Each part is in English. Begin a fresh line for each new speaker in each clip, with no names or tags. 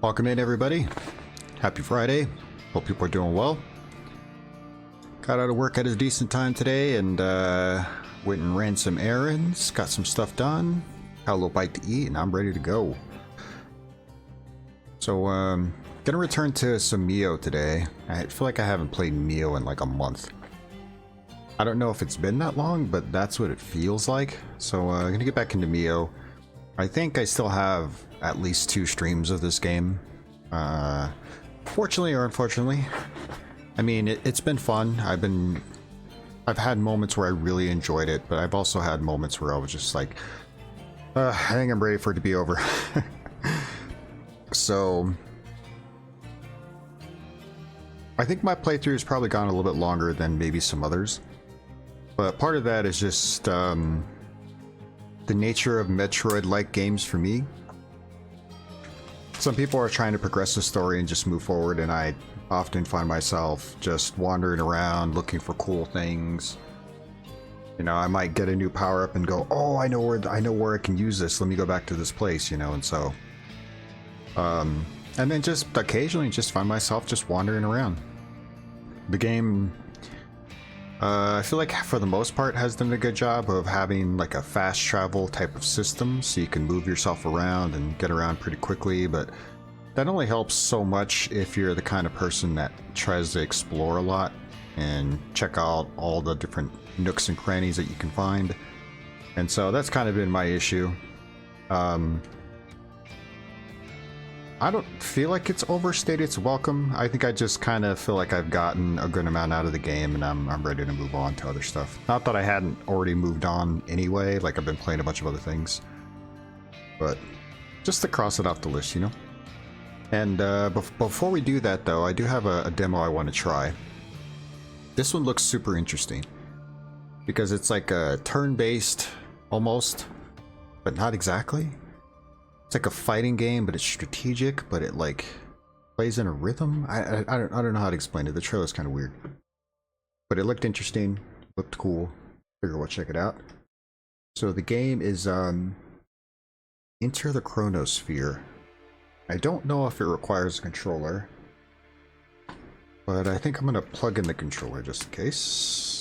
Welcome in, everybody. Happy Friday. Hope people are doing well. Got out of work at a decent time today and went and ran some errands, got some stuff done, had a little bite to eat, and I'm ready to go. So, gonna return to some MIO today. I feel like I haven't played MIO in like a month. I don't know if it's been that long, but that's what it feels like. So, I'm gonna get back into MIO. I think I still have at least 2 streams of this game. Fortunately or unfortunately. I mean, it's been fun. I've had moments where I really enjoyed it, but I've also had moments where I was just like, I think I'm ready for it to be over. So, I think my playthrough has probably gone a little bit longer than maybe some others. But part of that is just the nature of Metroid-like games for me. Some people are trying to progress the story and just move forward, and I often find myself just wandering around looking for cool things. You know, I might get a new power-up and go, oh, I know where I can use this. Let me go back to this place, you know, and so and then just occasionally just find myself just wandering around. The game, I feel like for the most part has done a good job of having like a fast travel type of system, so you can move yourself around and get around pretty quickly, but that only helps so much if you're the kind of person that tries to explore a lot and check out all the different nooks and crannies that you can find. And so that's kind of been my issue. I don't feel like it's overstayed its welcome. I think I just kind of feel like I've gotten a good amount out of the game and I'm ready to move on to other stuff. Not that I hadn't already moved on anyway, like I've been playing a bunch of other things. But just to cross it off the list, you know? And before we do that though, I do have a demo I want to try. This one looks super interesting. Because it's like a turn-based, almost, but not exactly. It's like a fighting game, but it's strategic, but it like plays in a rhythm. I don't know how to explain it. The trailer's kind of weird, but it looked interesting, looked cool. Figure we'll check it out. So the game is Enter the Chronosphere. I don't know if it requires a controller, but I think I'm gonna plug in the controller just in case.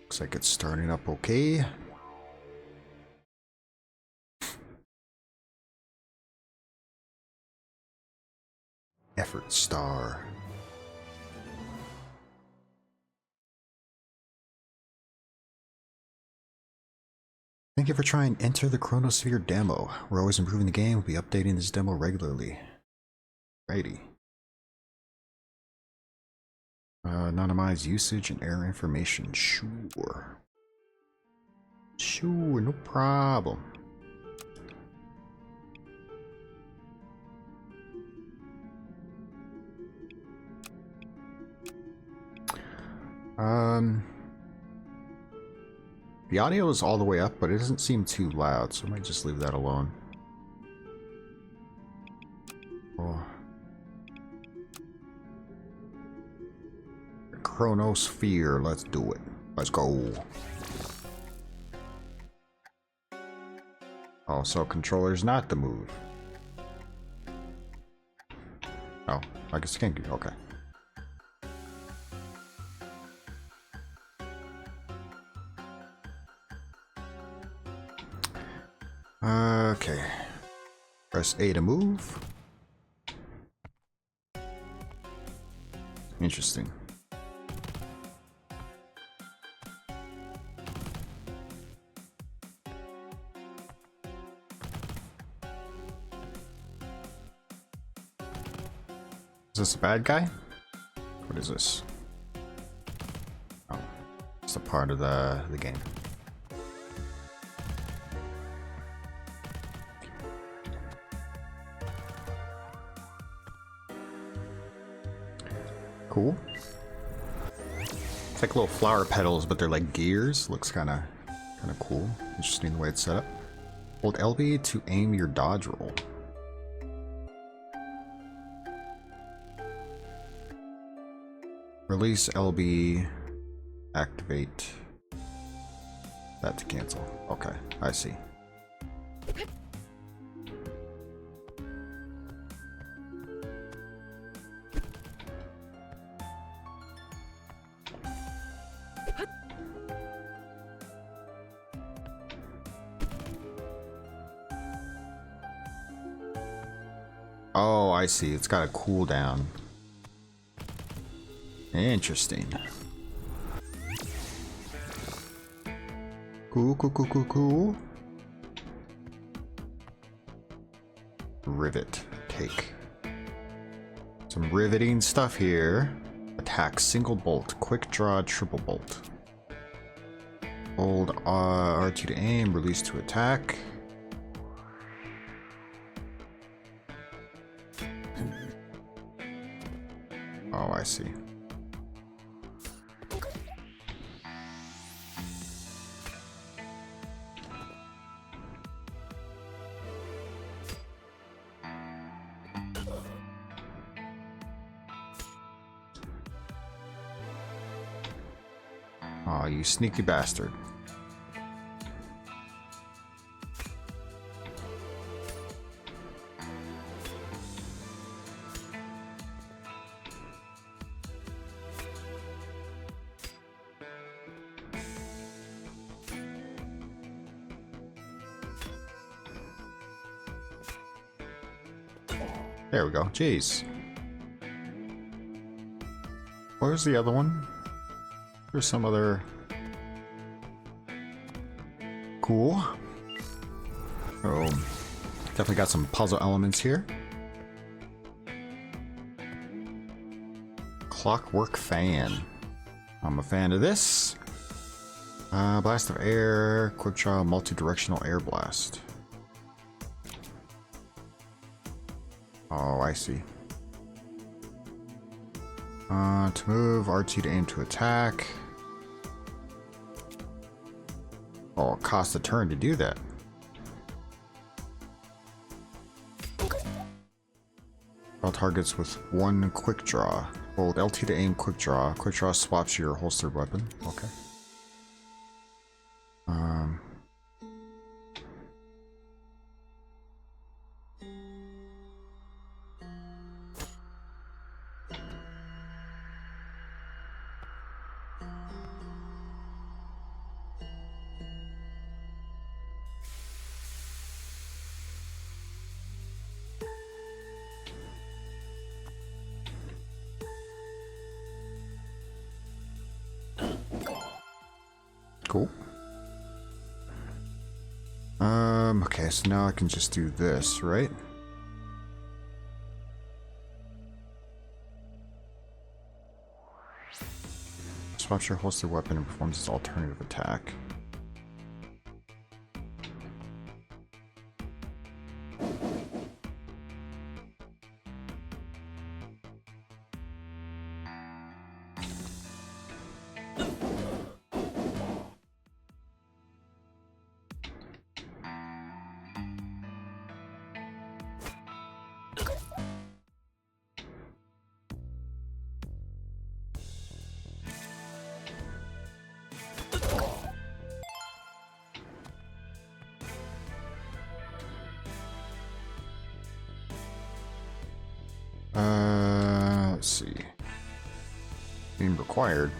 Looks like it's starting up okay. Effort star. Thank you for trying Enter the Chronosphere demo. We're always improving the game. We'll be updating this demo regularly. Righty. Anonymize usage and error information. Sure. Sure, no problem. The audio is all the way up, but it doesn't seem too loud, so I might just leave that alone. Oh. Chronosphere, let's do it. Let's go. Oh, so controller's not the move. Oh, I guess I can't do. Okay. Okay. Press A to move. Interesting. Is this a bad guy? What is this? Oh, it's a part of the game. Cool. It's like little flower petals, but they're like gears. Looks kind of cool. Interesting the way it's set up. Hold LB to aim your dodge roll. Release LB. Activate. That to cancel. Okay, I see. Oh, I see. It's got a cooldown. Interesting. Cool, cool, cool, cool, cool. Rivet. Take. Some riveting stuff here. Attack single bolt. Quick draw triple bolt. Hold R2 to aim. Release to attack. Oh, I see. Oh, you sneaky bastard. There we go. Jeez. Where's the other one? There's some other... Cool. Oh, definitely got some puzzle elements here. Clockwork fan. I'm a fan of this. Blast of air, quick draw, multi-directional air blast. Oh, I see. To move, R2 to aim to attack. Oh, it costs a turn to do that. All targets with one quick draw. Hold LT to aim quick draw. Quick draw swaps your holstered weapon. Okay. Cool. Okay, so now I can just do this, right? Swaps your holstered weapon and performs its alternative attack. Let's see. Being required.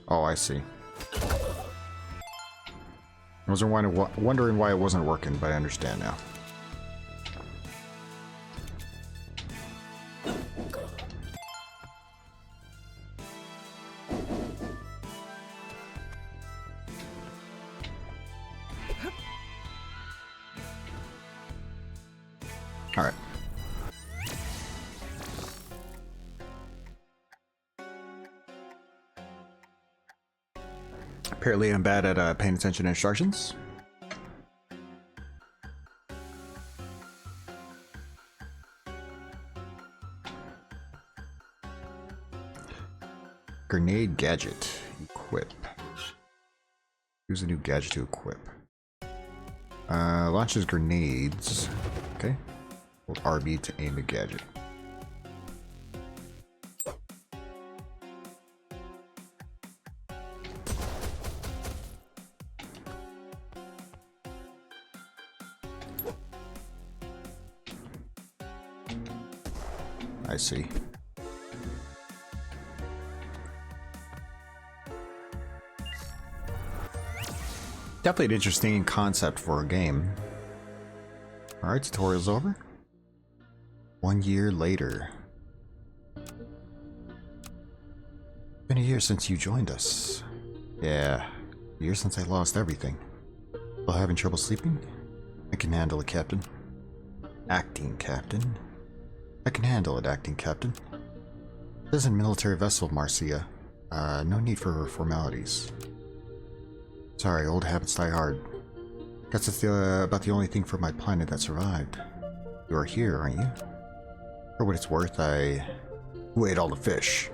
Oh, I see. I was wondering why it wasn't working, but I understand now. All right. Apparently I'm bad at paying attention to instructions. Grenade gadget. Equip. Use a new gadget to equip. Launches grenades. Okay. Hold RB to aim the gadget. I see. Definitely an interesting concept for a game. Alright, tutorial's over. 1 year later. Been a year since you joined us. Yeah, a year since I lost everything. Still having trouble sleeping? I can handle it, Captain. Acting Captain. I can handle it, Acting Captain. This is a military vessel, Marcia. No need for formalities. Sorry, old habits die hard. Guess it's about the only thing from my planet that survived. You are here, aren't you? For what it's worth, Who ate all the fish?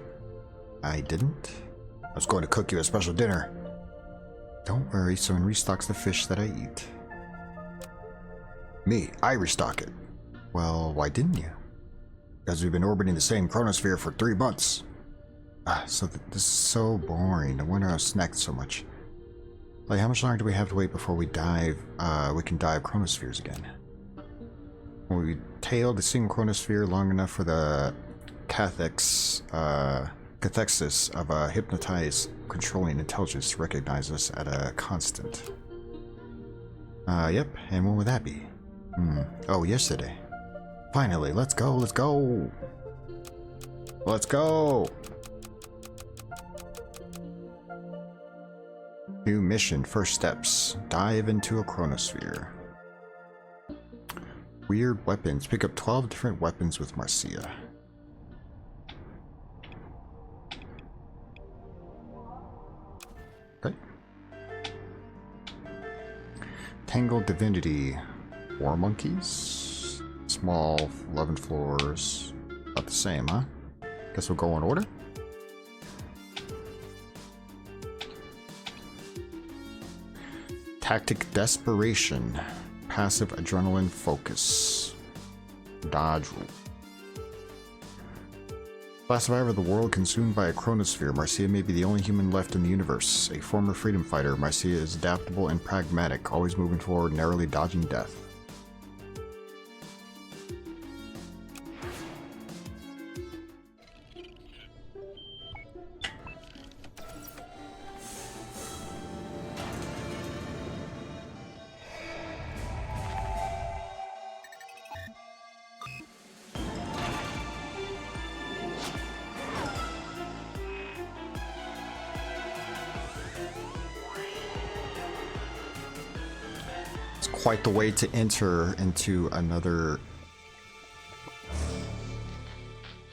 I didn't. I was going to cook you a special dinner. Don't worry, someone restocks the fish that I eat. Me, I restock it. Well, why didn't you? Because we've been orbiting the same chronosphere for 3 months. So this is so boring. No wonder I was snacked so much. Like, how much longer do we have to wait before we dive, we can dive chronospheres again? When we tailed the single chronosphere long enough for the cathexis of a hypnotized controlling intelligence to recognize us at a constant. Yep, and when would that be? Oh, yesterday. Finally, let's go, let's go! Let's go! New mission, first steps. Dive into a chronosphere. Weird weapons. Pick up 12 different weapons with Marcia. Okay. Tangled Divinity. War monkeys. Small 11 floors. About the same, huh? Guess we'll go in order. Tactic Desperation. Passive Adrenaline Focus. Dodge rule. Last survivor of the world consumed by a chronosphere, Marcia may be the only human left in the universe. A former freedom fighter, Marcia is adaptable and pragmatic, always moving forward, narrowly dodging death. Quite the way to enter into another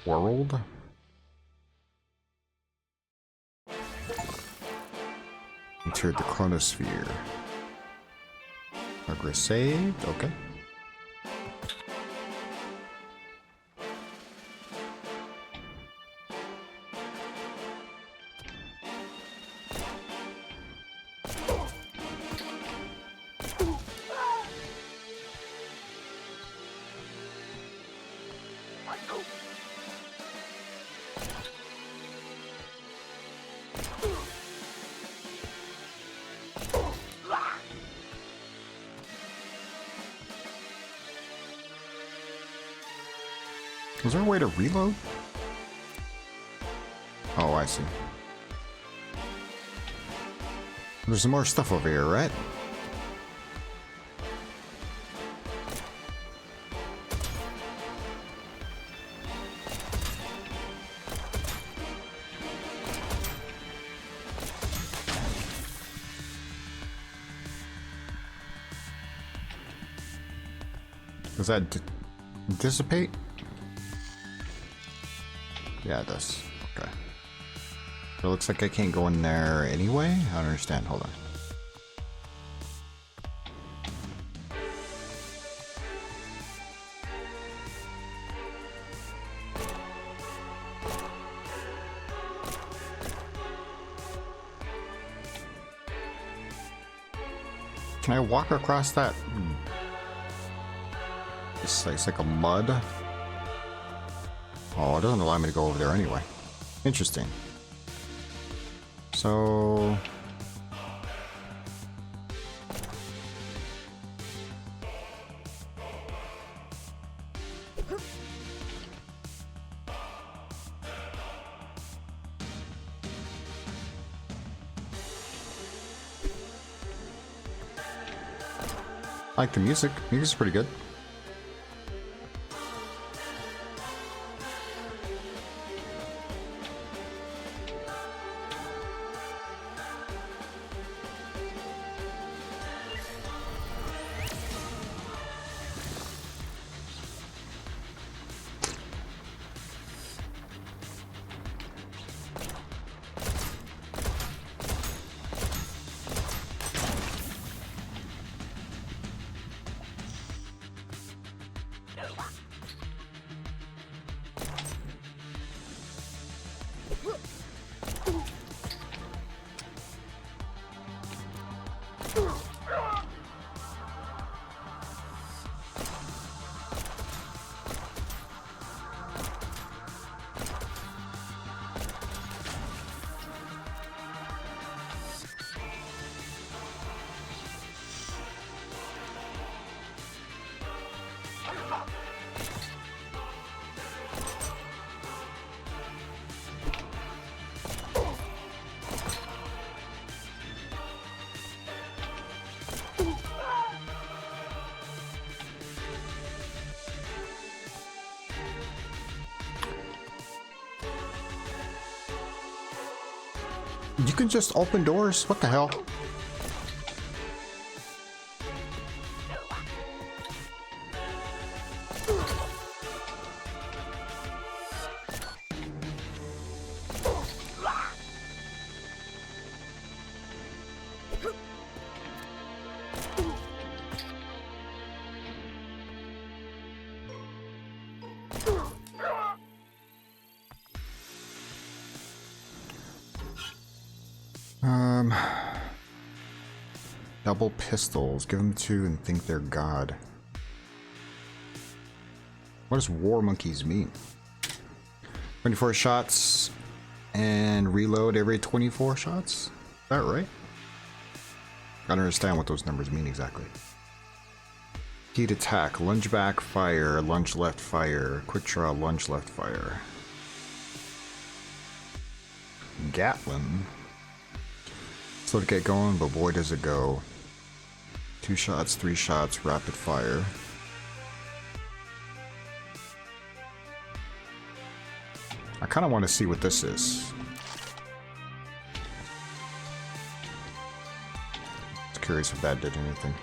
world. Entered the chronosphere. Progress saved. Okay. Is there a way to reload? Oh, I see. There's some more stuff over here, right? Does that dissipate? Yeah, it does. Okay. So it looks like I can't go in there anyway? I don't understand. Hold on. Can I walk across that? It's like a mud. Oh, it doesn't allow me to go over there anyway. Interesting. So... I like the music. Music's pretty good. You can just open doors? What the hell? Double pistols. Give them to and think they're God. What does war monkeys mean? 24 shots and reload every 24 shots? Is that right? I don't understand what those numbers mean exactly. Heat attack, lunge back, fire, lunge left, fire, quick draw, lunge left, fire. Gatlin. Slow to get going, but boy does it go. 2 shots, 3 shots, rapid fire. I kind of want to see what this is. I was curious if that did anything.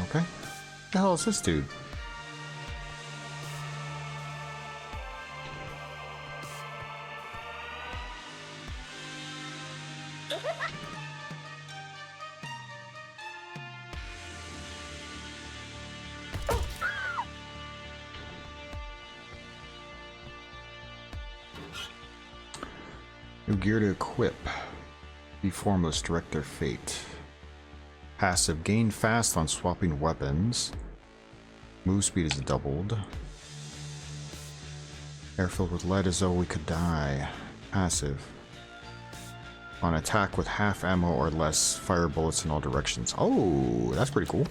Okay. What the hell is this dude? New gear to equip. Be formless, direct their fate. Passive, gain fast on swapping weapons. Move speed is doubled. Air filled with lead as though we could die. Passive. On attack with half ammo or less, fire bullets in all directions. Oh, that's pretty cool.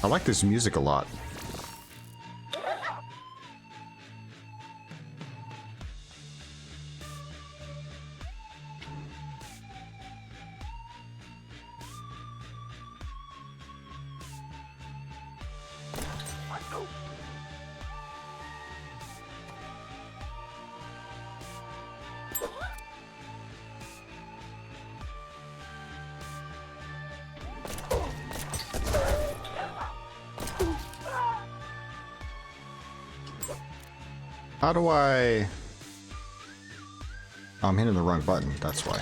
I like this music a lot. How do I... Oh, I'm hitting the wrong button, that's why.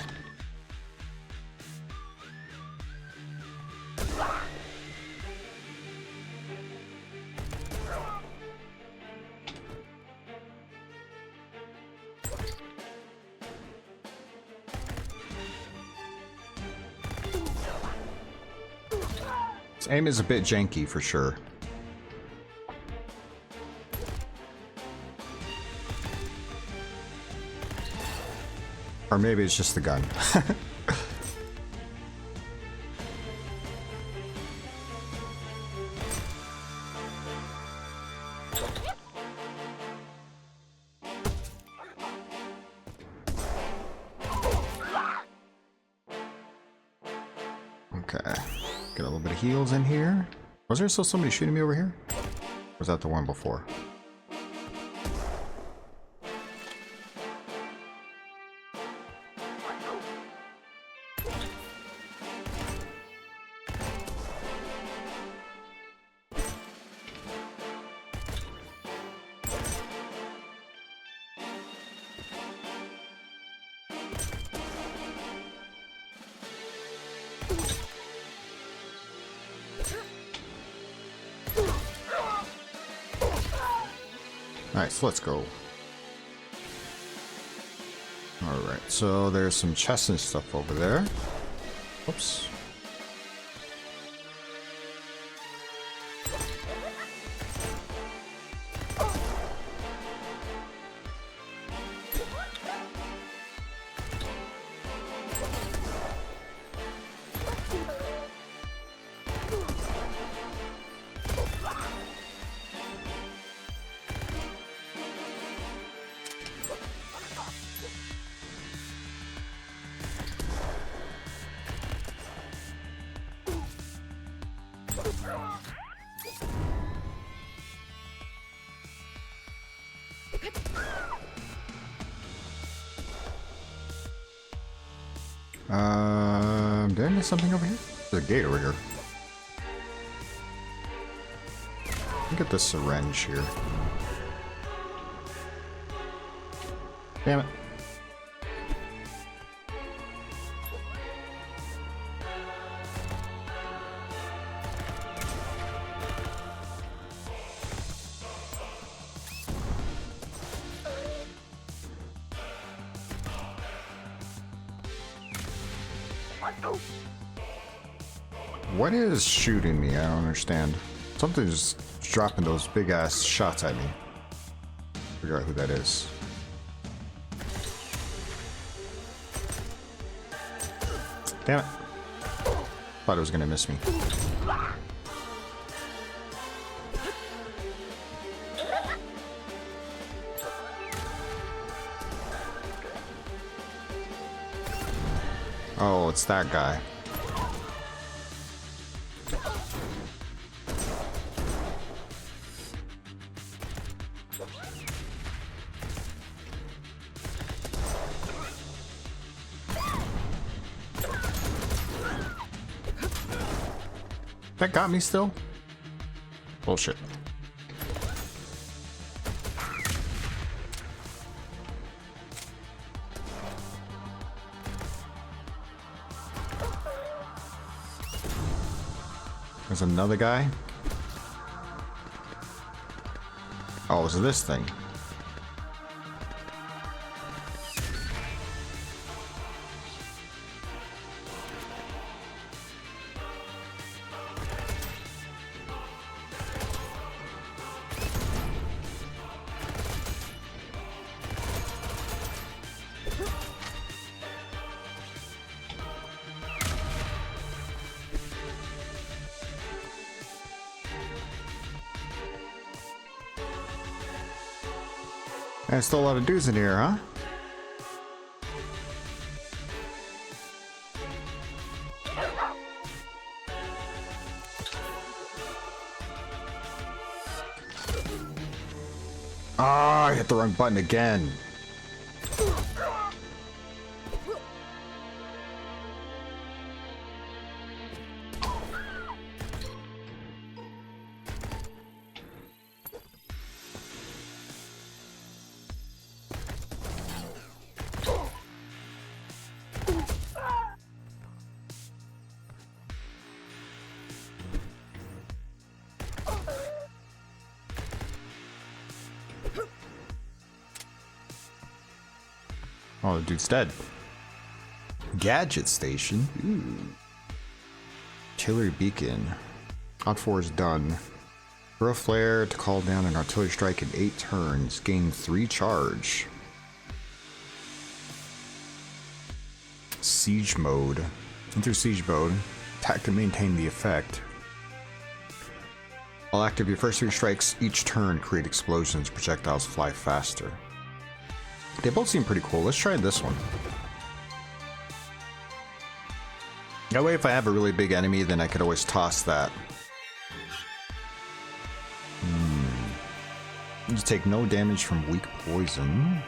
This aim is a bit janky for sure. Or maybe it's just the gun. Okay. Get a little bit of heals in here. Was there still somebody shooting me over here? Or was that the one before? Nice, let's go. Alright, so there's some chests and stuff over there. Whoops. Did I miss something over here? There's a gate over here. Let me get this syringe here. Damn it. What is shooting me? I don't understand. Something's dropping those big ass shots at me. Figure out who that is. Damn it. Thought it was gonna miss me. Oh, it's that guy. That got me still? Bullshit. There's another guy. Oh, it's this thing. There's still a lot of dudes in here, huh? Ah, I hit the wrong button again. Oh, the dude's dead. Gadget station. Ooh. Artillery beacon. Hot 4 is done. Throw a flare to call down an artillery strike in 8 turns. Gain 3 charge. Siege mode. Enter siege mode. Attack to maintain the effect. While active, your first 3 strikes each turn create explosions. Projectiles fly faster. They both seem pretty cool. Let's try this one. That way, if I have a really big enemy, then I could always toss that. You take no damage from weak poison.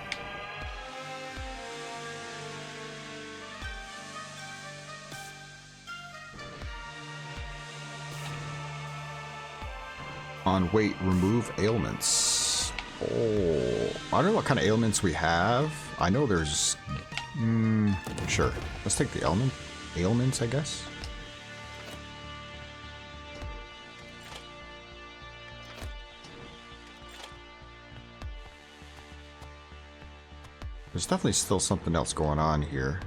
On weight, remove ailments. Oh, I don't know what kind of ailments we have. I know there's... sure. Let's take the ailments, I guess. There's definitely still something else going on here.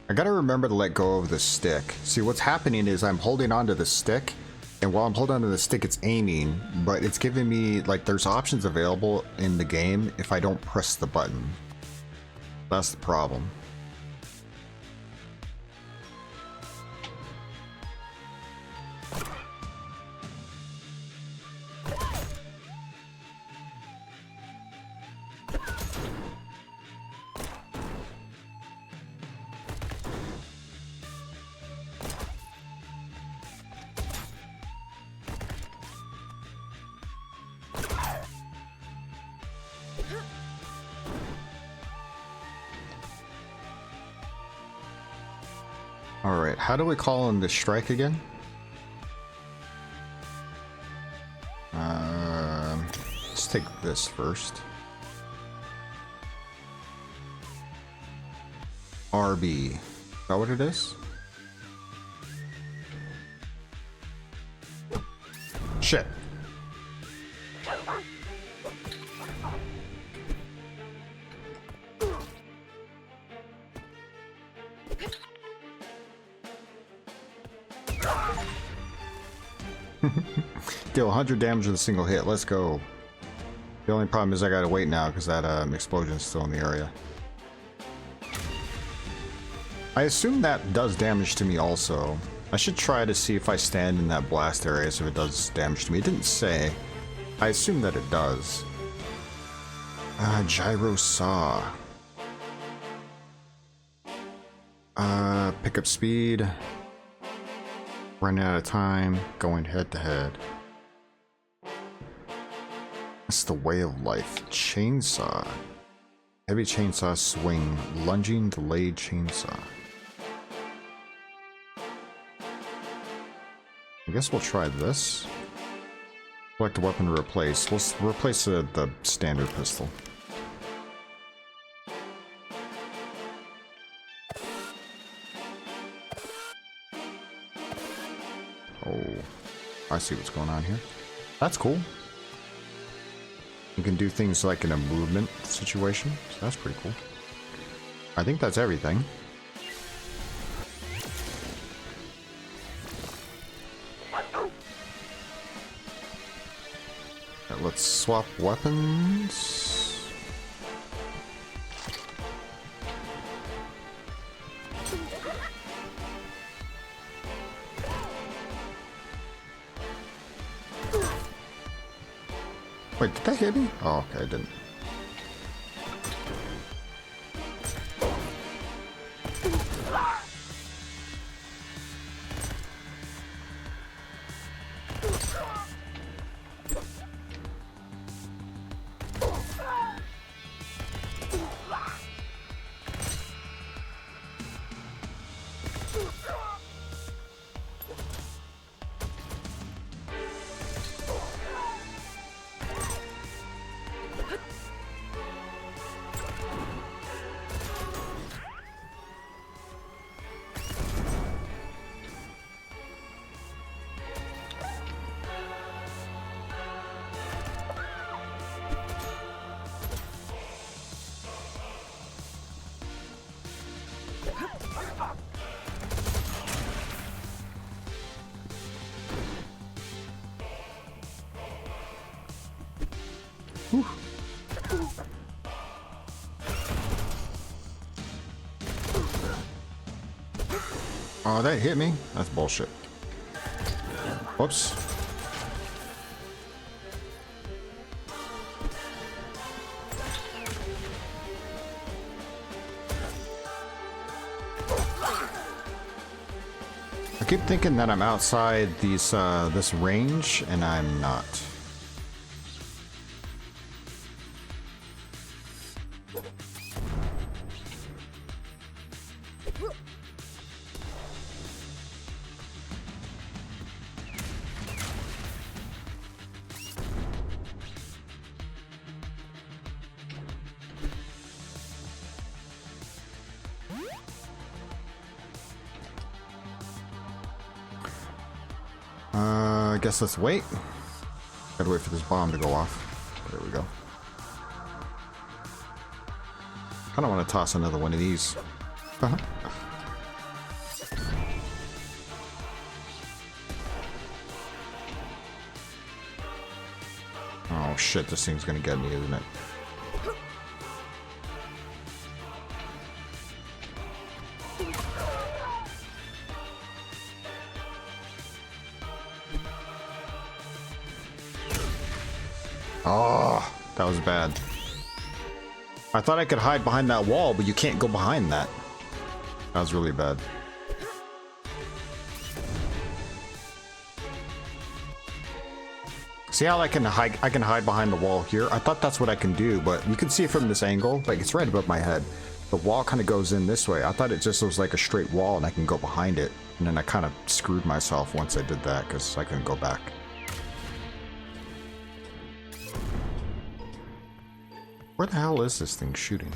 I gotta remember to let go of the stick. See, what's happening is I'm holding onto the stick, and while I'm holding onto the stick, it's aiming, but it's giving me, like, there's options available in the game if I don't press the button. That's the problem. Alright, how do we call in the strike again? Let's take this first. RB. Is that what it is? Shit. Deal 100 damage with a single hit. Let's go. The only problem is I gotta wait now because that explosion is still in the area. I assume that does damage to me also. I should try to see if I stand in that blast area, so if it does damage to me. It didn't say. I assume that it does. Gyro saw. Pick up speed. Running out of time. Going head to head. That's the way of life. Chainsaw. Heavy chainsaw swing. Lunging delayed chainsaw. I guess we'll try this. Select a weapon to replace. Let's replace the standard pistol. Oh, I see what's going on here. That's cool. You can do things like in a movement situation, so that's pretty cool. I think that's everything. Let's swap weapons. Wait, did that hit me? Oh, okay, I didn't. Oh, that hit me? That's bullshit. Whoops. I keep thinking that I'm outside these this range, and I'm not. I guess let's wait. Gotta wait for this bomb to go off. There we go. Kinda wanna toss another one of these. Oh shit, this thing's gonna get me, isn't it? Oh, that was bad. I thought I could hide behind that wall, but you can't go behind that. That was really bad. See how I can hide behind the wall here? I thought that's what I can do, but you can see it from this angle. Like, it's right above my head. The wall kind of goes in this way. I thought it just was like a straight wall and I can go behind it. And then I kind of screwed myself once I did that because I couldn't go back. Where the hell is this thing shooting?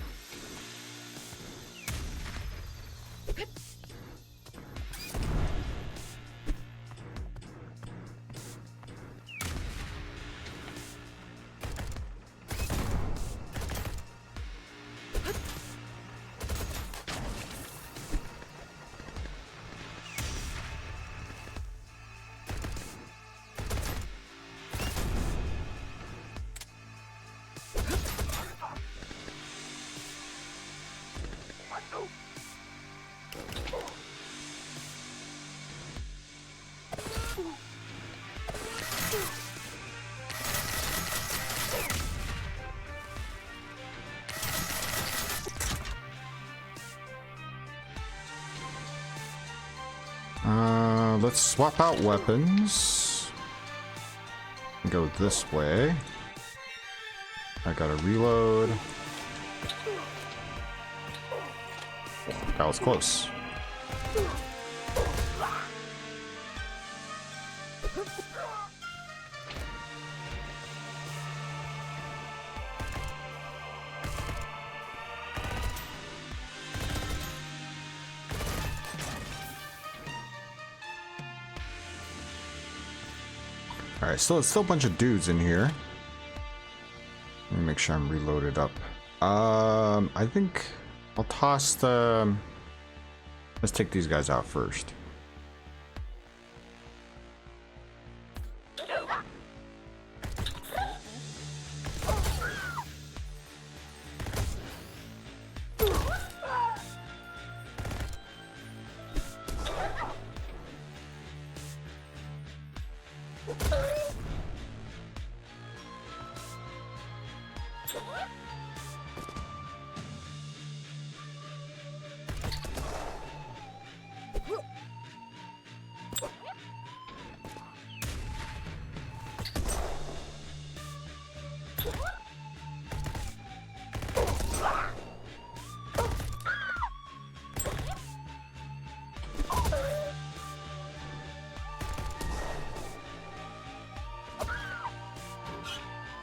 Let's swap out weapons. Go this way. I gotta reload. That was close. Alright, still a bunch of dudes in here. Let me make sure I'm reloaded up. I think I'll toss the... Let's take these guys out first.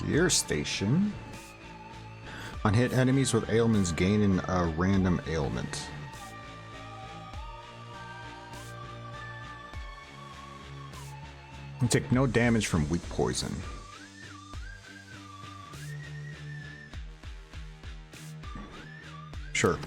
Gear station. On hit, enemies with ailments gain a random ailment. You take no damage from weak poison. Sure.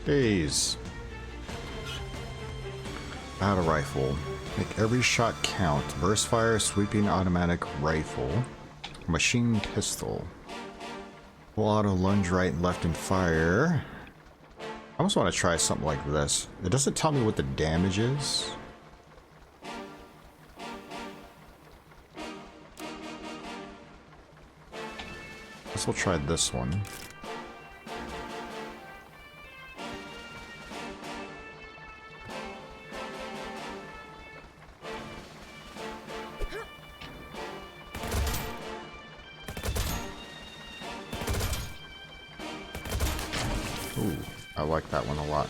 Jeez. Battle rifle. Make every shot count. Burst fire, sweeping automatic rifle. Machine pistol. Full auto, lunge right and left and fire. I almost want to try something like this. It doesn't tell me what the damage is. Guess we'll try this one. Ooh, I like that one a lot.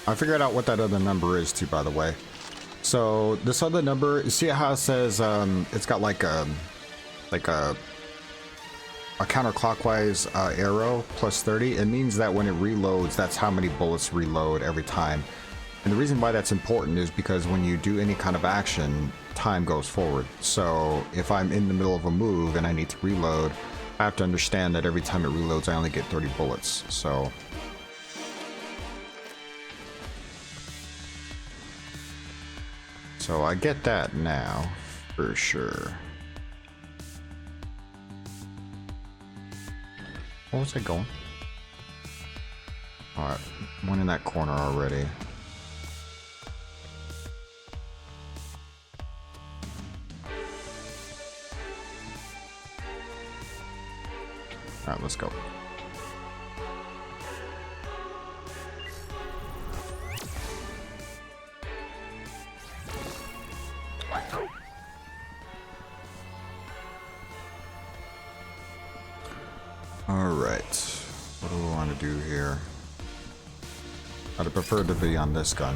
I figured out what that other number is too, by the way. So this other number, you see how it says it's got like a counterclockwise arrow plus 30. It means that when it reloads, that's how many bullets reload every time. And the reason why that's important is because when you do any kind of action, time goes forward. So if I'm in the middle of a move and I need to reload, I have to understand that every time it reloads, I only get 30 bullets. So I get that now, for sure. What was I going? Alright, one in that corner already. Alright, let's go. Alright, what do we want to do here? I'd prefer to be on this gun.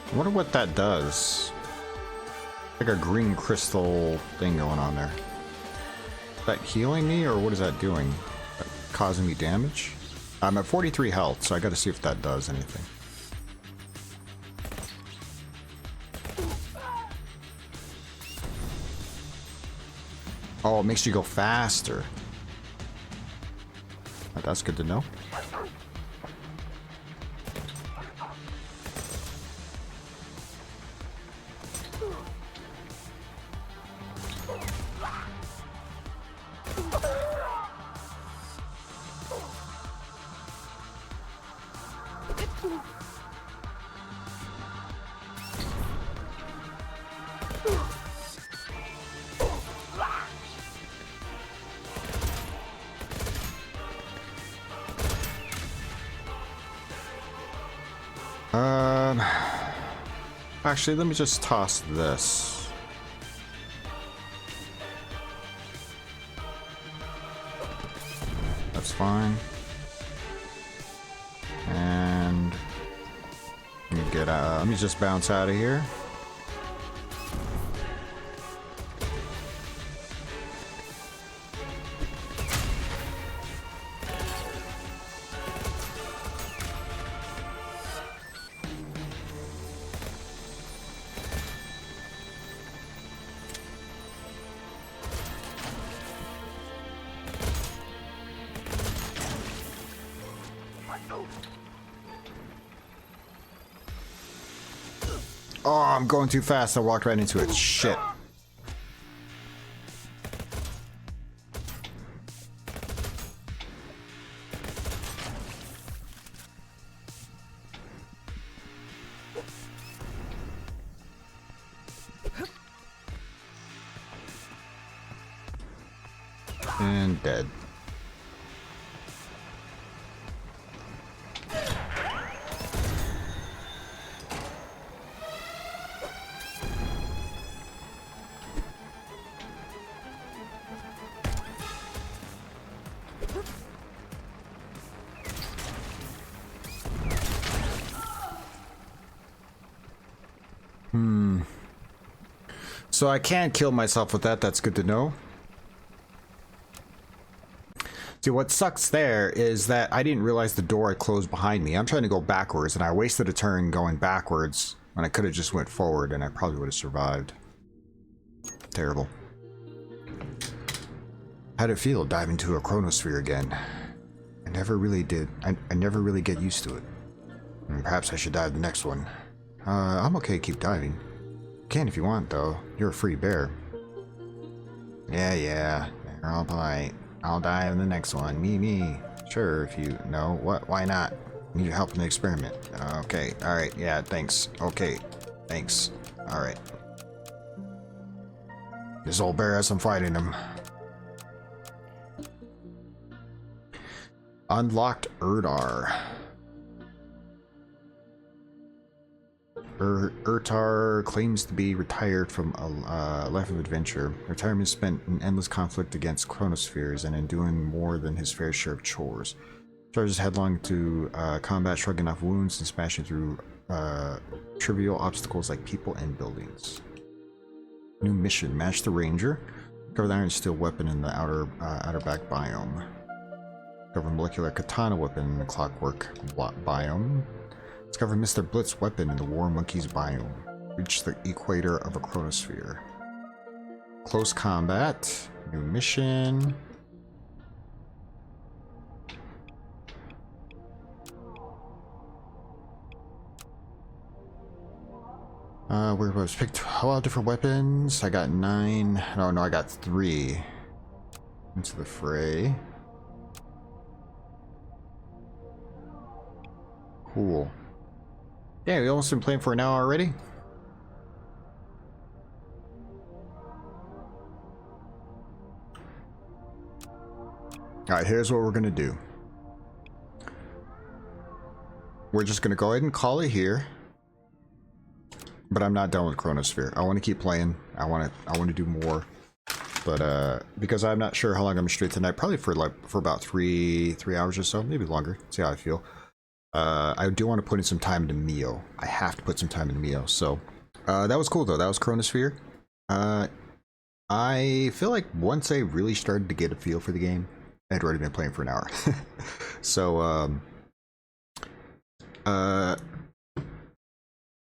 I wonder what that does. Like a green crystal thing going on there. Is that healing me, or what is that doing? That causing me damage? I'm at 43 health, so I gotta see if that does anything. Oh, it makes you go faster. That's good to know. Actually, let me just toss this. That's fine. And let me get out. Let me just bounce out of here. Oh, I'm going too fast. I walked right into it. Shit. And dead. So I can't kill myself with that. That's good to know. See, what sucks there is that I didn't realize the door had closed behind me. I'm trying to go backwards, and I wasted a turn going backwards when I could have just went forward, and I probably would have survived. Terrible. How'd it feel diving into a chronosphere again? I never really did. I never really get used to it. And perhaps I should dive the next one. I'm okay, keep diving. You can if you want, though. You're a free bear. Yeah, you're all polite. I'll dive in the next one. Me. Sure, if you know. What? Why not? Need your help in the experiment. Okay, alright, yeah, thanks. Okay, thanks. Alright. This old bear has some fight in him. Unlocked Erdar. Urtar claims to be retired from a life of adventure. Retirement spent in endless conflict against chronospheres and in doing more than his fair share of chores. Charges headlong to combat, shrugging off wounds and smashing through trivial obstacles like people and buildings. New mission: match the ranger. Cover the iron steel weapon in the outer back biome. Discover molecular katana weapon in the clockwork biome. Discover Mr. Blitz weapon in the War Monkeys biome. Reach the equator of a chronosphere. Close combat. New mission. Where was picked a lot of different weapons. I got 9. No, I got 3. Into the fray. Cool. Yeah, we almost been playing for an hour already. Alright, here's what we're gonna do. We're just gonna go ahead and call it here. But I'm not done with Chronosphere. I want to keep playing. I want to do more. But because I'm not sure how long I'm gonna stream tonight, probably for about three hours or so, maybe longer. See how I feel. I do want to put in some time into MIO. I have to put some time into MIO. So that was cool though. That was Chronosphere. I feel like once I really started to get a feel for the game, I had already been playing for an hour. So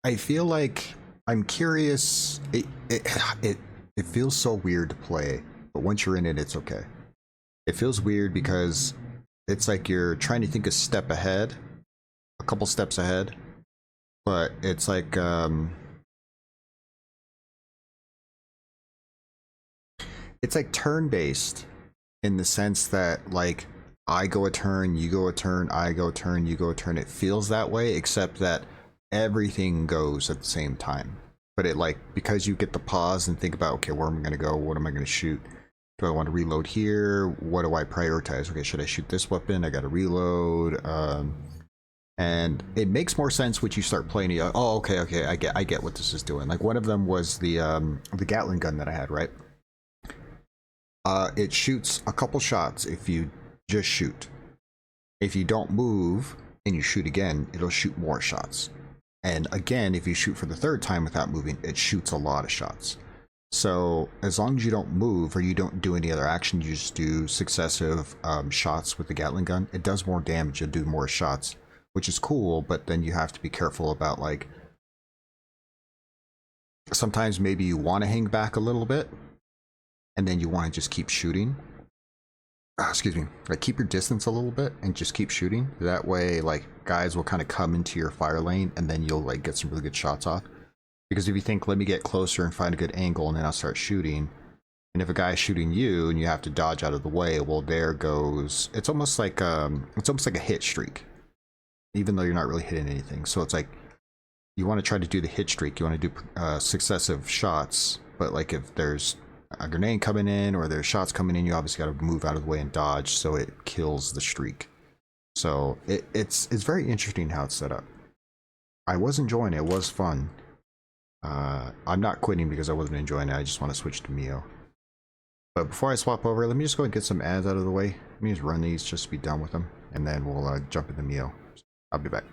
I feel like I'm curious. It feels so weird to play, but once you're in it, it's okay. It feels weird because it's like you're trying to think a step ahead, a couple steps ahead, but it's like turn-based in the sense that like I go a turn, you go a turn, I go a turn, you go a turn. It feels that way, except that everything goes at the same time. But it like, because you get to pause and think about, okay, where am I going to go? What am I going to shoot? Do I want to reload here? What do I prioritize? Okay, should I shoot this weapon? I got to reload. And it makes more sense when you start playing. You go, oh, okay, I get what this is doing. Like one of them was the Gatling gun that I had, right? It shoots a couple shots if you just shoot. If you don't move and you shoot again, it'll shoot more shots. And again, if you shoot for the third time without moving, it shoots a lot of shots. So as long as you don't move or you don't do any other action, you just do successive shots with the Gatling gun, it does more damage, you'll do more shots, which is cool, but then you have to be careful about like, sometimes maybe you want to hang back a little bit and then you want to just keep shooting. Excuse me, like keep your distance a little bit and just keep shooting. That way like guys will kind of come into your fire lane and then you'll like get some really good shots off. Because if you think, let me get closer and find a good angle and then I'll start shooting, and if a guy's shooting you and you have to dodge out of the way, well there goes, it's almost like a hit streak, even though you're not really hitting anything. So it's like you want to try to do the hit streak, you want to do successive shots, but like if there's a grenade coming in or there's shots coming in, you obviously got to move out of the way and dodge so it kills the streak. So it's very interesting how it's set up. I was enjoying it. It was fun. I'm not quitting because I wasn't enjoying it. I just want to switch to MIO. But before I swap over, let me just go and get some ads out of the way. Let me just run these just to be done with them, and then we'll jump into MIO. I'll be back.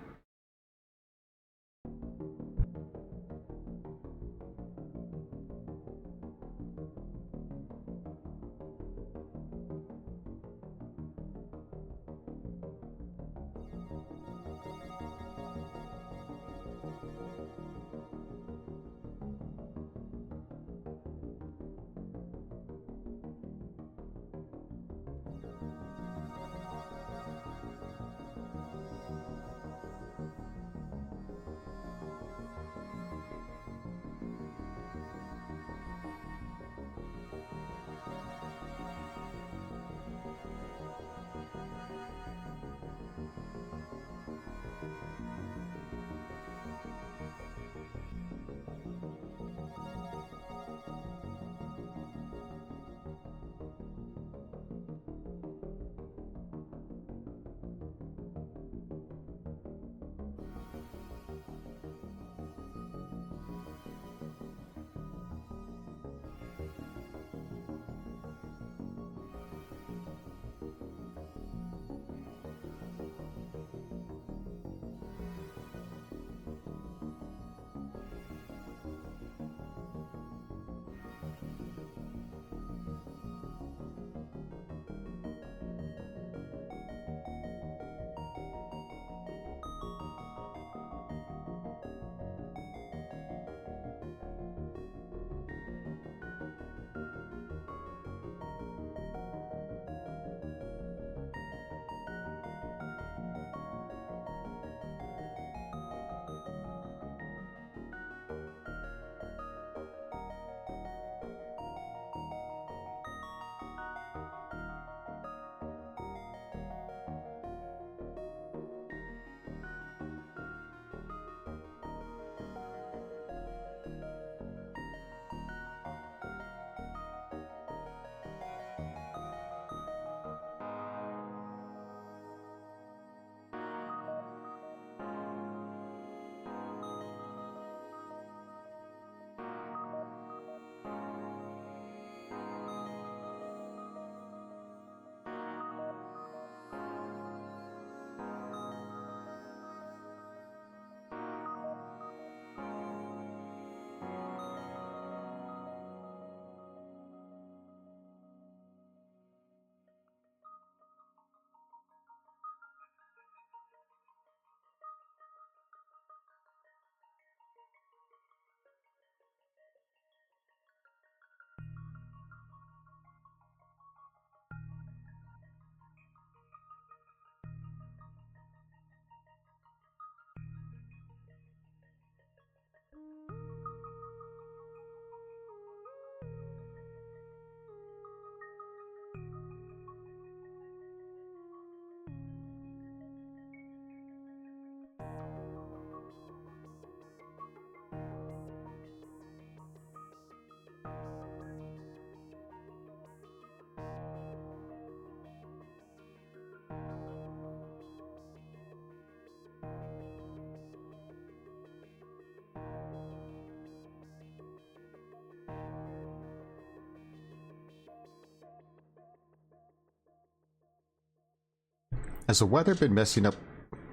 Has the weather been messing up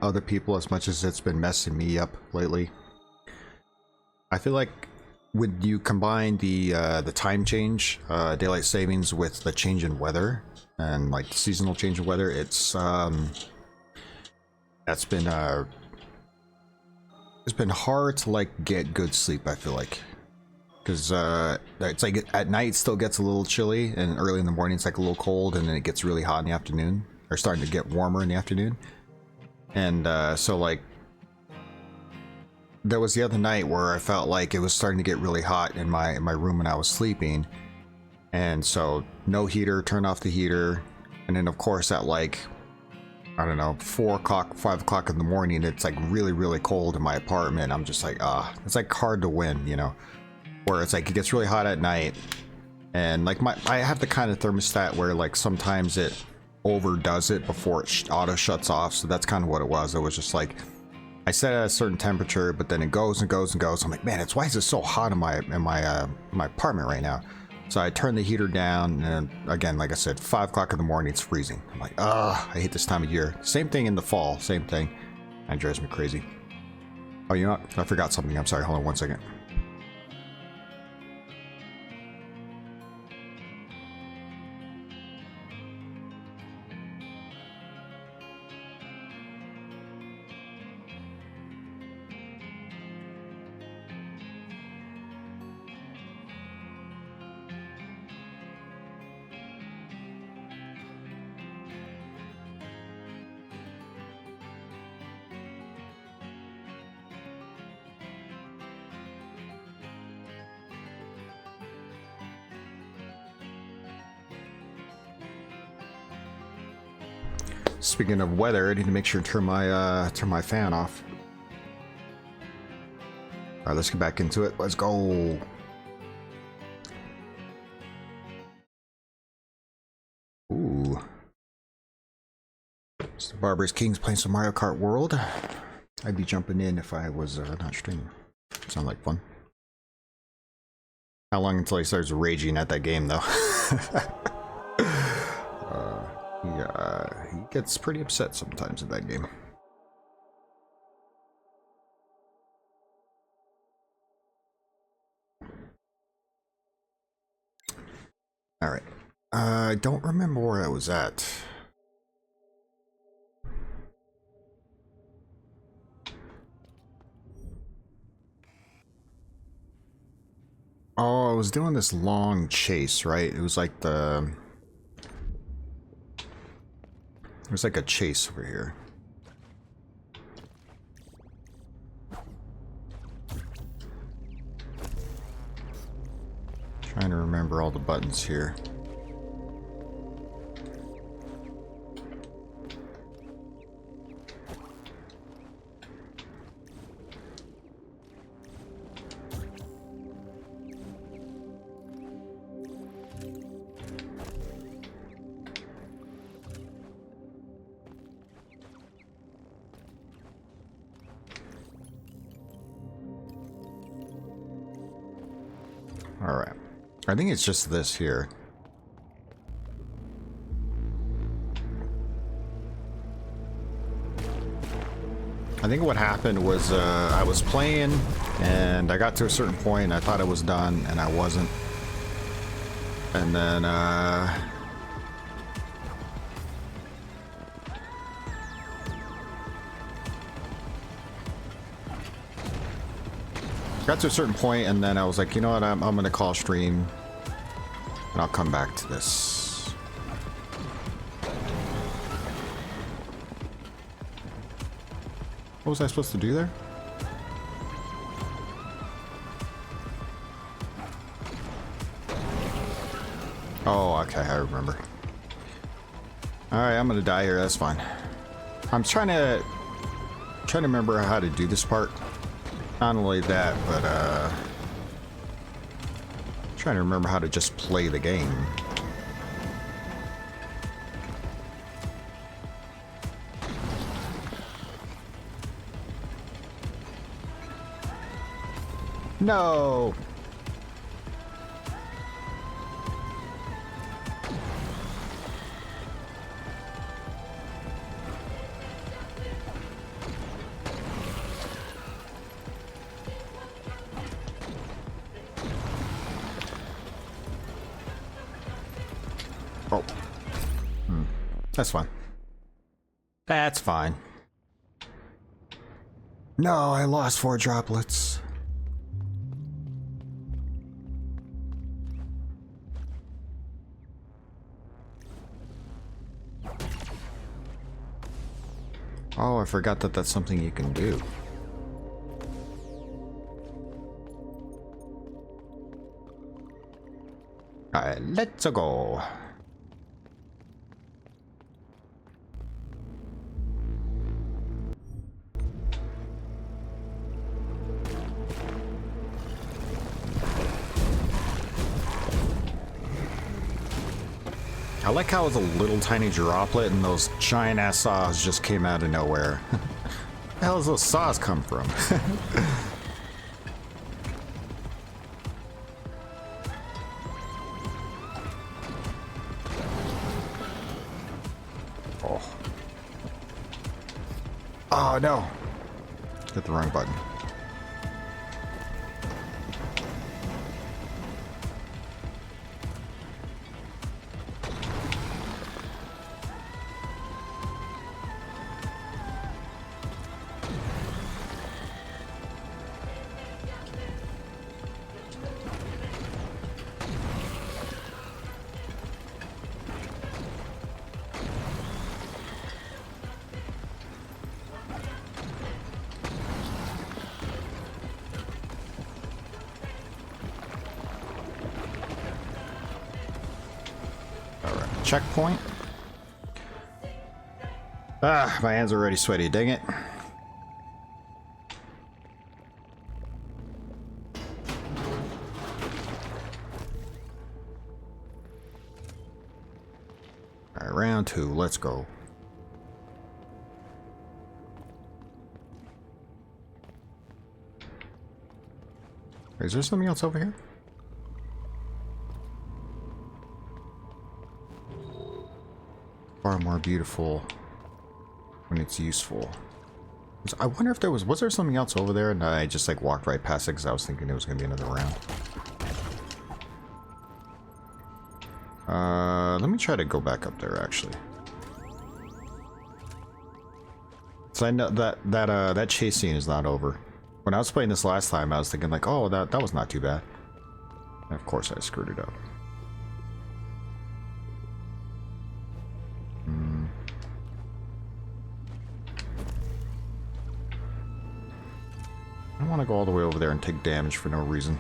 other people as much as it's been messing me up lately? I feel like when you combine the time change, daylight savings, with the change in weather and like the seasonal change in weather, it's been hard to like get good sleep. I feel like, because it's like at night it still gets a little chilly, and early in the morning it's like a little cold, and then it gets really hot in the afternoon, or starting to get warmer in the afternoon. And so like there was the other night where I felt like it was starting to get really hot in my room when I was sleeping, and so no heater, turned off the heater, and then of course at like, I don't know, 4 o'clock, 5 o'clock in the morning, it's like really, really cold in my apartment. I'm just like, it's like hard to win, you know, where it's like it gets really hot at night, and like I have the kind of thermostat where like sometimes it overdoes it before it auto shuts off. So that's kind of what it was. It was just like I set it at a certain temperature, but then it goes and goes and goes. I'm like, man, why is it so hot in my apartment right now? So I turned the heater down, and again, like I said, 5 o'clock in the morning, it's freezing. I'm like, ugh, I hate this time of year. Same thing in the fall, same thing. That drives me crazy. Oh, you know what? I forgot something. I'm sorry. Hold on one second. Speaking of weather, I need to make sure to turn my fan off. All right, let's get back into it. Let's go. Ooh. It's the Barbarous Kings playing some Mario Kart World. I'd be jumping in if I was not streaming. Sound like fun. How long until he starts raging at that game, though? He gets pretty upset sometimes in that game. Alright. I don't remember where I was at. Oh, I was doing this long chase, right? It was like the... There's like a chase over here. Trying to remember all the buttons here. Alright. I think it's just this here. I think what happened was I was playing and I got to a certain point and I thought I was done and I wasn't. And then got to a certain point and then I was like, you know what, I'm gonna call stream and I'll come back to this. What was I supposed to do there? Oh, okay, I remember. Alright, I'm gonna die here, that's fine. I'm trying to remember how to do this part. Not only that, but trying to remember how to just play the game. No. Oh. That's fine. That's fine. No, I lost 4 droplets. Oh, I forgot that that's something you can do. Alright, let's go. I like how it was a little tiny droplet and those giant ass saws just came out of nowhere. Where the hell does those saws come from? Oh. Oh no! Hit the wrong button. Checkpoint. Ah, my hands are already sweaty, dang it. Alright, round 2, let's go. Is there something else over here? Far more beautiful when it's useful. I wonder if there was there something else over there and I just like walked right past it because I was thinking it was going to be another round. Let me try to go back up there actually. So I know that chase scene is not over. When I was playing this last time I was thinking like, oh, that was not too bad. And of course I screwed it up. I don't want to go all the way over there and take damage for no reason.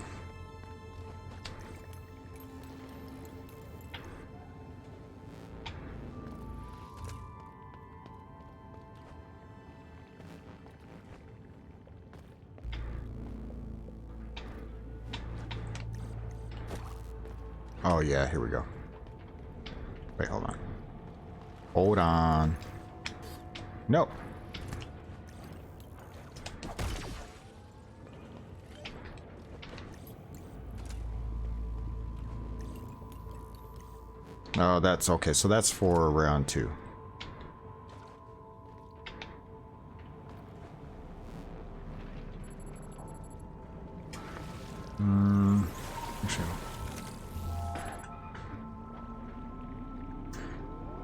Oh yeah, here we go. Wait, hold on. Hold on. Nope. Oh, that's okay. So that's for round 2. Actually.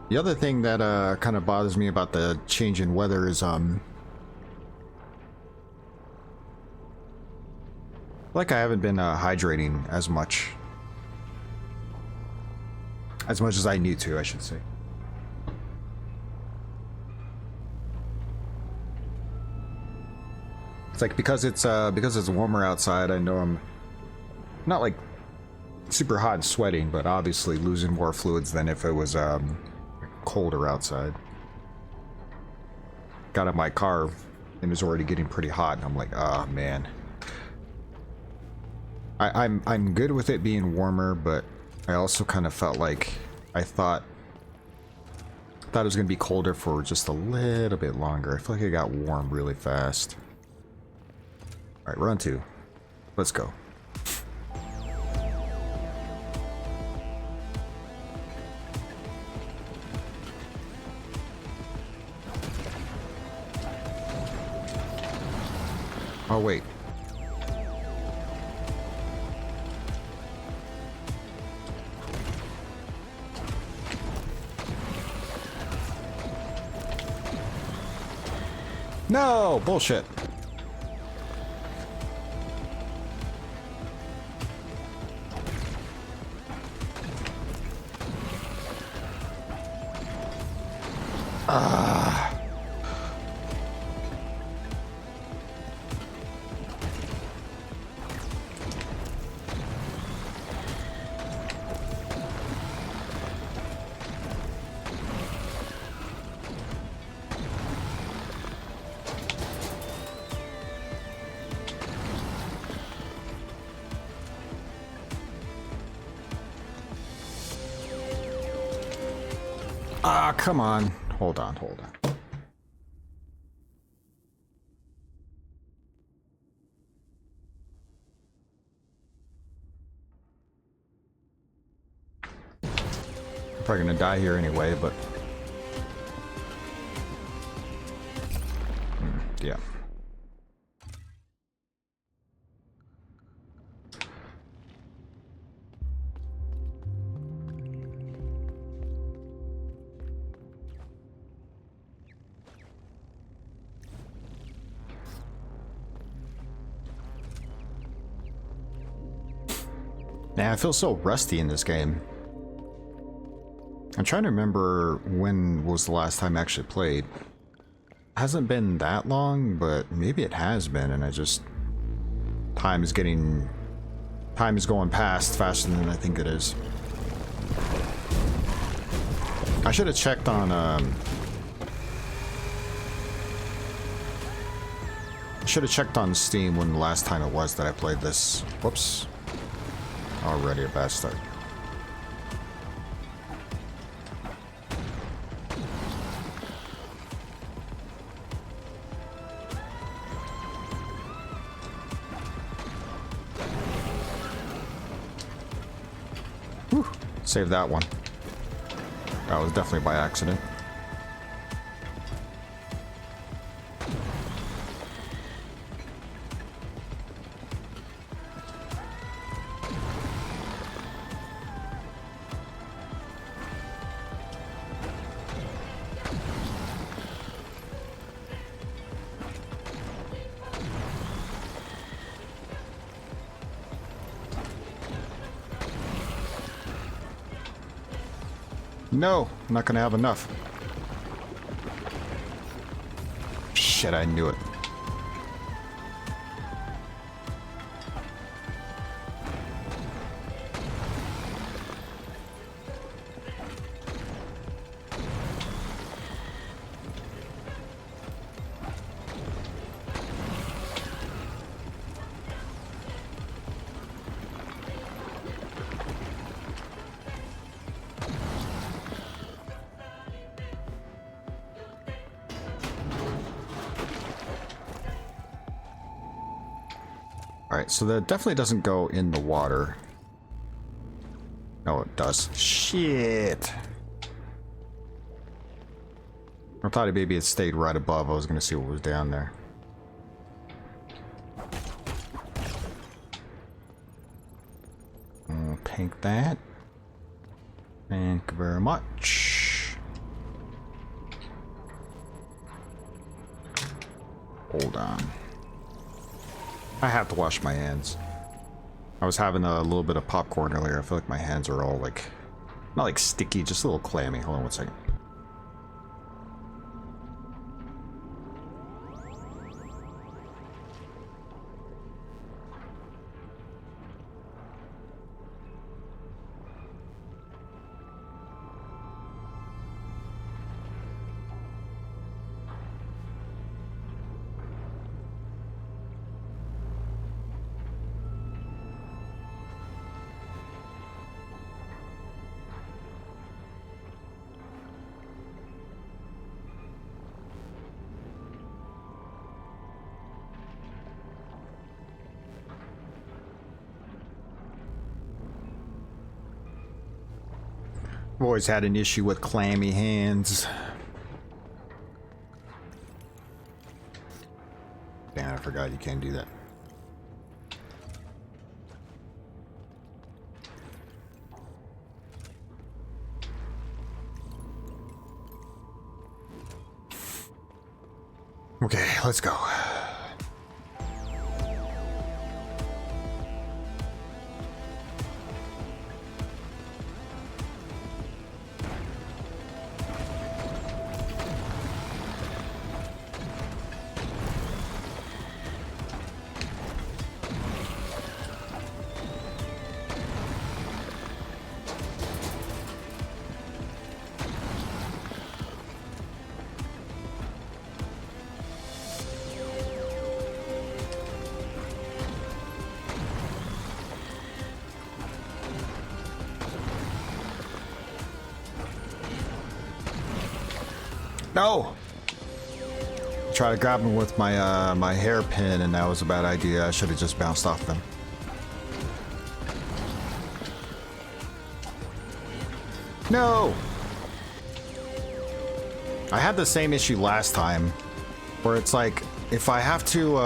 The other thing that kind of bothers me about the change in weather is like I haven't been hydrating as much as I need to, I should say. It's like because it's warmer outside, I know I'm not like super hot and sweating, but obviously losing more fluids than if it was colder outside. Got in my car and it was already getting pretty hot and I'm like, oh man. I'm good with it being warmer, but I also kind of felt like I thought it was gonna be colder for just a little bit longer. I feel like it got warm really fast. Alright, round 2. Let's go. Oh wait. No, bullshit. Ah, come on. Hold on, hold on. I'm probably gonna die here anyway, but Yeah. Man, I feel so rusty in this game. I'm trying to remember when was the last time I actually played. Hasn't been that long, but maybe it has been, and I just... Time is going past faster than I think it is. I should have checked on, Steam when the last time it was that I played this. Whoops. Already a bad start. Whew. Save that one. That was definitely by accident. No, I'm not gonna have enough. Shit, I knew it. Alright, so that definitely doesn't go in the water. No, it does. Shit. I thought maybe it stayed right above. I was going to see what was down there. I'll take that. Thank you very much. Hold on. I have to wash my hands. I was having a little bit of popcorn earlier. I feel like my hands are all like, not like sticky, just a little clammy. Hold on one second. I've always had an issue with clammy hands. Damn, I forgot you can't do that. Okay, let's go. No! Try to grab him with my my hairpin, and that was a bad idea. I should have just bounced off them. No! I had the same issue last time, where it's like if I have to,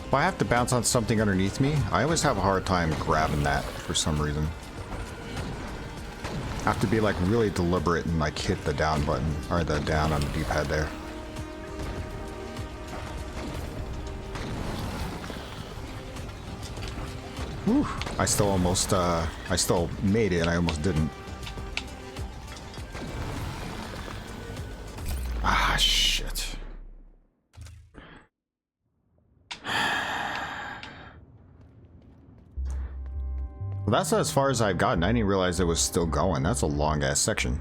if I have to bounce on something underneath me, I always have a hard time grabbing that for some reason. I have to be like really deliberate and like hit the down button, or the down on the D-pad there. Whew. I still almost, I still made it and I almost didn't. Ah, shit. Well, that's as far as I've gotten. I didn't realize it was still going. That's a long-ass section.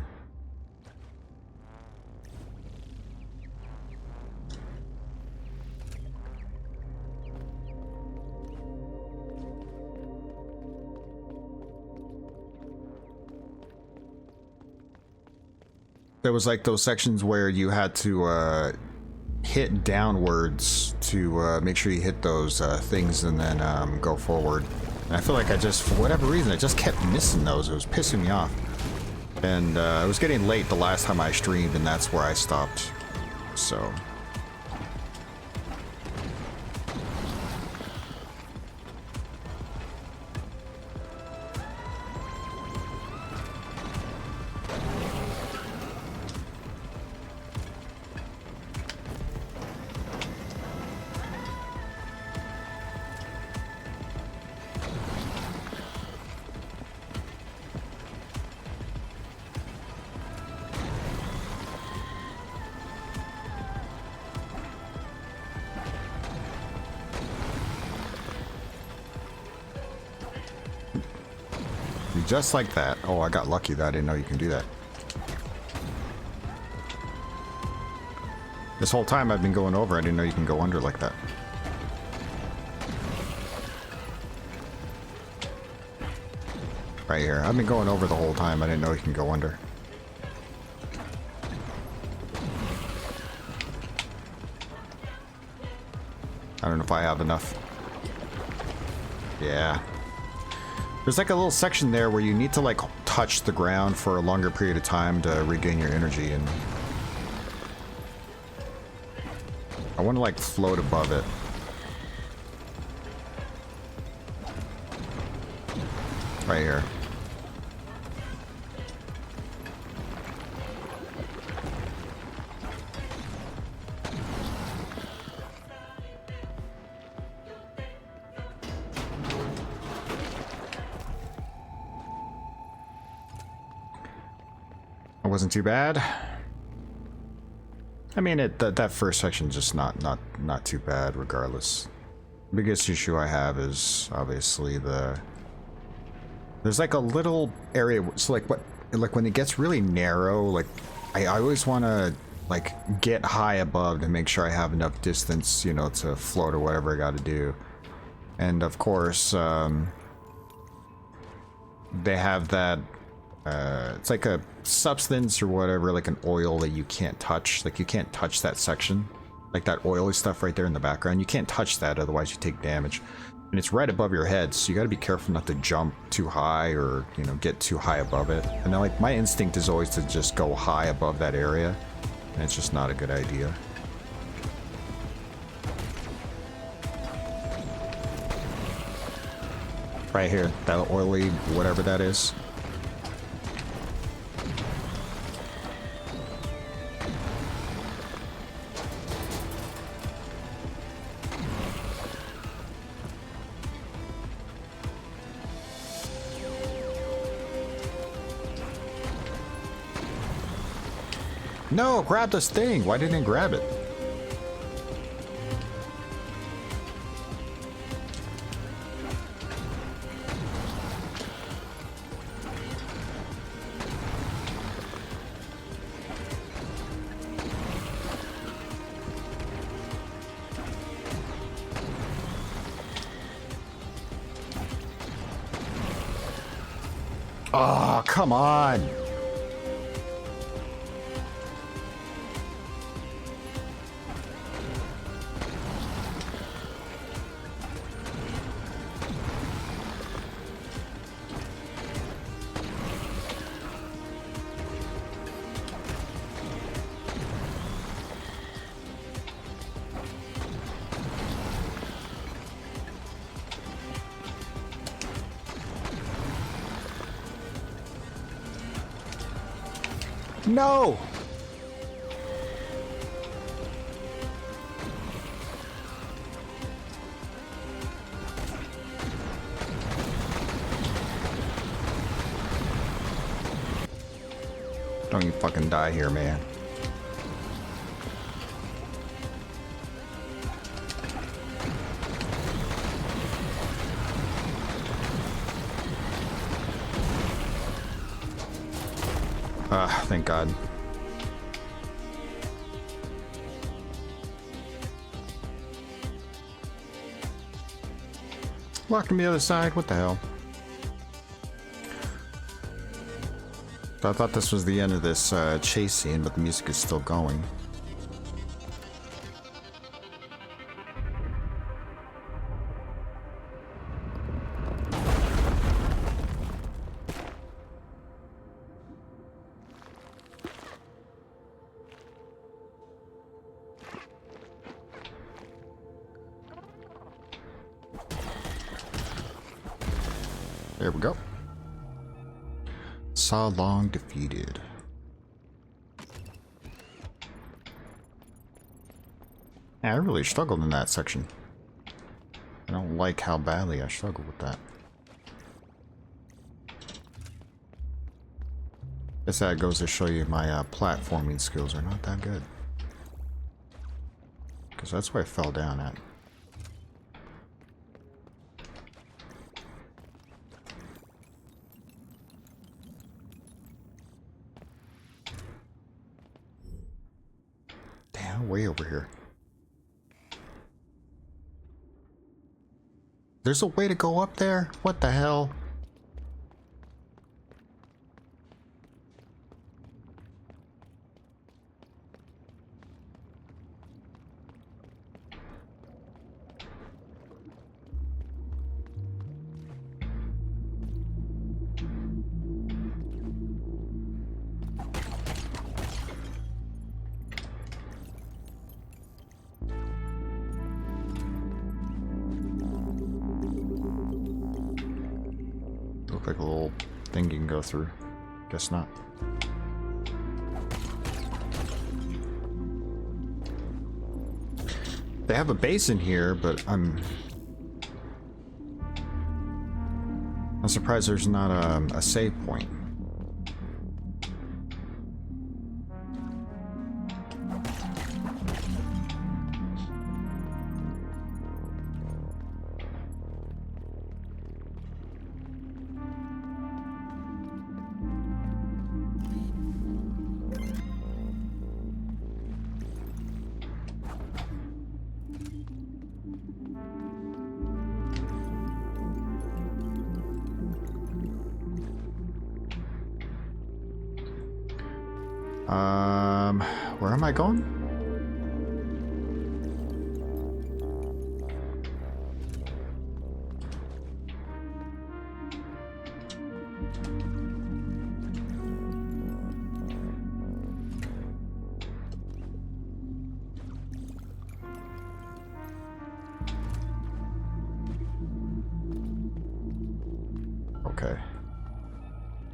There was like those sections where you had to hit downwards to make sure you hit those things and then go forward. And I feel like I just, for whatever reason, I just kept missing those. It was pissing me off. And it was getting late the last time I streamed, and that's where I stopped. So... Just like that. Oh, I got lucky that I didn't know you can do that. This whole time I've been going over, I didn't know you can go under like that. Right here. I've been going over the whole time, I didn't know you can go under. I don't know if I have enough. Yeah. There's like a little section there where you need to like touch the ground for a longer period of time to regain your energy, and I want to like float above it. Right here. Wasn't too bad. I mean, that first section just not too bad regardless. The biggest issue I have is obviously there's like a little area, so like when it gets really narrow, like I always want to like get high above to make sure I have enough distance, you know, to float or whatever I got to do. And of course, they have that it's like a substance or whatever, like an oil that you can't touch. Like you can't touch that section, like that oily stuff right there in the background. You can't touch that, otherwise you take damage. And it's right above your head, so you got to be careful not to jump too high or, you know, get too high above it. And then like my instinct is always to just go high above that area, and it's just not a good idea. Right here, that oily whatever that is. No, grab this thing. Why didn't it grab it? Oh, come on. No! Don't you fucking die here, man. Ah, thank God. Locked on the other side? What the hell? I thought this was the end of this chase scene, but the music is still going. There we go. Saw long defeated. Yeah, I really struggled in that section. I don't like how badly I struggled with that. Guess that goes to show you my platforming skills are not that good. Because that's where I fell down at. Way over here. There's a way to go up there? What the hell? Look like a little thing you can go through. Guess not. They have a base in here, but I'm surprised there's not a save point. Where am I going? Okay.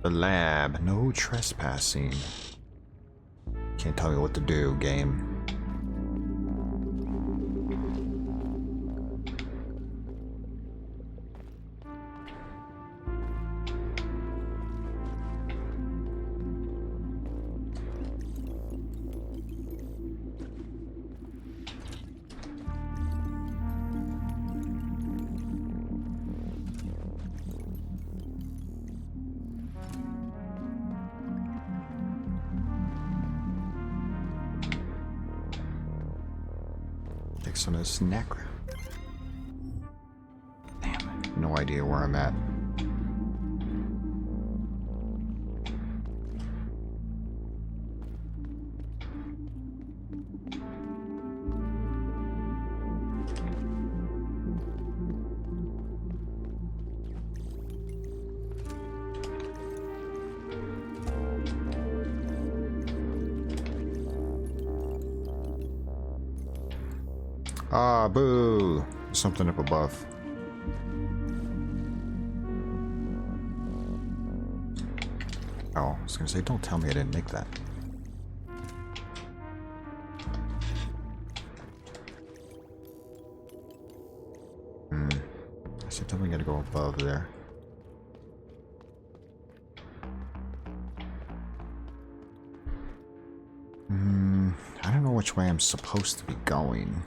The lab. No trespassing. Can't tell me what to do, game. On a snack. Damn, no idea where I'm at. Ah, boo! Something up above. Oh, I was gonna say, don't tell me I didn't make that. So definitely gotta go above there. I don't know which way I'm supposed to be going.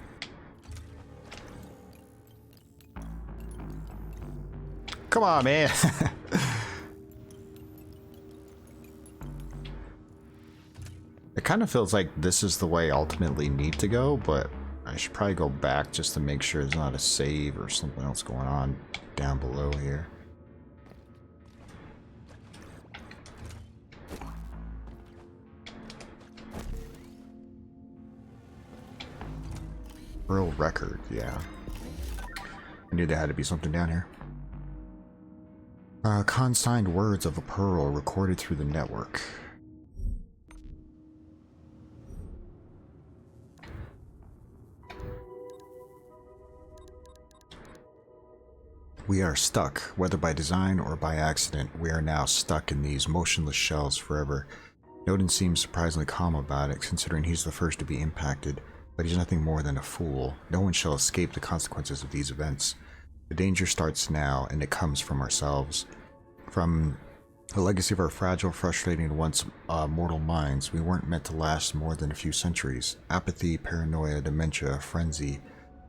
Come on, man. It kind of feels like this is the way I ultimately need to go, but I should probably go back just to make sure there's not a save or something else going on down below here. World record, yeah. I knew there had to be something down here. Consigned words of a pearl recorded through the network. We are stuck, whether by design or by accident. We are now stuck in these motionless shells forever. Noden seems surprisingly calm about it, considering he's the first to be impacted, but he's nothing more than a fool. No one shall escape the consequences of these events. The danger starts now, and it comes from ourselves. From the legacy of our fragile, frustrating, and once mortal minds, we weren't meant to last more than a few centuries. Apathy, paranoia, dementia, frenzy.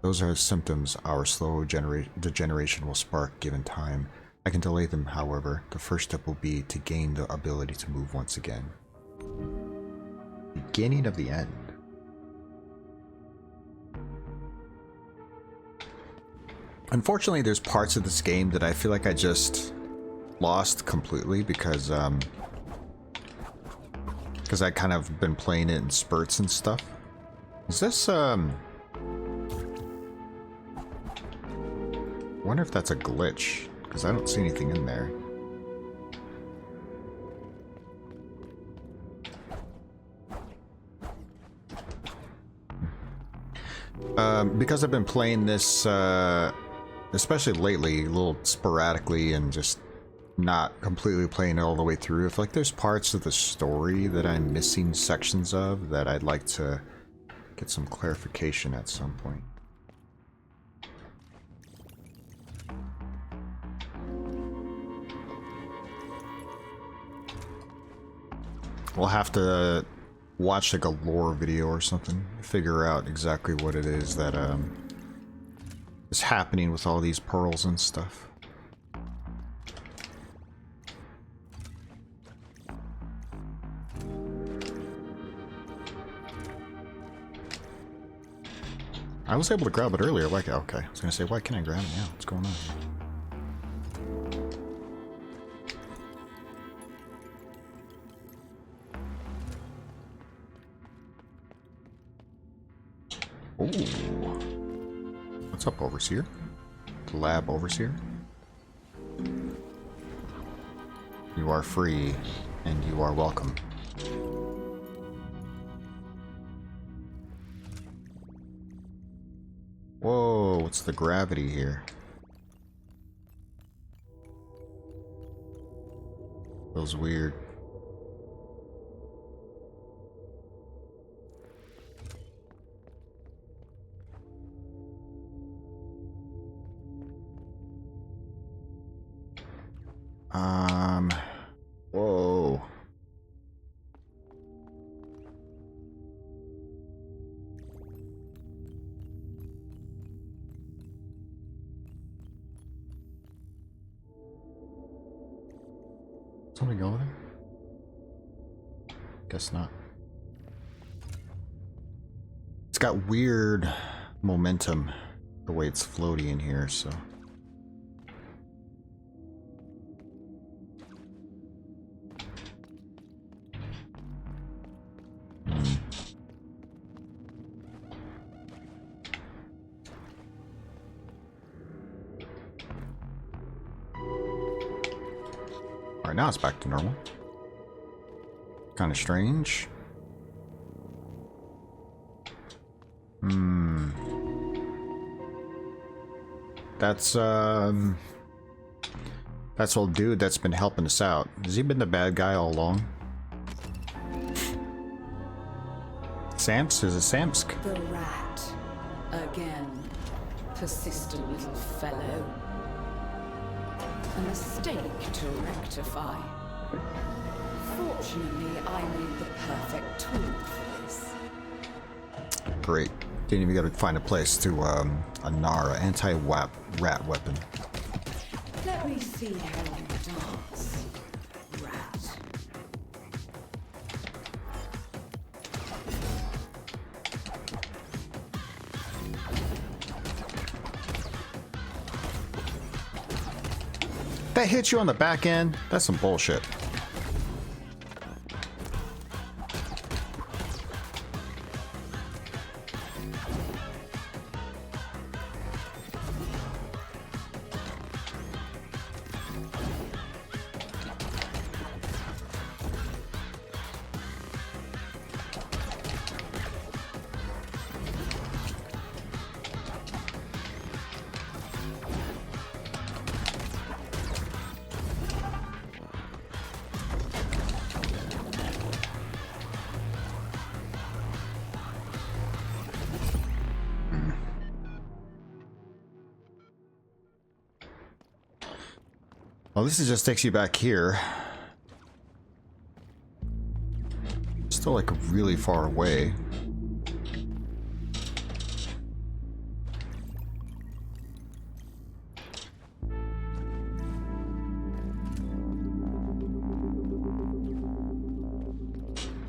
Those are symptoms our slow degeneration will spark given time. I can delay them, however. The first step will be to gain the ability to move once again. Beginning of the end. Unfortunately, there's parts of this game that I feel like I just lost completely because I kind of been playing it in spurts and stuff. Is this I wonder if that's a glitch, because I don't see anything in there. Because I've been playing this, especially lately, a little sporadically and just not completely playing it all the way through. I feel like there's parts of the story that I'm missing sections of that I'd like to get some clarification at some point. We'll have to watch like a lore video or something to figure out exactly what it is that is happening with all these pearls and stuff. I was able to grab it earlier. Like, okay, I was gonna say, why can't I grab it now? What's going on? Ooh. What's up, Overseer? The lab Overseer? You are free, and you are welcome. Whoa, what's the gravity here? Feels weird. Whoa. Somebody go over there? Guess not. It's got weird momentum the way it's floating in here, so. Alright, now it's back to normal. Kind of strange. That's old dude that's been helping us out. Has he been the bad guy all along? Samsk? Is it Samsk?
The rat. Again. Persistent little fellow. A mistake to rectify. Fortunately, I made the perfect tool for this.
Great. Didn't even gotta find a place to, a Nara anti-rat weapon.
Let me see how you dance, rat.
That hit you on the back end? That's some bullshit. Well, this just takes you back here. Still like really far away.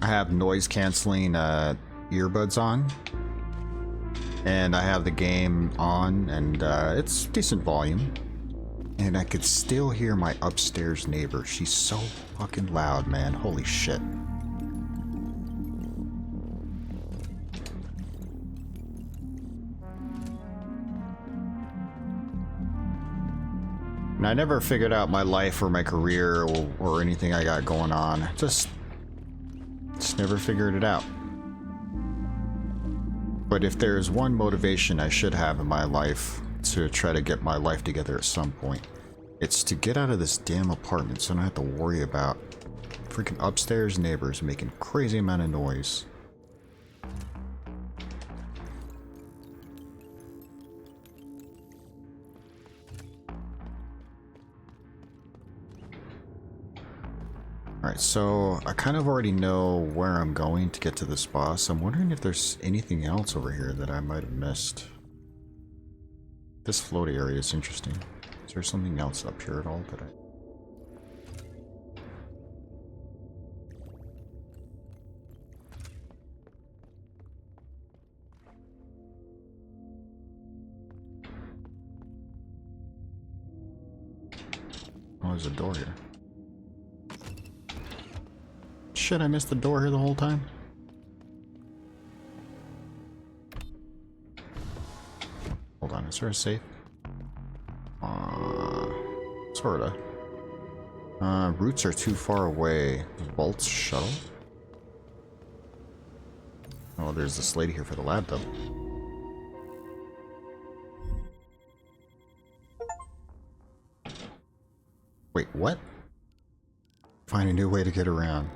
I have noise canceling earbuds on. And I have the game on, and it's decent volume. And I could still hear my upstairs neighbor. She's so fucking loud, man. Holy shit. And I never figured out my life or my career or anything I got going on. Just never figured it out. But if there's one motivation I should have in my life to try to get my life together at some point, it's to get out of this damn apartment so I don't have to worry about freaking upstairs neighbors making crazy amount of noise. Alright, so I kind of already know where I'm going to get to this boss. I'm wondering if there's anything else over here that I might have missed. This floaty area is interesting. Is there something else up here at all that I... Oh, there's a door here. Shit, I missed the door here the whole time. Hold on, is there a safe? Sorta. Roots are too far away. Bolts shuttle? Oh, there's this lady here for the lab, though. Wait, what? Find a new way to get around.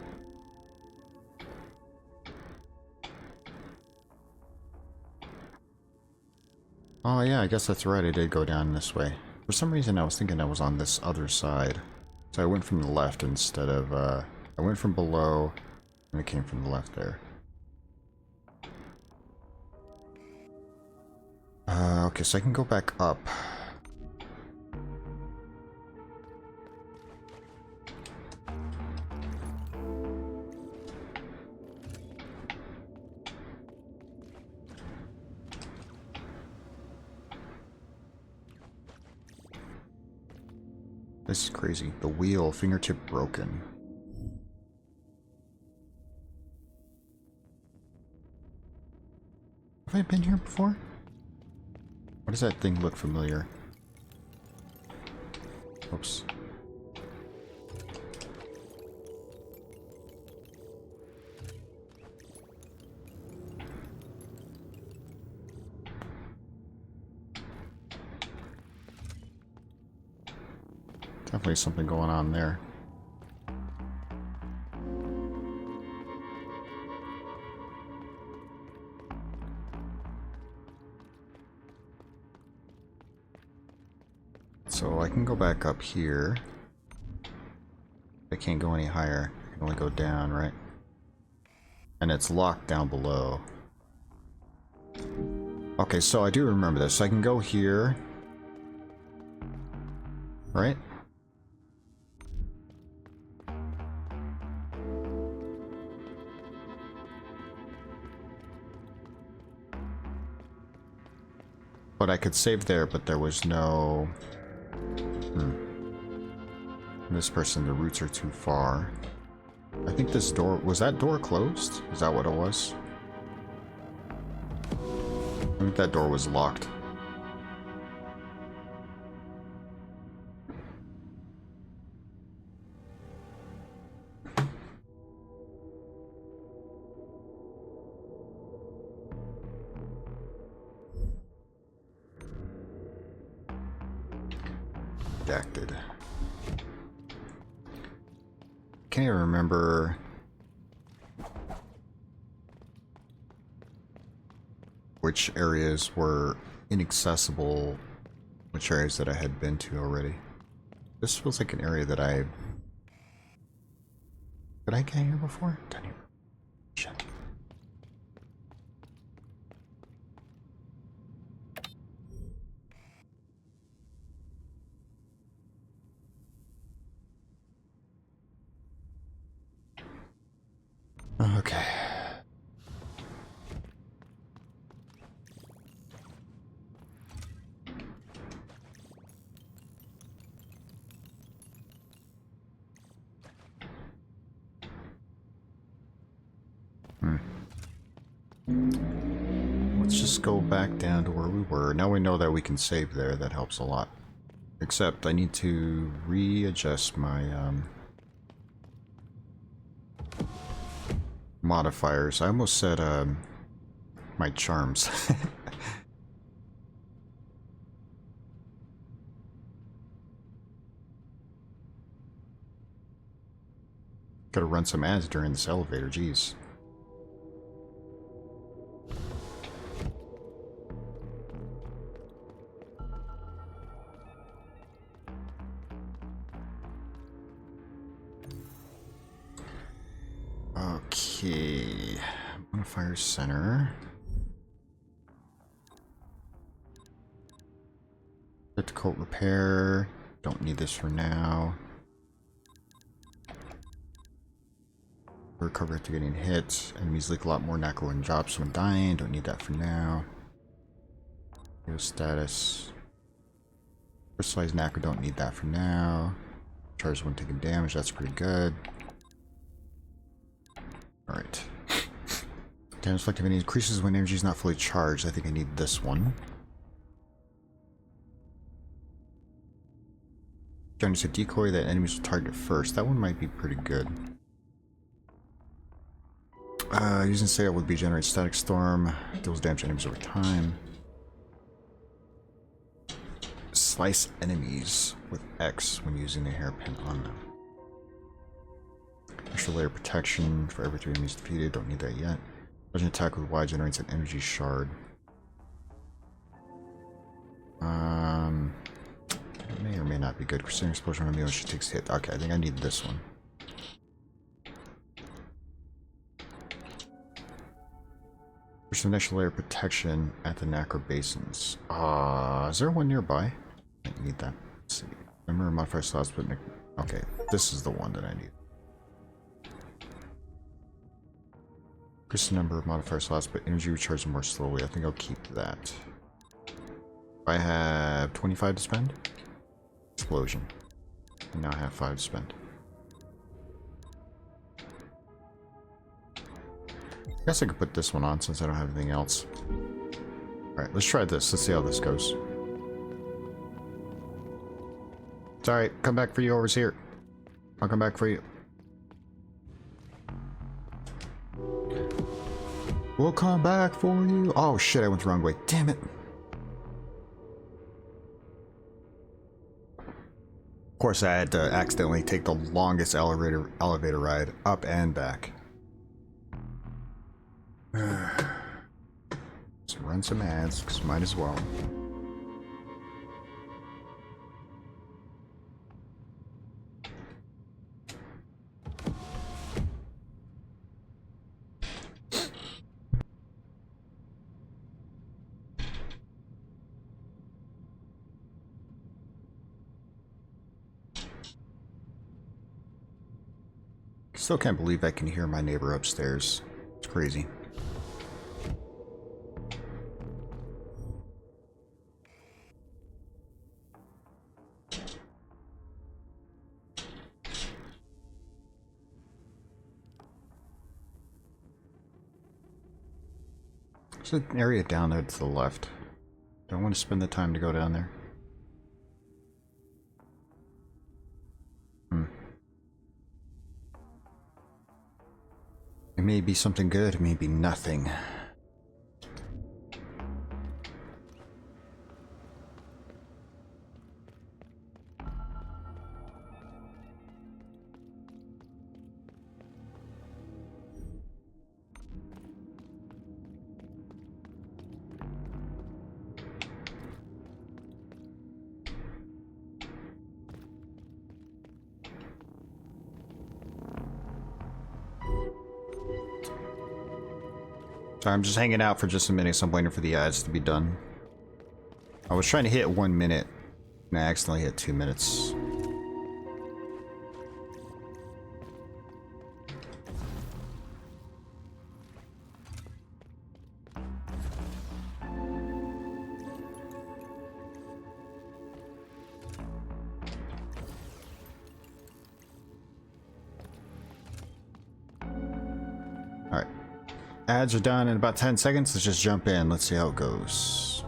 Oh yeah, I guess that's right, I did go down this way. For some reason I was thinking I was on this other side. So I went from the left instead of, I went from below, and it came from the left there. Okay, so I can go back up. This is crazy. The wheel, fingertip broken. Have I been here before? Why does that thing look familiar? Oops. Definitely something going on there. So I can go back up here. I can't go any higher. I can only go down, right? And it's locked down below. Okay, so I do remember this. I can go here. Right? But I could save there, but there was no... This person, the roots are too far. I think this door... Was that door closed? Is that what it was? I think that door was locked. Redacted. Can't even remember which areas were inaccessible, which areas that I had been to already. This feels like an area that I... Did I get here before? Don't even... Shit. Okay. Let's just go back down to where we were. Now we know that we can save there. That helps a lot. Except I need to readjust my modifiers. I almost said my charms. Gotta run some ads during this elevator, jeez. Okay, modifier center. Difficult repair. Don't need this for now. Recover after getting hit. Enemies leak a lot more NACO and drops when dying. Don't need that for now. Hero status. Personalized NACO. Don't need that for now. Charge when taking damage. That's pretty good. Alright. Damage selectivity increases when energy is not fully charged. I think I need this one. Generates a decoy that enemies will target first. That one might be pretty good. Using Sega would be generate static storm. Deals damage to enemies over time. Slice enemies with X when using the hairpin on them. Extra layer protection for every 3 enemies defeated. Don't need that yet. Legend attack with Y generates an energy shard. It may or may not be good. Crusading explosion on MIO, she takes hit. Okay, I think I need this one. There's some extra layer protection at the Nacre Basins. Is there one nearby? I need that. Let's see. Remember modifier slots, but okay, this is the one that I need. Increase the number of modifier slots, but energy recharges more slowly. I think I'll keep that. I have 25 to spend. Explosion. And now I have 5 to spend. I guess I could put this one on since I don't have anything else. Alright, let's try this. Let's see how this goes. It's alright. Come back for you over here. I'll come back for you. We'll come back for you. Oh shit, I went the wrong way. Damn it. Of course, I had to accidentally take the longest elevator ride up and back. Let's run some ads, because might as well. Still can't believe I can hear my neighbor upstairs. It's crazy. There's an area down there to the left. Don't want to spend the time to go down there. It may be something good, it may be nothing. I'm just hanging out for just a minute, so I'm waiting for the ads to be done. I was trying to hit 1 minute, and I accidentally hit 2 minutes. Alright. Ads are done in about 10 seconds. Let's just jump in. Let's see how it goes.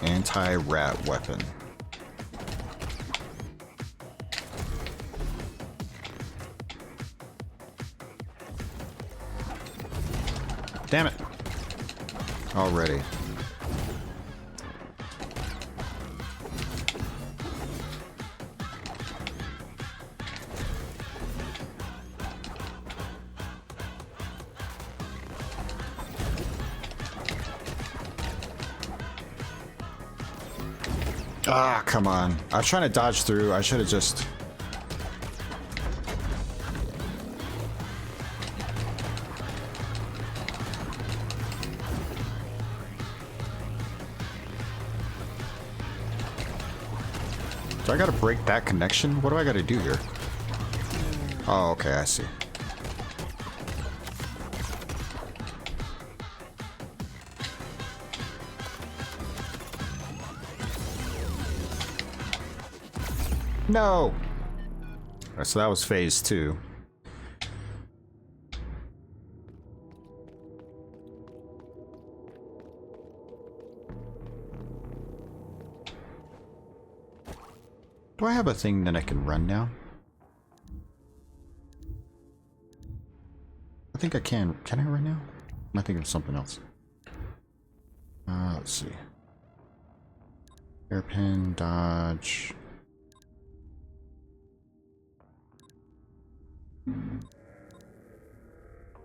Anti-rat weapon. Damn it. Already. Ah, come on. I was trying to dodge through. I should have just... Do I gotta break that connection? What do I gotta do here? Oh, okay, I see. No! Alright, so that was phase 2. Do I have a thing that I can run now? I think I can. Can I run now? Am I thinking of something else? Let's see. Hairpin, dodge.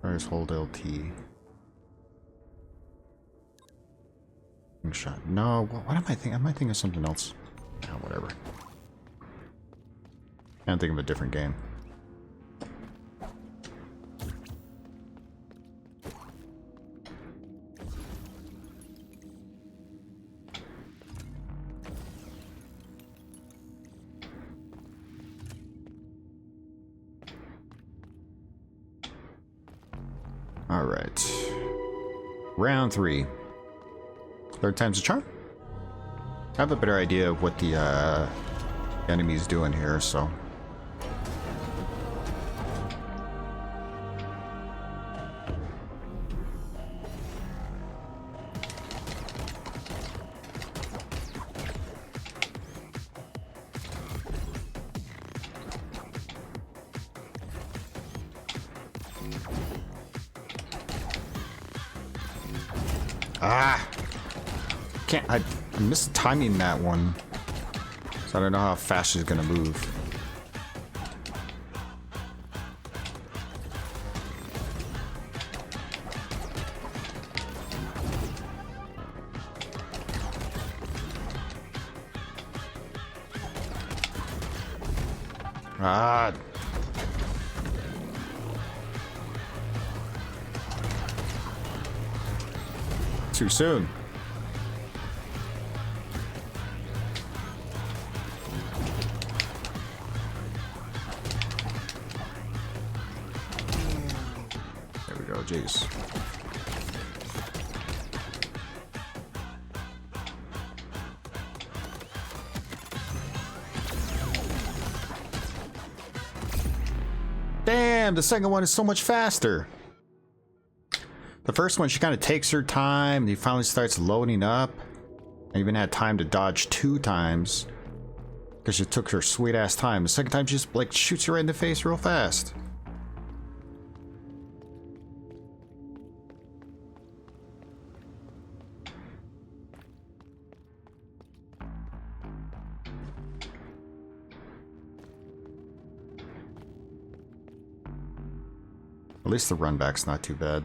Where's hold LT? Shot. No, what am I thinking? Am I thinking of something else? Oh, whatever. Can't think of a different game. All right. Round 3. Third time's a charm. I have a better idea of what the enemy's doing here, so. Ah! Can't, I missed timing that one. So I don't know how fast she's gonna move. Ah! Too soon. There we go, jeez. Damn, the second one is so much faster. The first one, she kind of takes her time, and he finally starts loading up. I even had time to dodge 2 times because she took her sweet ass time. The second time, she just like shoots you right in the face real fast. At least the run back's not too bad.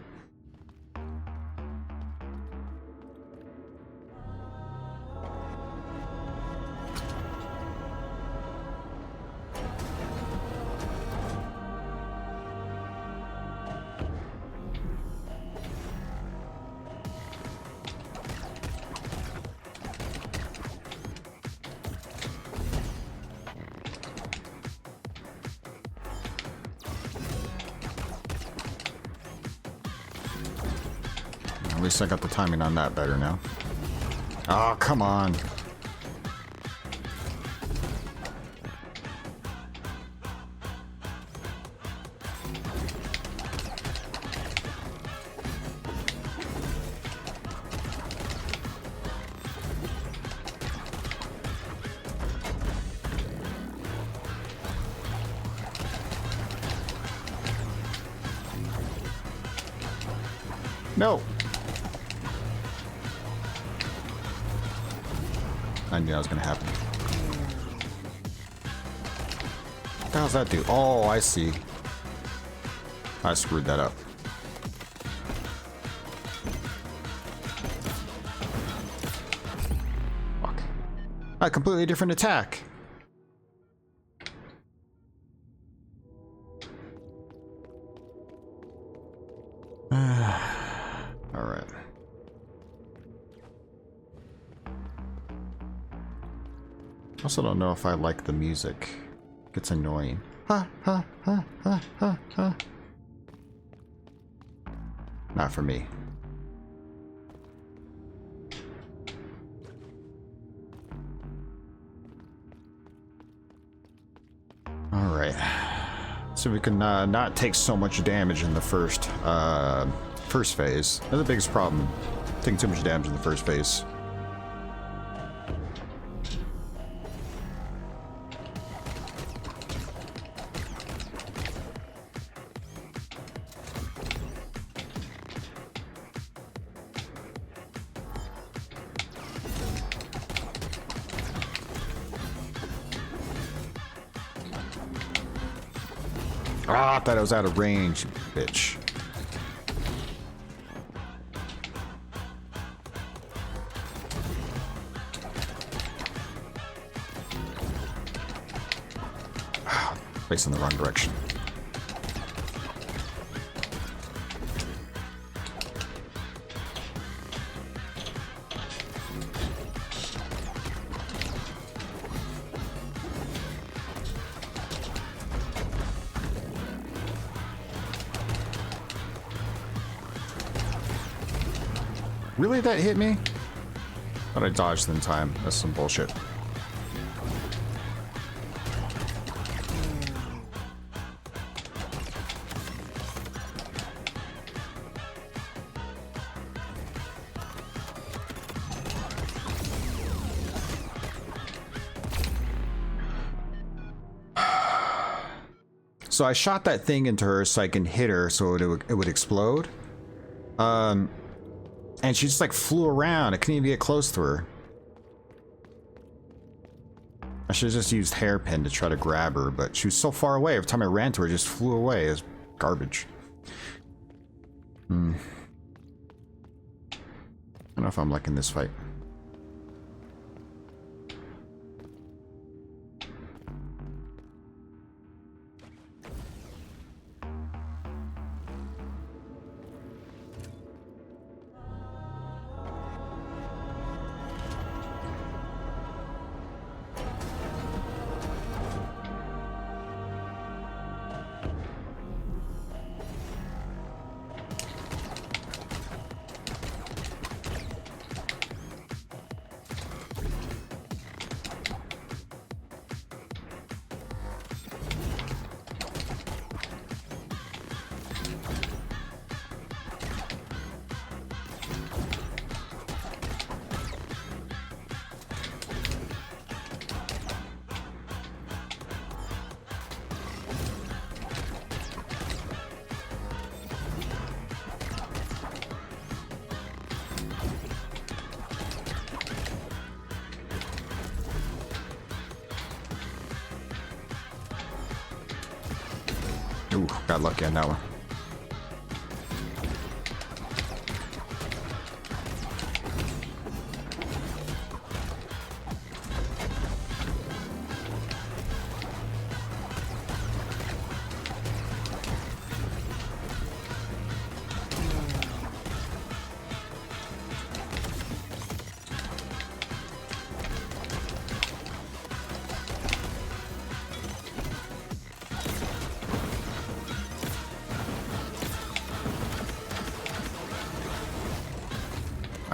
At least I got the timing on that better now. Oh, come on. No. I knew that was gonna happen. What the hell's that do? Oh, I see. I screwed that up. Fuck. A completely different attack. Alright. Also don't know if I like the music. It's annoying. Ha ha ha ha ha ha. Not for me. Alright. So we can not take so much damage in the first phase. That's the biggest problem. Taking too much damage in the first phase. Ah, I thought I was out of range, bitch. Facing the wrong direction. Really? That hit me? Thought I dodged in time. That's some bullshit. So I shot that thing into her so I can hit her so it would explode. And she just like flew around. I couldn't even get close to her. I should have just used hairpin to try to grab her, but she was so far away. Every time I ran to her, it just flew away. It was garbage. I don't know if I'm liking this fight. Ooh, got lucky on that one.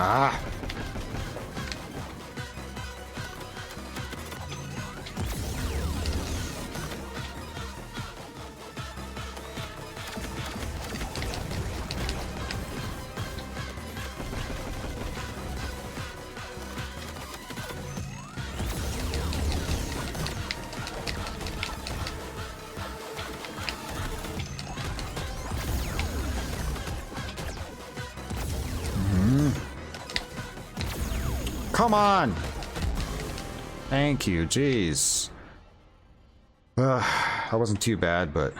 Ah! Come on! Thank you, jeez. That wasn't too bad, but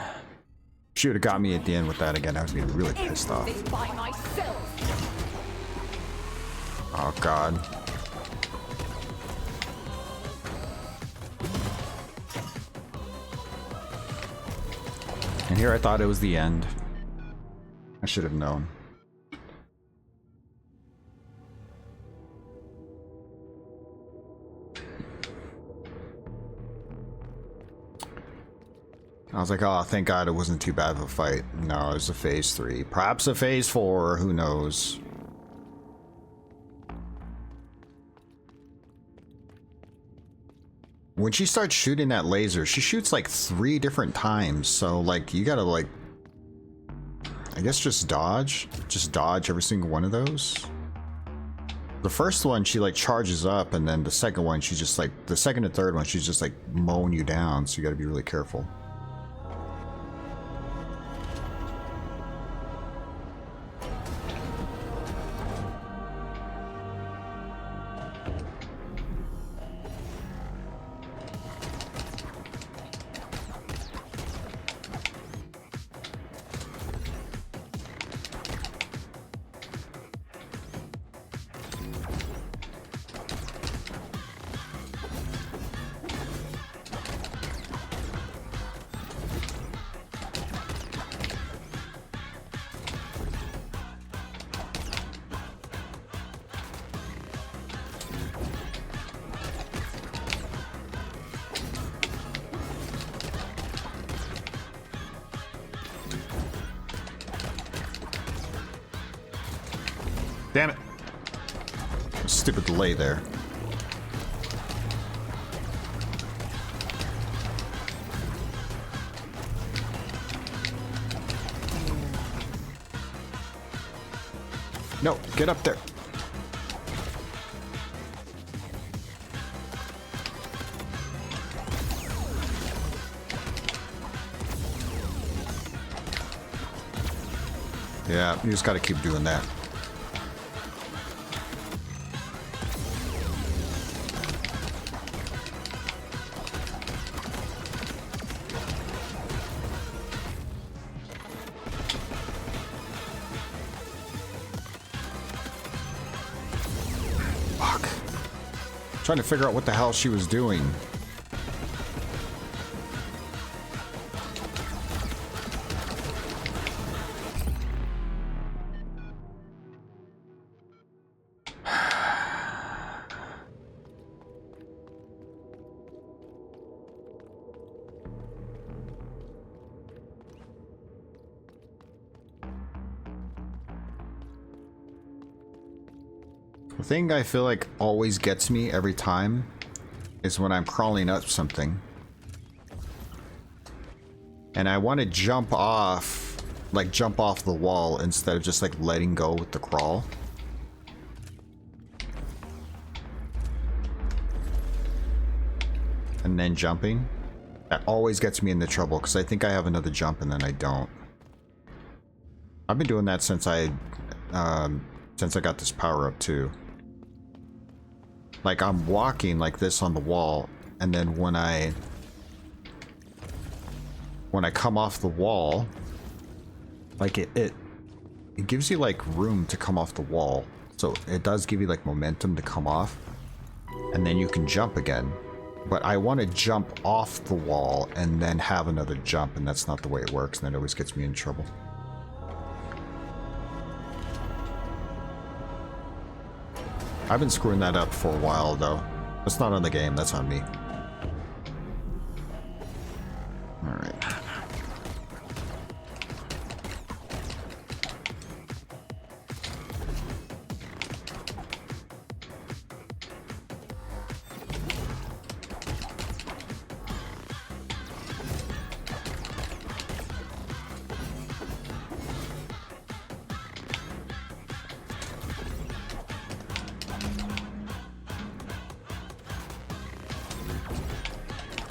she would have got me at the end with that again. I was getting really pissed off.
By myself.
Oh god. And here I thought it was the end. I should have known. I was like, oh, thank God it wasn't too bad of a fight. No, it was a phase 3. Perhaps a phase 4, who knows? When she starts shooting that laser, she shoots like 3 different times. So, like, you gotta, like, I guess just dodge. Just dodge every single one of those. The first one, she, like, charges up, and then the second one, she's just, like, the second and third one, she's just, like, mowing you down. So you gotta be really careful. Damn it. Stupid delay there. No, get up there. Yeah, you just gotta keep doing that. Trying to figure out what the hell she was doing. The thing I feel like always gets me every time is when I'm crawling up something. And I want to jump off, like jump off the wall instead of just like letting go with the crawl. And then jumping. That always gets me into trouble because I think I have another jump and then I don't. I've been doing that since I got this power up too. Like I'm walking like this on the wall, and then when I when I come off the wall, like it gives you like room to come off the wall. So it does give you like momentum to come off, and then you can jump again. But I want to jump off the wall and then have another jump, and that's not the way it works, and that always gets me in trouble. I've been screwing that up for a while though. That's not on the game, that's on me. Alright.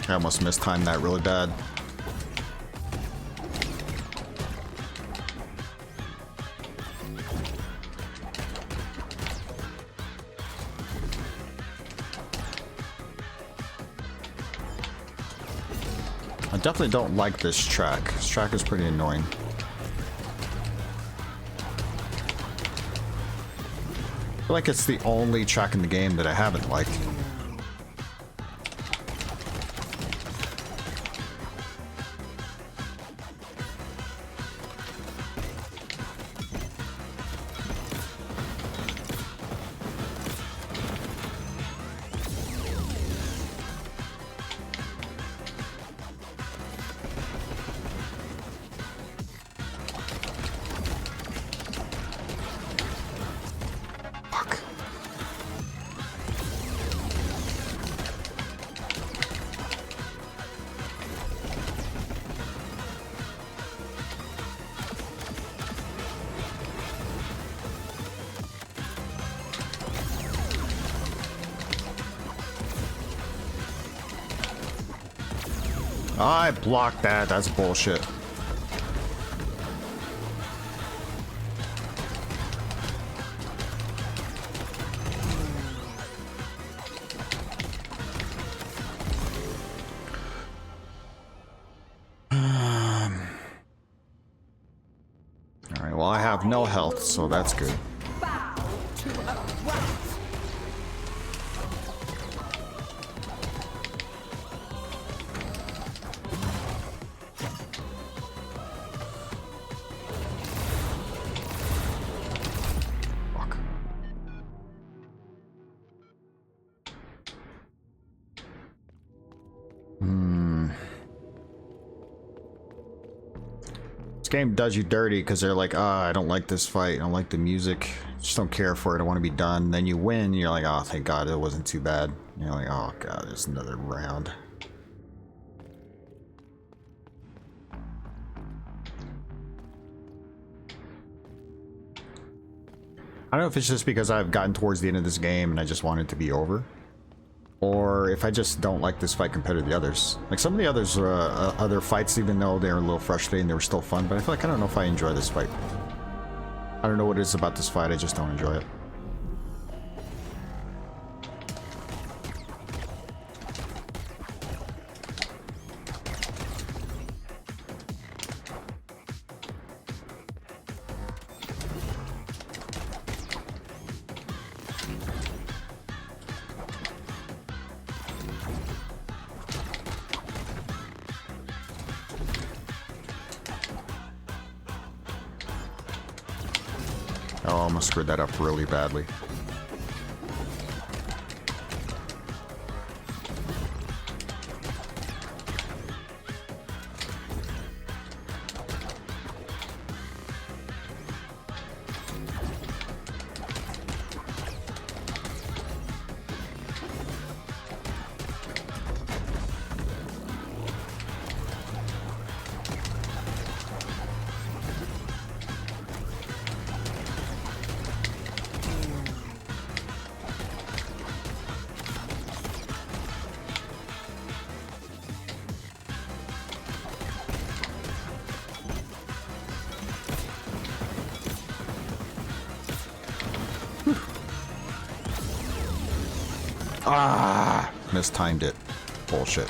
I almost mistimed that really bad. I definitely don't like this track. This track is pretty annoying. I feel like it's the only track in the game that I haven't liked. I blocked that. That's bullshit. Alright, well, I have no health, so that's good.
Bow to a rat.
Fuck. This game does you dirty because they're like, ah, I don't like this fight. I don't like the music. Just don't care for it. I want to be done. Then you win. And you're like, oh, thank God it wasn't too bad. And you're like, oh God, there's another round. I don't know if it's just because I've gotten towards the end of this game and I just want it to be over, or if I just don't like this fight compared to the others. Like some of the others, other fights, even though they were a little frustrating, they were still fun. But I feel like I don't know if I enjoy this fight. I don't know what it is about this fight. I just don't enjoy it. Oh, I almost screwed that up really badly. Ah, mistimed it. Bullshit.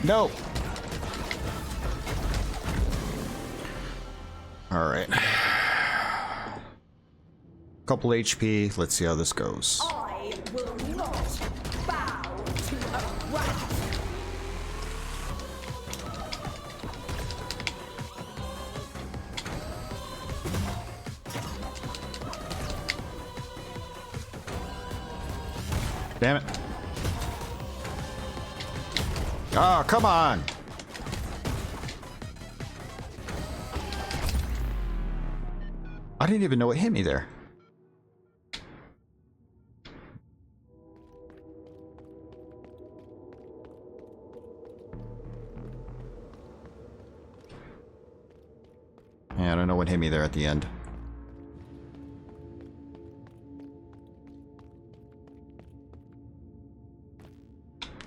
No. All right. Couple HP. Let's see how this goes.
I will not bow to a rat.
Damn it. Oh, come on. I didn't even know it hit me there. Yeah, I don't know what hit me there at the end.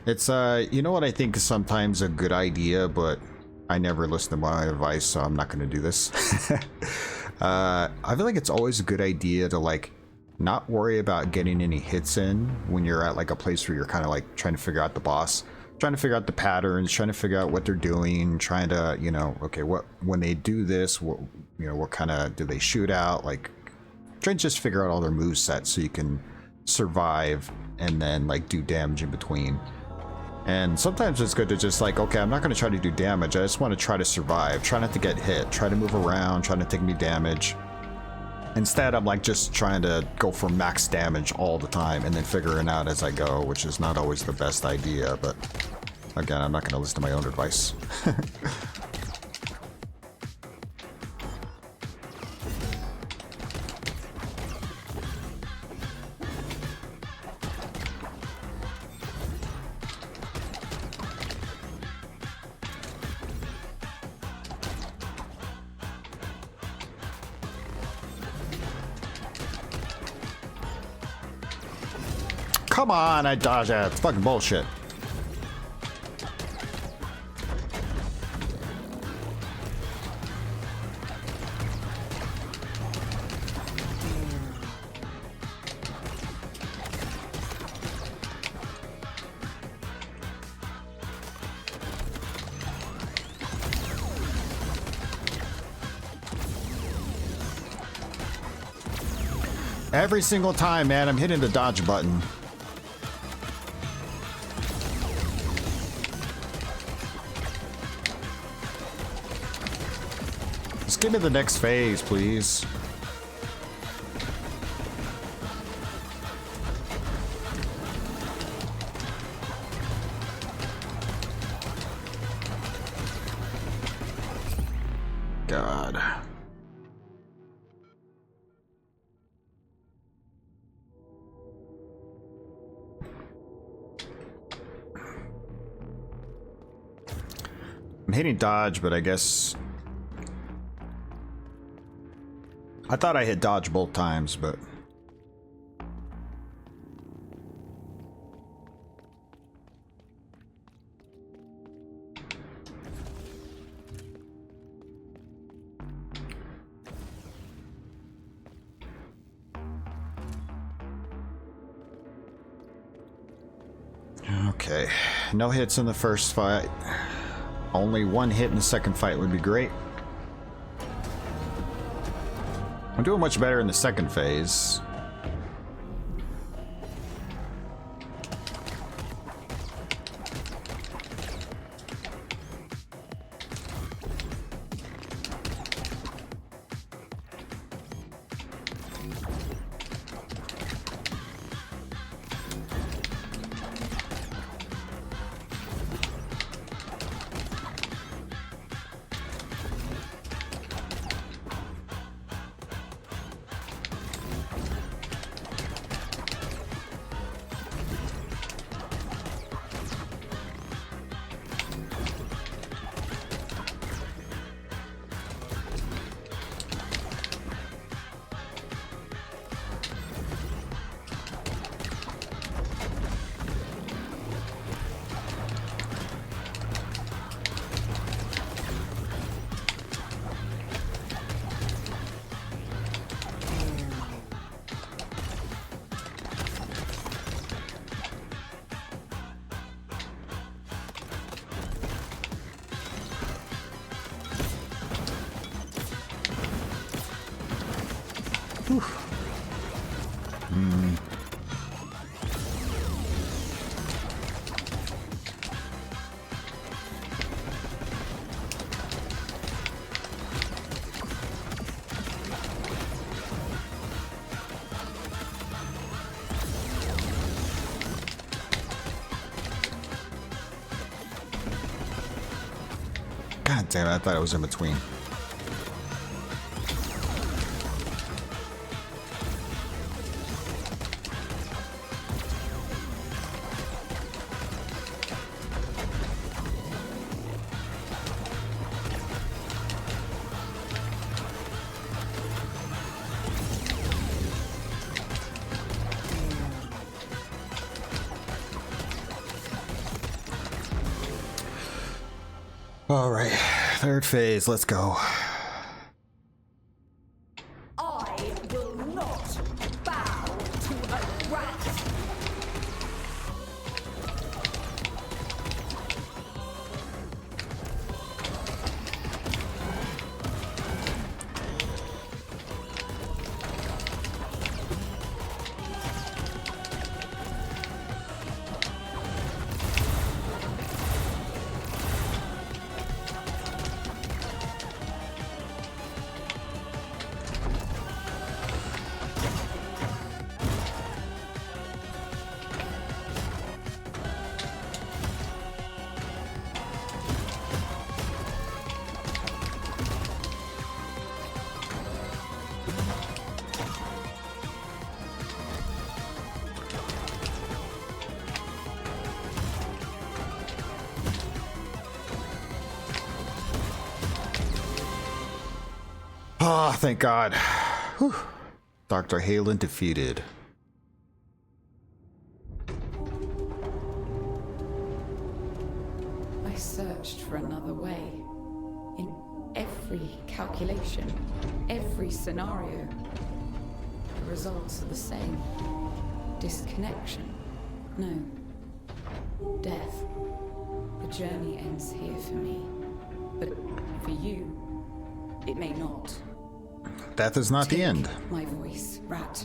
It's, you know what I think is sometimes a good idea, but I never listen to my advice, so I'm not going to do this. I feel like it's always a good idea to, like, not worry about getting any hits in when you're at, like, a place where you're kind of, like, trying to figure out the boss. Trying to figure out the patterns, trying to figure out what they're doing, trying to, you know, okay, what, when they do this, what, you know, what kind of, do they shoot out? Like, trying to just figure out all their move sets so you can survive and then, like, do damage in between. And sometimes it's good to just like, okay, I'm not going to try to do damage. I just want to try to survive. Try not to get hit. Try to move around. Try not to take any damage. Instead, I'm like just trying to go for max damage all the time and then figuring out as I go, which is not always the best idea. But again, I'm not going to listen to my own advice. Come on, I dodged that. It's fucking bullshit. Every single time, man, I'm hitting the dodge button. Just give me the next phase, please. God. I'm hitting dodge, but I guess I thought I hit dodge both times, but okay. No hits in the first fight. Only one hit in the second fight would be great. I'm doing much better in the second phase. God damn it, I thought it was in between. All right, third phase, let's go.
I will not bow to a rat.
Oh, thank God. Whew. Dr. Halen defeated.
I searched for another way. In every calculation, every scenario, the results are the same. Disconnection. No. Death. The journey ends here for me. But for you, it may not.
Death is not the end.
My voice, Rat.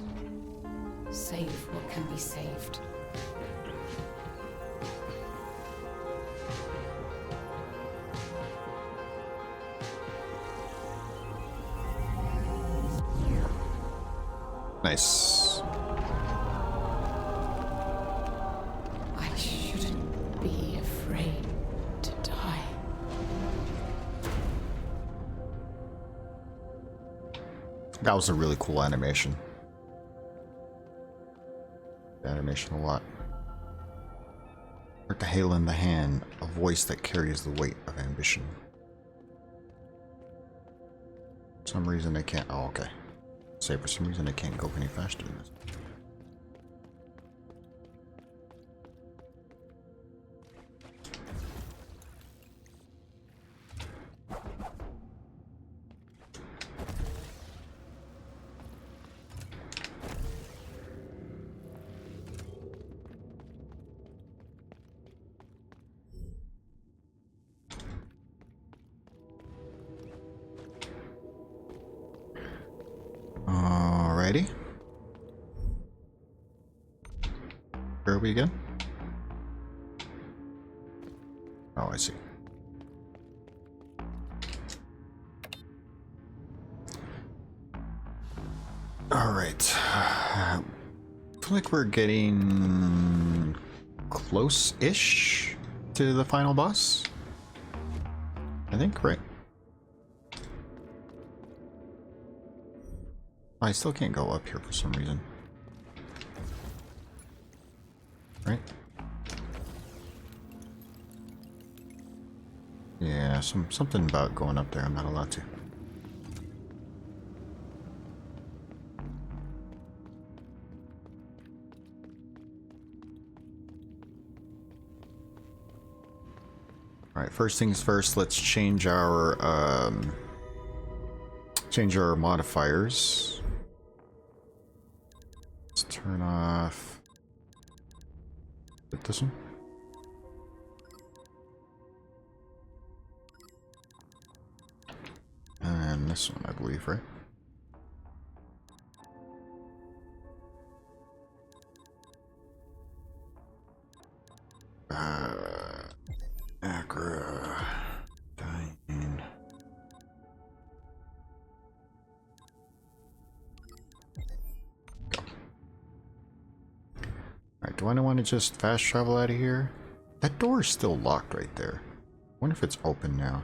Save what can be saved.
Nice.
I shouldn't be afraid to die.
That was a really cool animation. Animation a lot. Dr. Halen the hand, a voice that carries the weight of ambition. For some reason they can't. Oh, okay. Say for some reason they can't go any faster than this. Alrighty. Where are we again? Oh, I see. Alright. I feel like we're getting close-ish to the final boss. I think, right? I still can't go up here for some reason. Right? Yeah, something about going up there I'm not allowed to. Alright, first things first, let's change our modifiers. Let's turn off this one. And this one, I believe, right? Do I want to just fast travel out of here? That door is still locked right there. I wonder if it's open now.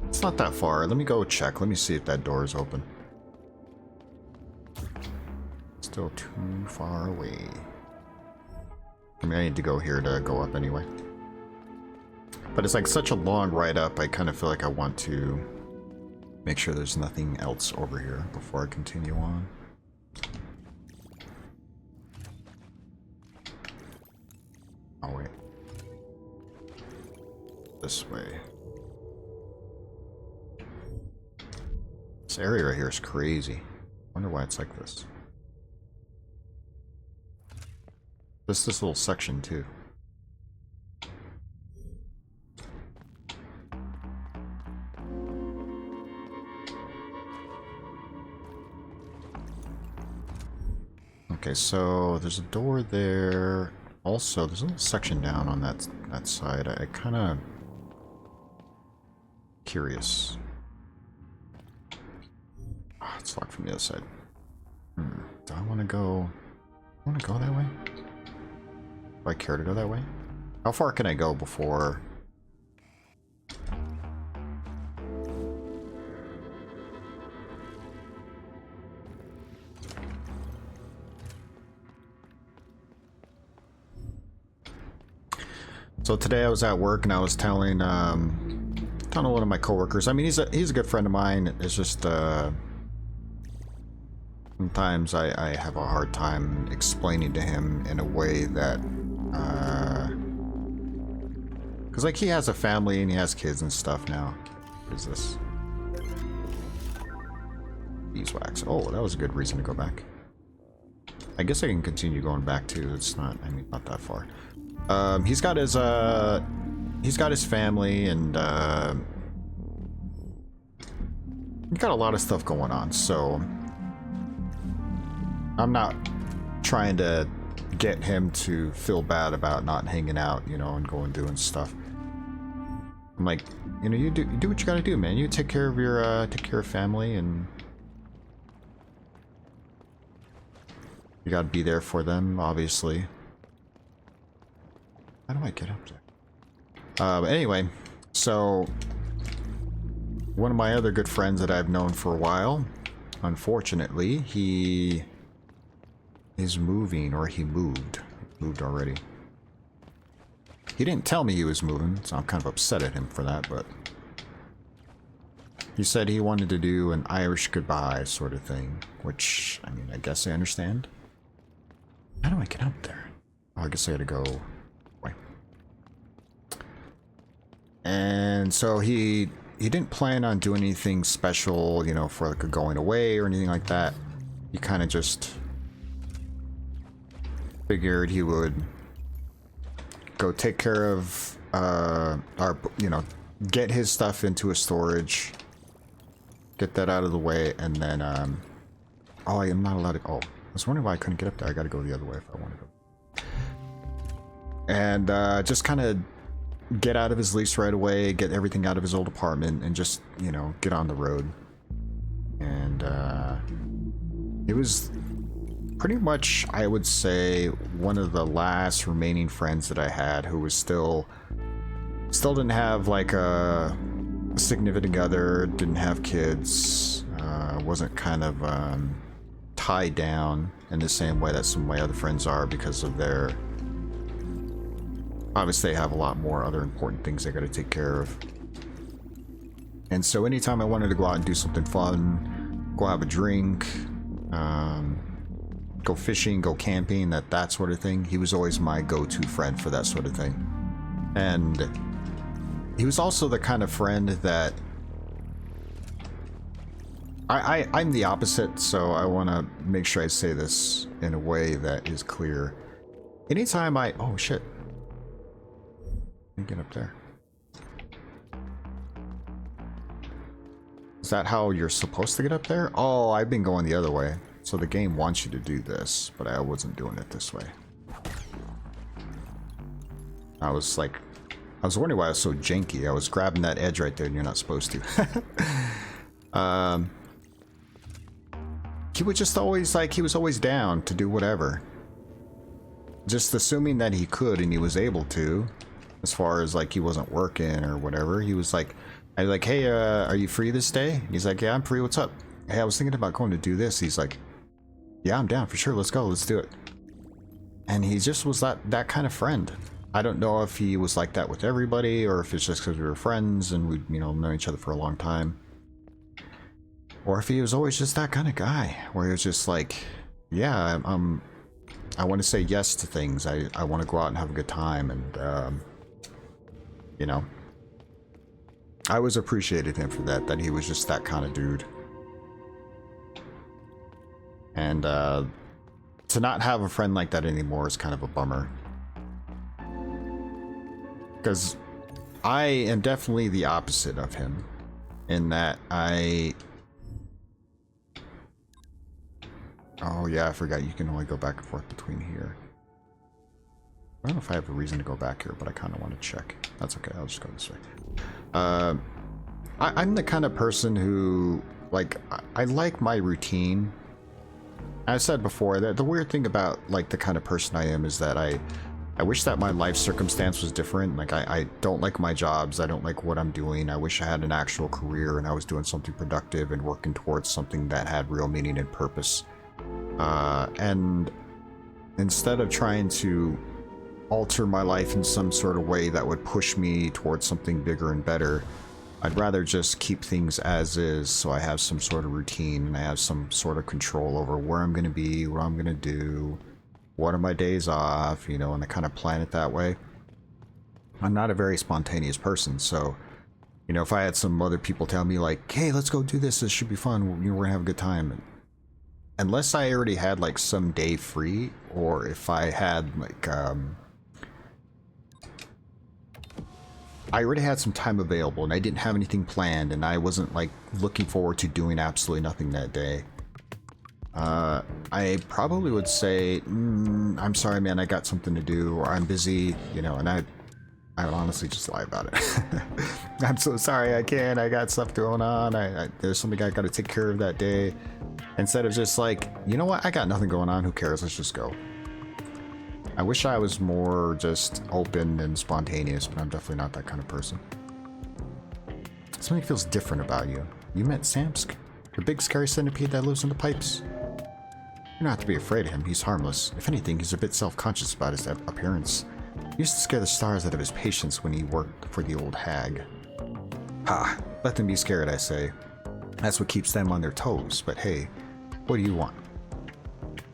It's not that far. Let me go check. Let me see if that door is open. Still too far away. I mean, I need to go here to go up anyway. But it's like such a long ride up, I kind of feel like I want to make sure there's nothing else over here before I continue on. Oh, wait. This way. This area right here is crazy. Wonder why it's like this. Just this little section too. Okay, so there's a door there. Also, there's a little section down on that side. I kind of curious. Oh, it's locked from the other side. Do I want to go? I want to go that way? Do I care to go that way? How far can I go before? So today I was at work and I was telling one of my coworkers. I mean, he's a good friend of mine. It's just sometimes I have a hard time explaining to him in a way that because like he has a family and he has kids and stuff now. What is this? Beeswax. Oh, that was a good reason to go back. I guess I can continue going back too. It's not, I mean, not that far. He's got his family and he's got a lot of stuff going on, so I'm not trying to get him to feel bad about not hanging out, you know, and going doing stuff. I'm like, you know, you do what you gotta do, man. You take care of your family, and you gotta be there for them, obviously. How do I get up there? Anyway, so one of my other good friends that I've known for a while, unfortunately, he is moving, or he moved already. He didn't tell me he was moving, so I'm kind of upset at him for that, but he said he wanted to do an Irish goodbye sort of thing, which, I mean, I guess I understand. How do I get up there? Oh, I guess I gotta go away. And so he didn't plan on doing anything special, you know, for like a going away or anything like that. He kind of just figured he would go take care of you know, get his stuff into a storage, get that out of the way, and then oh, I am not allowed to. Oh, I was wondering why I couldn't get up there. I gotta go the other way if I want to go. And just kind of get out of his lease right away, get everything out of his old apartment, and just, you know, get on the road. And it was pretty much, I would say, one of the last remaining friends that I had who was still didn't have like a significant other, didn't have kids, wasn't kind of tied down in the same way that some of my other friends are because of their, obviously they have a lot more other important things they got to take care of. And so anytime I wanted to go out and do something fun, go have a drink, go fishing, go camping, that sort of thing, he was always my go-to friend for that sort of thing. And he was also the kind of friend that I'm the opposite, so I want to make sure I say this in a way that is clear. Anytime oh shit, let me get up there. Is that how you're supposed to get up there? Oh, I've been going the other way. So the game wants you to do this, but I wasn't doing it this way. I was wondering why I was so janky. I was grabbing that edge right there and you're not supposed to. he would just always, like, he was always down to do whatever. Just assuming that he could and he was able to, as far as, like, he wasn't working or whatever. He was like, I was like, hey, are you free this day? He's like, yeah, I'm free, what's up? Hey, I was thinking about going to do this. He's like, yeah, I'm down for sure, let's go, let's do it. And he just was that kind of friend. I don't know if he was like that with everybody, or if it's just because we were friends and we'd, you know, known each other for a long time. Or if he was always just that kind of guy, where he was just like, yeah, I want to say yes to things. I want to go out and have a good time, and, you know. I always appreciated him for that he was just that kind of dude. And, to not have a friend like that anymore is kind of a bummer. Because I am definitely the opposite of him, in that oh yeah, I forgot you can only go back and forth between here. I don't know if I have a reason to go back here, but I kind of want to check. That's okay, I'll just go this way. I'm the kind of person who, like, I like my routine. I said before that the weird thing about, like, the kind of person I am is that I wish that my life circumstance was different. Like, I don't like my jobs. I don't like what I'm doing. I wish I had an actual career and I was doing something productive and working towards something that had real meaning and purpose. And instead of trying to alter my life in some sort of way that would push me towards something bigger and better, I'd rather just keep things as is, so I have some sort of routine and I have some sort of control over where I'm going to be, what I'm going to do, what are my days off, you know, and I kind of plan it that way. I'm not a very spontaneous person, so, you know, if I had some other people tell me, like, hey, let's go do this should be fun, we're gonna have a good time. Unless I already had, like, some day free, or if I had, like, I already had some time available and I didn't have anything planned and I wasn't, like, looking forward to doing absolutely nothing that day, I probably would say, I'm sorry, man, I got something to do, or I'm busy, you know, and I would honestly just lie about it. I'm so sorry, I can't, I got stuff going on, there's something I gotta take care of that day. Instead of just like, you know what, I got nothing going on, who cares, let's just go. I wish I was more just open and spontaneous, but I'm definitely not that kind of person. Something feels different about you. You met Samsk, the big scary centipede that lives in the pipes. You don't have to be afraid of him, he's harmless. If anything, he's a bit self-conscious about his appearance. He used to scare the stars out of his patients when he worked for the old hag. Ha! Let them be scared, I say. That's what keeps them on their toes, but hey, what do you want?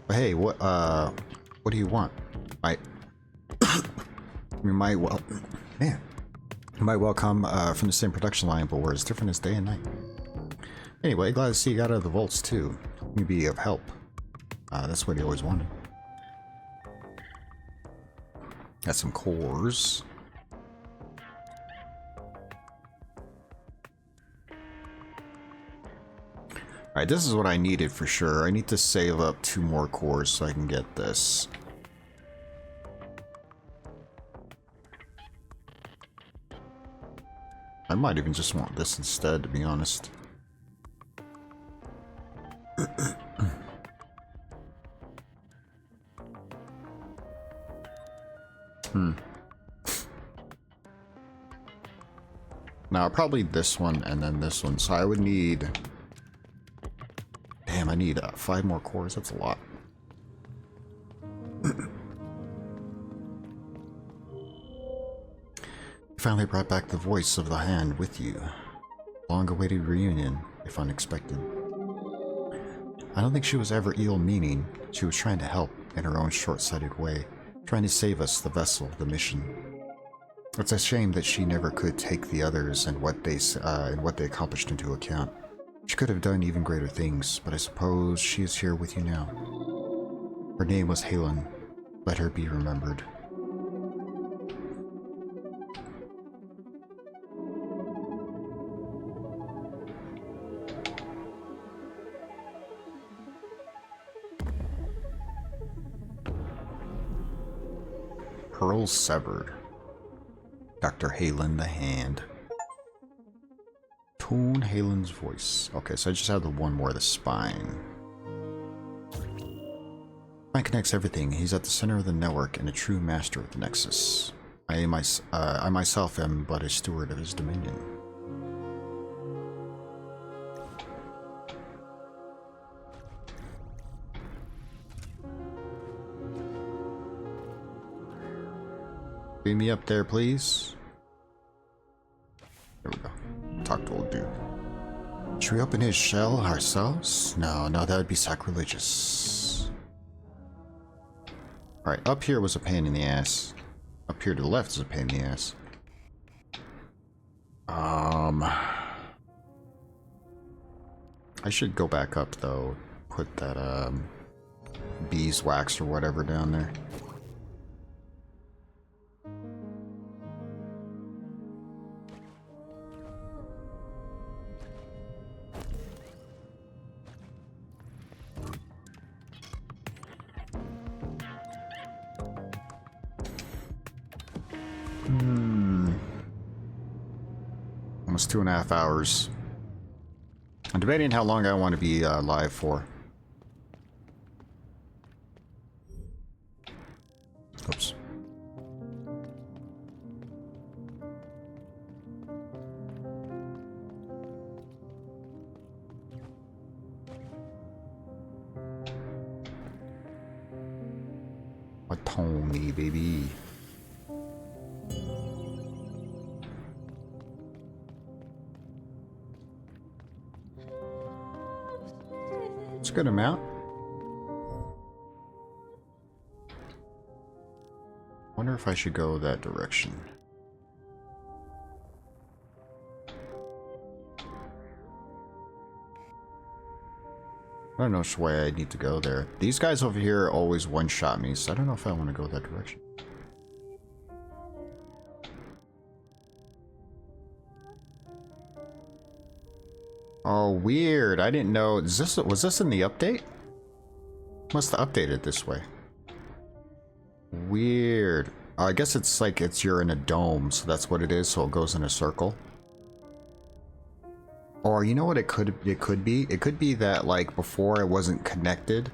But hey, what do you want? You might well come from the same production line, but we're as different as day and night. Anyway, glad to see you got out of the vaults too. Let me be of help. That's what he always wanted. Got some cores. Alright, this is what I needed for sure. I need to save up 2 more cores so I can get this. I might even just want this instead, to be honest. Now, probably this one and then this one. So I would need... Damn, I need 5 more cores. That's a lot. Finally brought back the voice of the hand with you. Long-awaited reunion, if unexpected. I don't think she was ever ill-meaning. She was trying to help in her own short-sighted way, trying to save us, the vessel, the mission. It's a shame that she never could take the others and what they accomplished into account. She could have done even greater things, but I suppose she is here with you now. Her name was Helen. Let her be remembered. Pearls severed. Dr. Halen the Hand. Tone Halen's voice. Okay, so I just have the one more, the spine. Mind connects everything. He's at the center of the network and a true master of the Nexus. I myself am but a steward of his dominion. Beam me up there, please. There we go. Talk to old dude. Should we open his shell ourselves? No, that would be sacrilegious. Alright, up here was a pain in the ass. Up here to the left is a pain in the ass. I should go back up though. Put that beeswax or whatever down there. Almost 2.5 hours. I'm debating how long I want to be live for. Oops. A Tony, baby. It's a good amount. Wonder if I should go that direction. I don't know which way I need to go there. These guys over here always one-shot me, so I don't know if I want to go that direction. Oh, weird. I didn't know. Was this in the update? Must have updated this way. Weird. I guess it's like you're in a dome, so that's what it is, so it goes in a circle. Or you know what it could be? It could be that like before it wasn't connected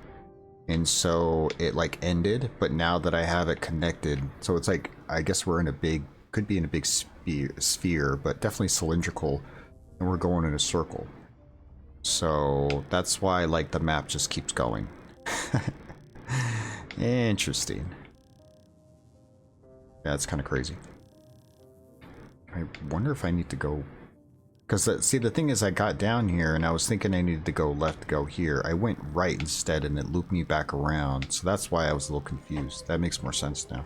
and so it like ended, but now that I have it connected, so it's like I guess we're in a big, could be in a big sphere, but definitely cylindrical, and we're going in a circle. So that's why like the map just keeps going. Interesting. Yeah, it's kind of crazy. I wonder if I need to go, because see, the thing is I got down here and I was thinking I needed to go left to go here. I went right instead and it looped me back around, so that's why I was a little confused. That makes more sense now.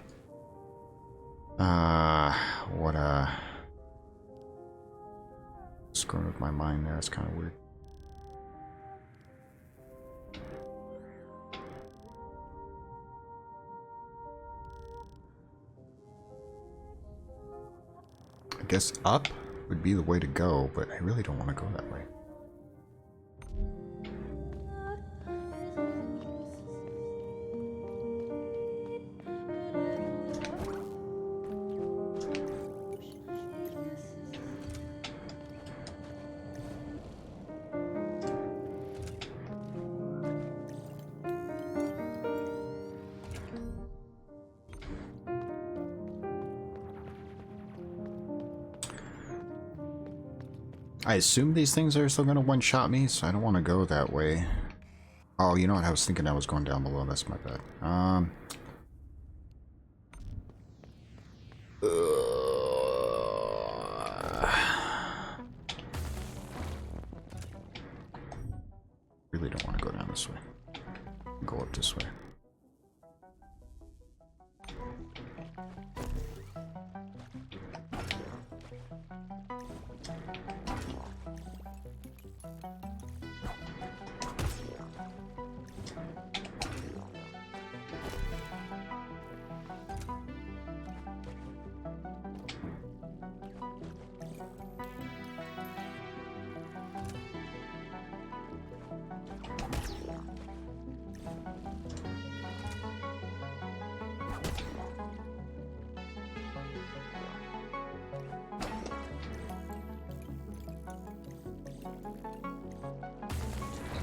What's going with my mind there? It's kind of weird. I guess up would be the way to go, but I really don't want to go that way. I assume these things are still going to one-shot me, so I don't want to go that way. Oh, you know what? I was thinking I was going down below. That's my bad. Really don't want to go down this way. Go up this way.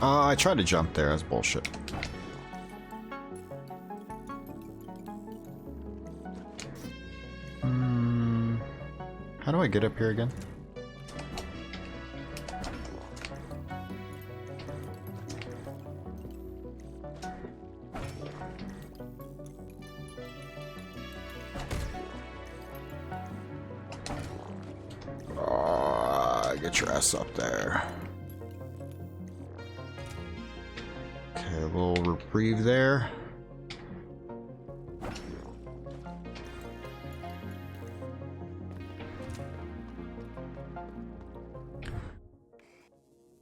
I tried to jump there. That's bullshit. How do I get up here again? Get your ass up there. Okay, a little reprieve there.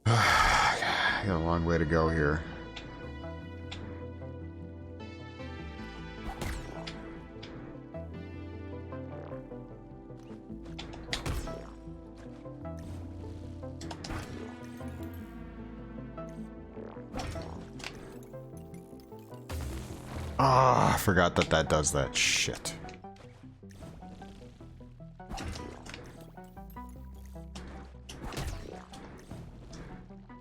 Got a long way to go here. Ah, I forgot that that does that shit.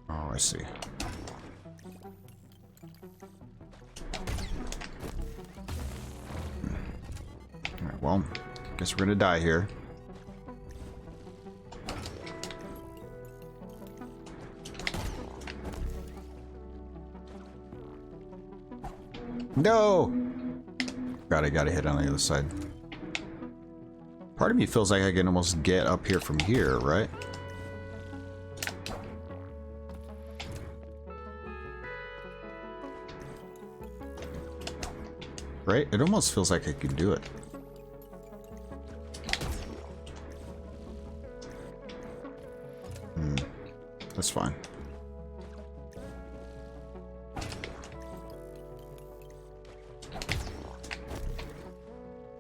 Oh, I see. Alright, well, guess we're gonna die here. No! God, I gotta hit on the other side. Part of me feels like I can almost get up here from here, right? Right? It almost feels like I can do it. That's fine.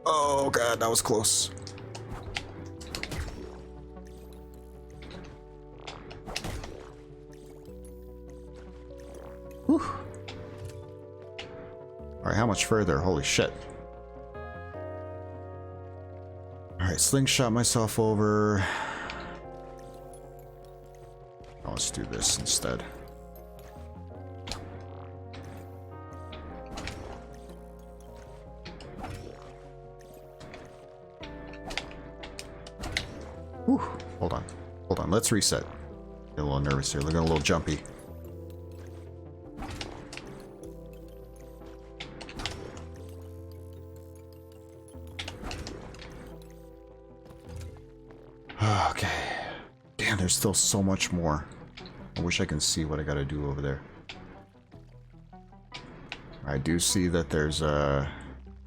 Oh god, that was close. Whew. Alright, how much further? Holy shit. Alright, slingshot myself over. Oh, let's do this instead. Whew. Hold on. Hold on. Let's reset. Get a little nervous here. Looking a little jumpy. Okay. Damn, there's still so much more. I wish I can see what I gotta do over there. I do see that there's a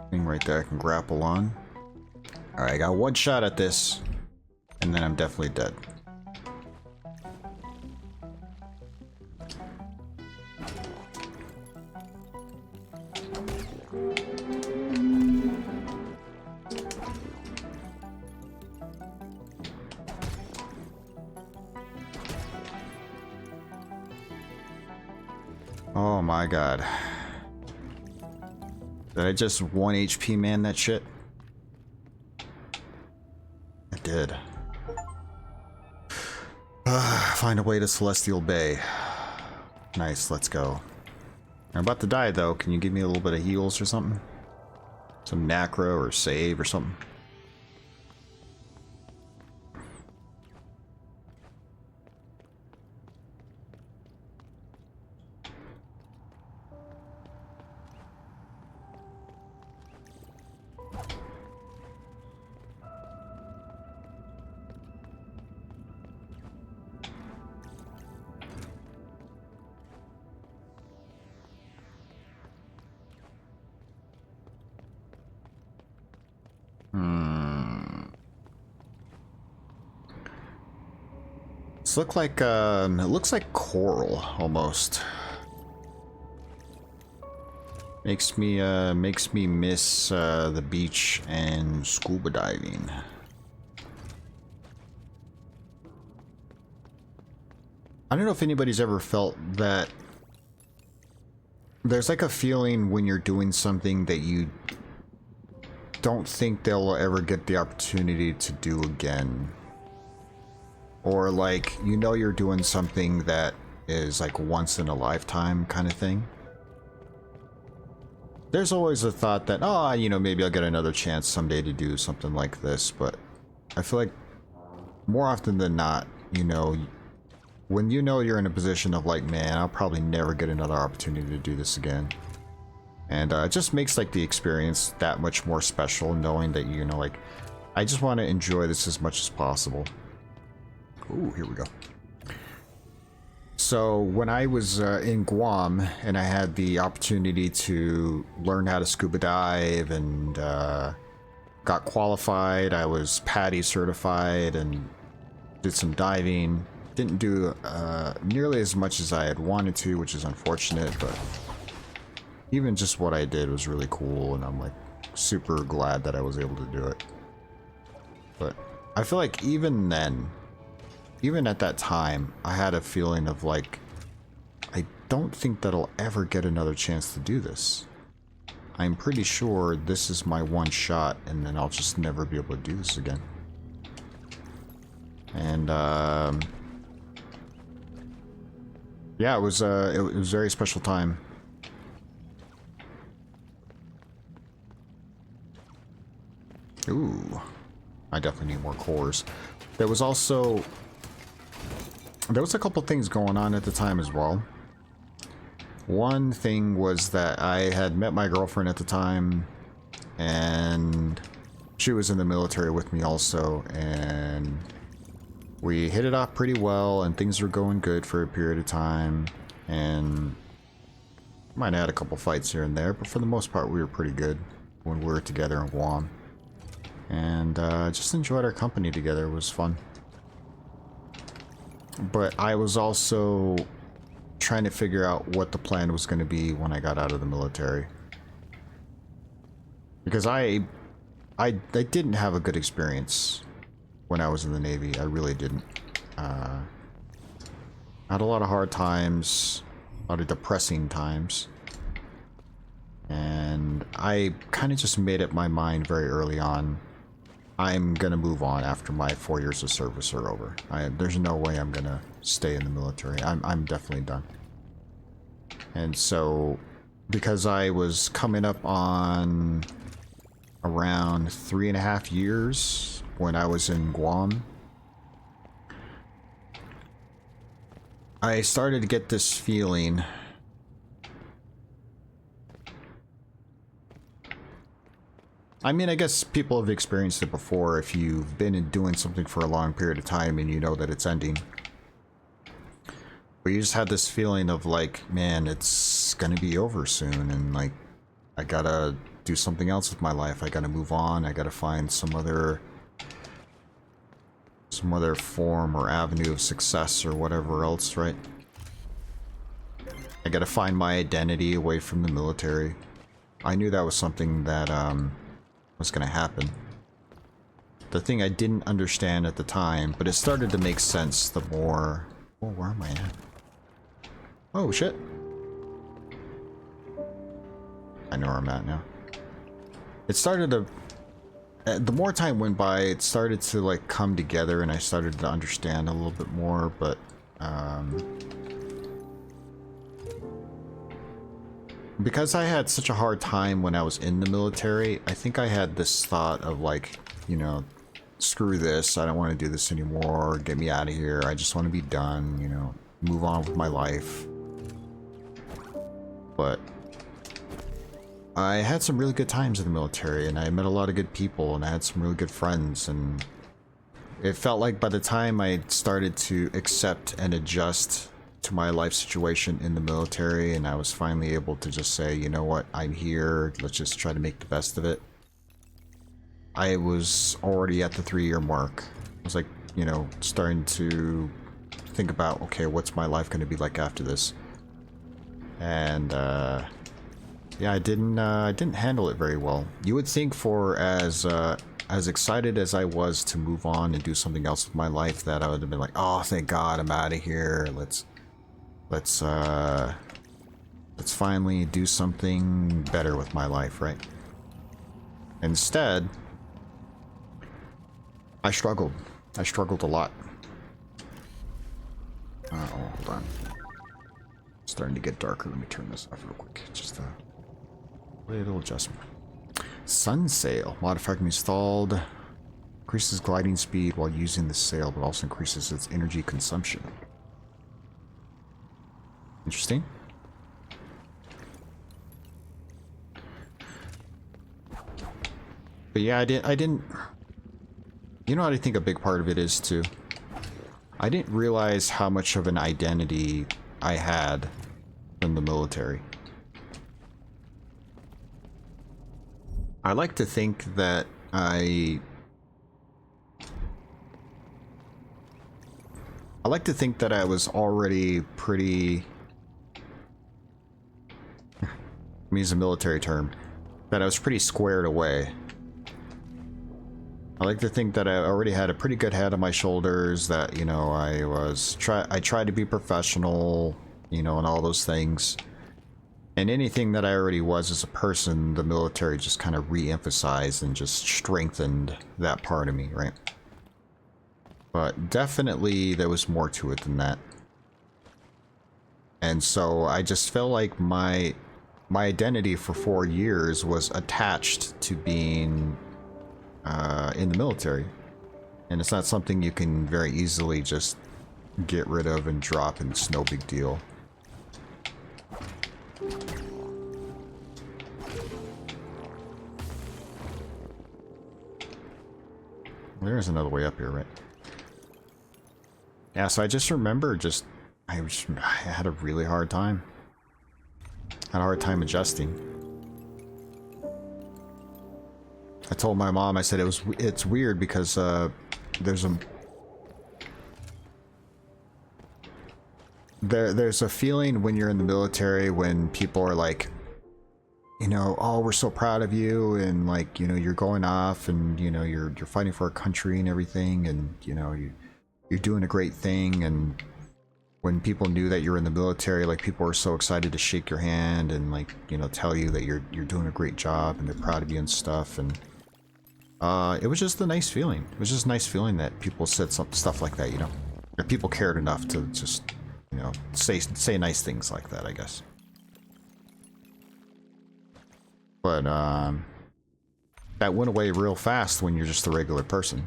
thing right there I can grapple on. Alright, I got one shot at this. And then I'm definitely dead. Oh my god. Did I just 1 HP man that shit? I did. Find a way to Celestial Bay. Nice, let's go. I'm about to die though. Can you give me a little bit of heals or something? Some macro or save or something? It looks like coral almost. Makes me miss the beach and scuba diving. I don't know if anybody's ever felt that there's like a feeling when you're doing something that you don't think they'll ever get the opportunity to do again. Or like, you know, you're doing something that is like once in a lifetime kind of thing. There's always a thought that, oh, you know, maybe I'll get another chance someday to do something like this, but I feel like more often than not, you know, when you know you're in a position of like, man, I'll probably never get another opportunity to do this again. And it just makes like the experience that much more special, knowing that, you know, like, I just want to enjoy this as much as possible. Ooh, here we go. So when I was in Guam and I had the opportunity to learn how to scuba dive and got qualified, I was PADI certified and did some diving. Didn't do nearly as much as I had wanted to, which is unfortunate, but even just what I did was really cool, and I'm like super glad that I was able to do it. But I feel like even then, even at that time, I had a feeling of like, I don't think that I'll ever get another chance to do this. I'm pretty sure this is my one shot, and then I'll just never be able to do this again. And yeah, it was a very special time. Ooh, I definitely need more cores. There was a couple things going on at the time as well. One thing was that I had met my girlfriend at the time, and she was in the military with me also, and we hit it off pretty well, and things were going good for a period of time, and might have had a couple fights here and there, but for the most part we were pretty good when we were together in Guam. And just enjoyed our company together. It was fun. But I was also trying to figure out what the plan was going to be when I got out of the military. Because I didn't have a good experience when I was in the Navy. I really didn't. I had a lot of hard times, a lot of depressing times. And I kind of just made up my mind very early on. I'm gonna move on after my 4 years of service are over. There's no way I'm gonna stay in the military. I'm definitely done. And so, because I was coming up on around 3.5 years when I was in Guam, I started to get this feeling. I mean, I guess people have experienced it before if you've been doing something for a long period of time and you know that it's ending. But you just had this feeling of like, man, it's gonna be over soon, and like, I gotta do something else with my life. I gotta move on. I gotta find some other form or avenue of success or whatever else, right? I gotta find my identity away from the military. I knew that was something that was gonna happen. The thing I didn't understand at the time, but it started to make sense the more... Oh, where am I at? Oh, shit. I know where I'm at now. It started to... The more time went by, it started to like come together, and I started to understand a little bit more, but because I had such a hard time when I was in the military, I think I had this thought of like, you know, screw this, I don't want to do this anymore, get me out of here, I just want to be done, you know, move on with my life. But I had some really good times in the military, and I met a lot of good people, and I had some really good friends, and it felt like by the time I started to accept and adjust to my life situation in the military, and I was finally able to just say, you know what, I'm here, let's just try to make the best of it. I was already at the 3-year mark. I was like, you know, starting to think about, okay, what's my life going to be like after this? And yeah, I didn't handle it very well. You would think for as excited as I was to move on and do something else with my life, that I would have been like, oh, thank God, I'm out of here. Let's finally do something better with my life, right? Instead, I struggled. I struggled a lot. Oh, hold on. It's starting to get darker. Let me turn this off real quick. Just a little adjustment. Sun sail. Modifier can be installed. Increases gliding speed while using the sail, but also increases its energy consumption. Interesting. But yeah, I didn't... You know what I think a big part of it is, too? I didn't realize how much of an identity I had in the military. I like to think that I like to think that I was already pretty... I mean, it's a military term. That I was pretty squared away. I like to think that I already had a pretty good head on my shoulders, that, you know, I tried to be professional, you know, and all those things. And anything that I already was as a person, the military just kind of re-emphasized and just strengthened that part of me, right? But definitely there was more to it than that. And so I just felt like my identity for 4 years was attached to being in the military. And it's not something you can very easily just get rid of and drop, and it's no big deal. There's another way up here, right? Yeah, so I just remember I had a really hard time. Had a hard time adjusting. I told my mom, I said it's weird because there's a feeling when you're in the military when people are like, you know, oh, we're so proud of you, and like, you know, you're going off and, you know, you're fighting for our country and everything, and, you know, you're doing a great thing. And when people knew that you're in the military, like, people were so excited to shake your hand and, like, you know, tell you that you're doing a great job and they're proud of you and stuff. And it was just a nice feeling. It was just a nice feeling that people said stuff like that, you know, that people cared enough to just, you know, say nice things like that, I guess. But that went away real fast when you're just a regular person.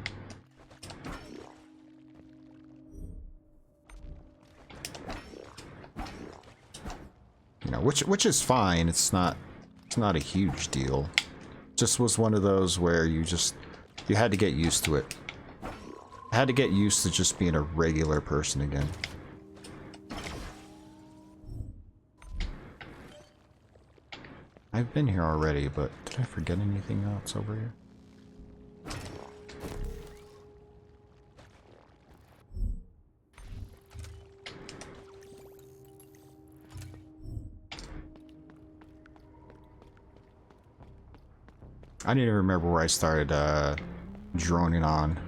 You know, which is fine. It's not a huge deal. Just was one of those where you had to get used to it. I had to get used to just being a regular person again. I've been here already, but did I forget anything else over here? I didn't even remember where I started droning on.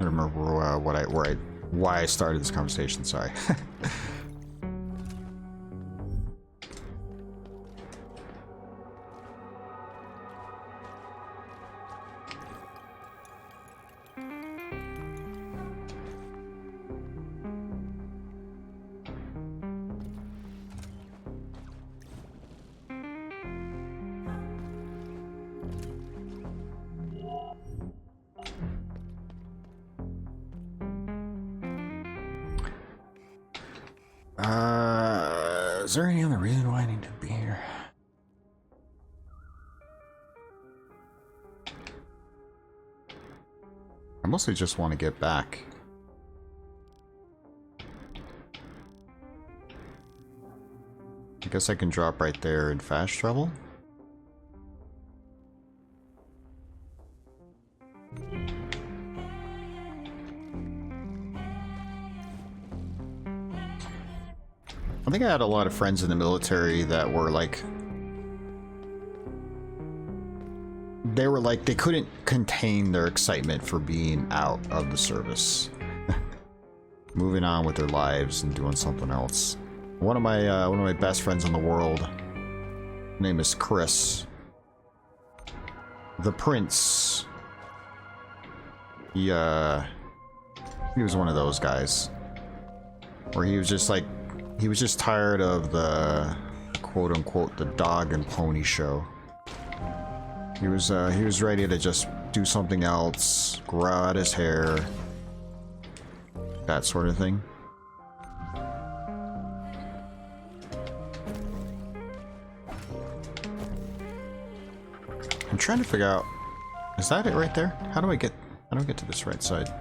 I don't remember why I started this conversation. Sorry. Is there any other reason why I need to be here? I mostly just want to get back. I guess I can drop right there and fast travel. I think I had a lot of friends in the military that were like, they couldn't contain their excitement for being out of the service. Moving on with their lives and doing something else. One of my best friends in the world, his name is Chris. The Prince. He was one of those guys where he was just like, he was just tired of the quote-unquote the dog and pony show. He was ready to just do something else, grow out his hair, that sort of thing. I'm trying to figure out, is that it right there? How do I get to this right side?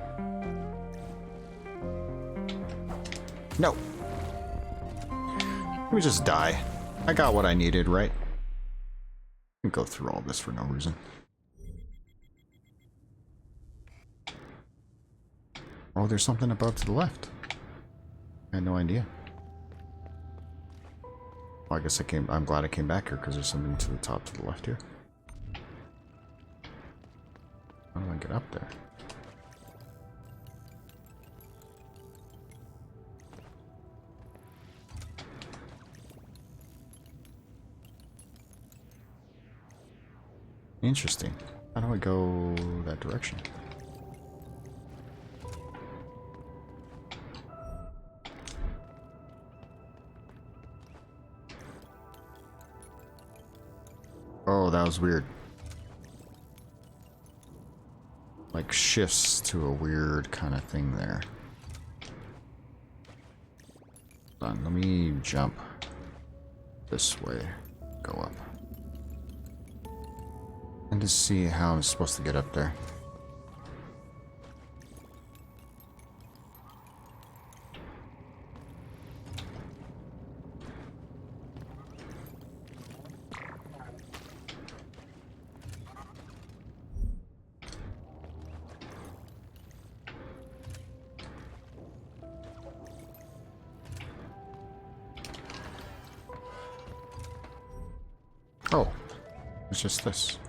No. Let me just die. I got what I needed, right? I can go through all this for no reason. Oh, there's something above to the left. I had no idea. Well, I guess I'm glad I came back here because there's something to the top to the left here. How do I get up there? Interesting. How do I go that direction? Oh, that was weird. Like shifts to a weird kind of thing there. Hold on, let me jump this way. Go up. And to see how I'm supposed to get up there. Oh, it's just this.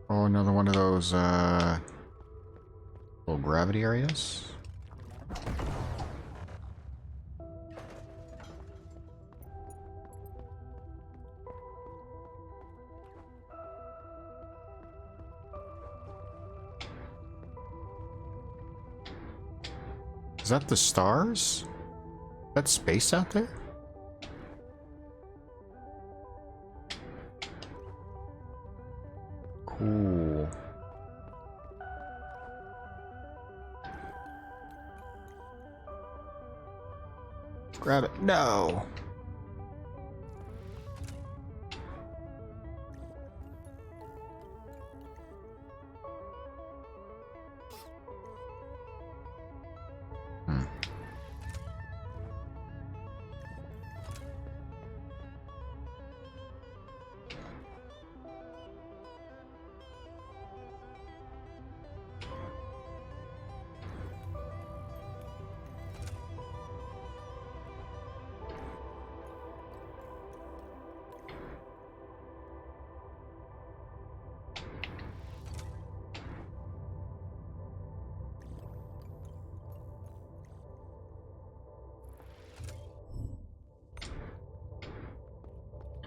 Oh, another one of those, little gravity areas. Is that the stars? That space out there? Cool. Grab it. No.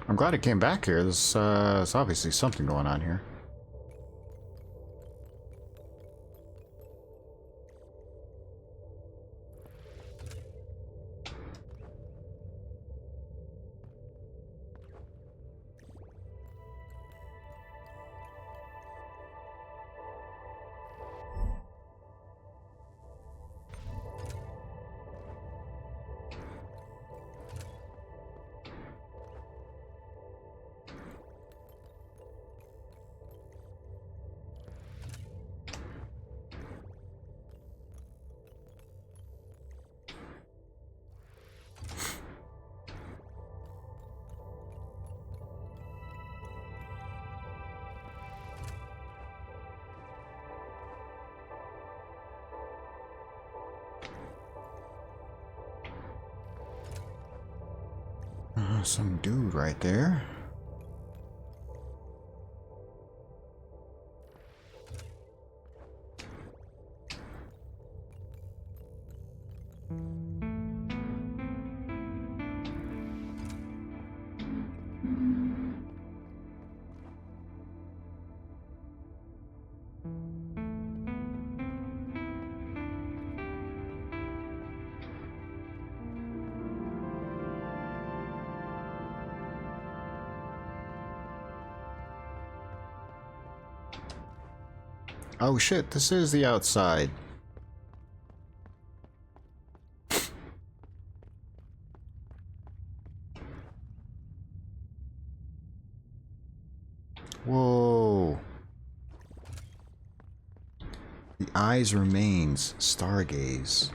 I'm glad it came back here. There's obviously something going on here. Some dude right there. Oh shit, this is the outside. Whoa. The eyes remains. Stargaze.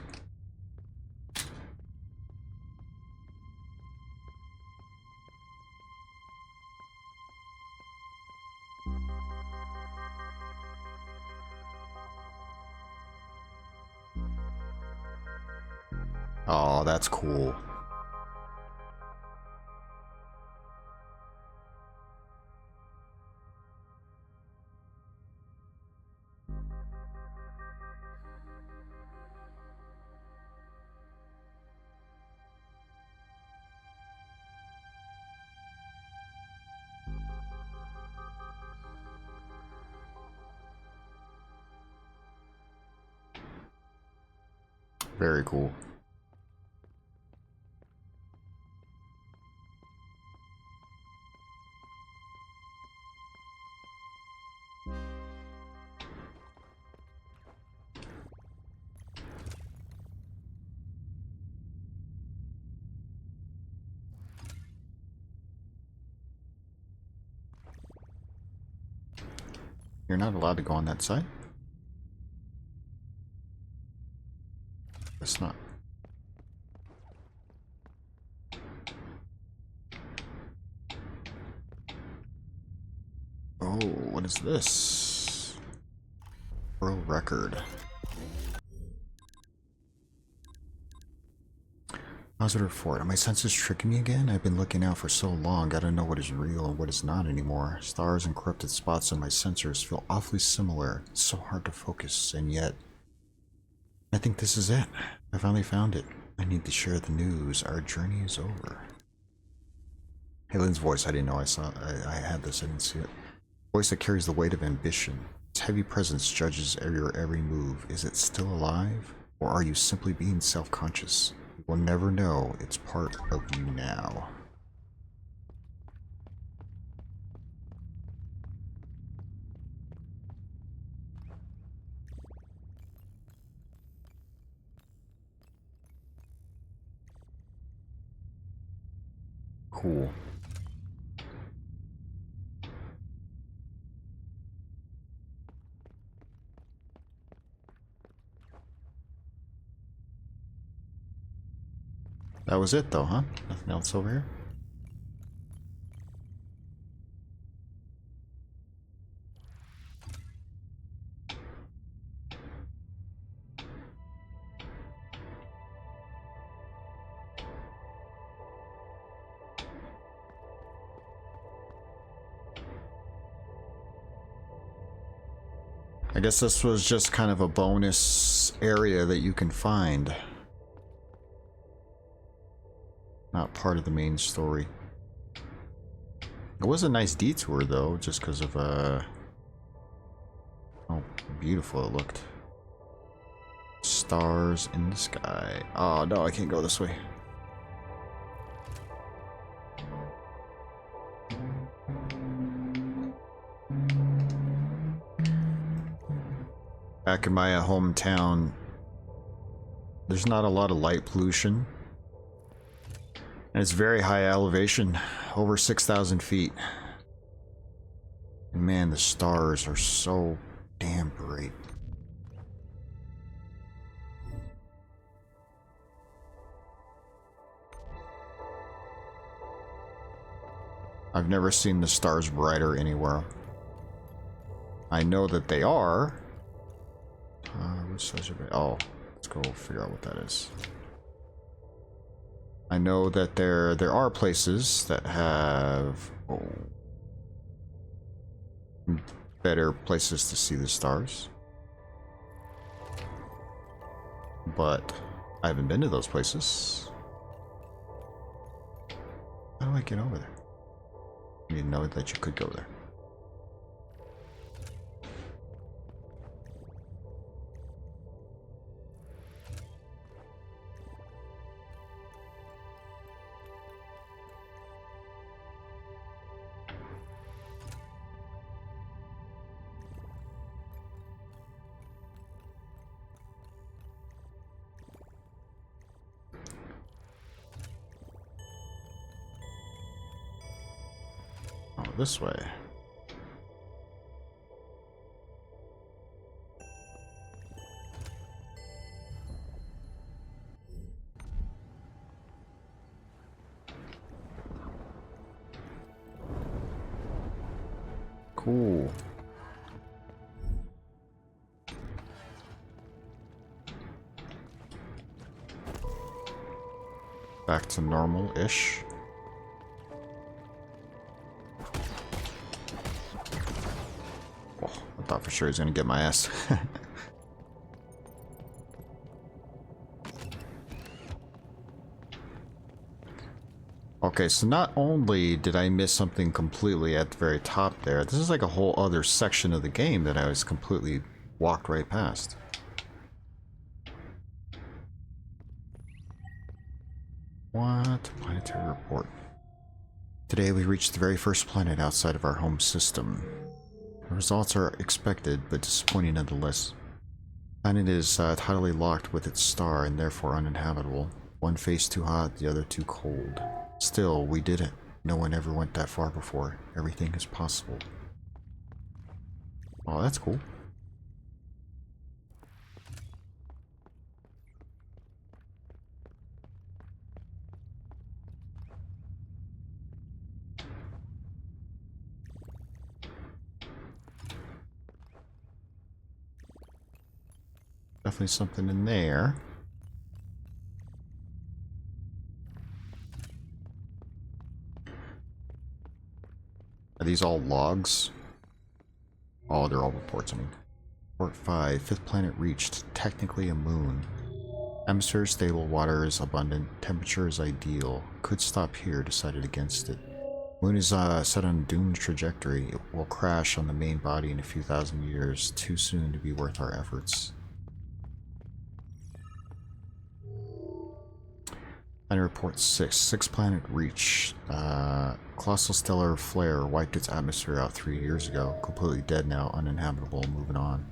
Oh, that's cool. Very cool. You're not allowed to go on that side? It's not. Oh, what is this? World record. Positive report. Are my senses tricking me again? I've been looking out for so long, gotta know what is real and what is not anymore. Stars and corrupted spots on my sensors feel awfully similar. It's so hard to focus, and yet... I think this is it. I finally found it. I need to share the news. Our journey is over. Helen's voice, I didn't know I had this, I didn't see it. Voice that carries the weight of ambition. Its heavy presence judges your every move. Is it still alive? Or are you simply being self-conscious? You will never know. It's part of you now. Cool. That was it though, huh? Nothing else over here? I guess this was just kind of a bonus area that you can find. Not part of the main story. It was a nice detour though, just because of how beautiful it looked. Stars in the sky. Oh no, I can't go this way. Back in my hometown, there's not a lot of light pollution. And it's very high elevation, over 6,000 feet. And man, the stars are so damn bright. I've never seen the stars brighter anywhere. I know that they are. Oh, let's go figure out what that is. I know that there are places that have better places to see the stars, but I haven't been to those places. How do I get over there? I didn't know that you could go there. this way. Cool. Back to normal-ish. Oh, I thought for sure he was gonna get my ass. Okay, so not only did I miss something completely at the very top there, this is like a whole other section of the game that I was completely walked right past. What? Planetary report. Today we reached the very first planet outside of our home system. The results are expected, but disappointing nonetheless. The planet is tidally locked with its star and therefore uninhabitable. One face too hot, the other too cold. Still, we did it. No one ever went that far before. Everything is possible. Oh, that's cool. Definitely something in there. Are these all logs? Oh, they're all reports, I mean. Report 5, fifth planet reached. Technically a moon. Atmosphere is stable, water is abundant, temperature is ideal. Could stop here, decided against it. Moon is set on a doomed trajectory. It will crash on the main body in a few thousand years. Too soon to be worth our efforts. Planet Report 6. Sixth planet reached. Colossal stellar flare wiped its atmosphere out 3 years ago. Completely dead now, uninhabitable, moving on.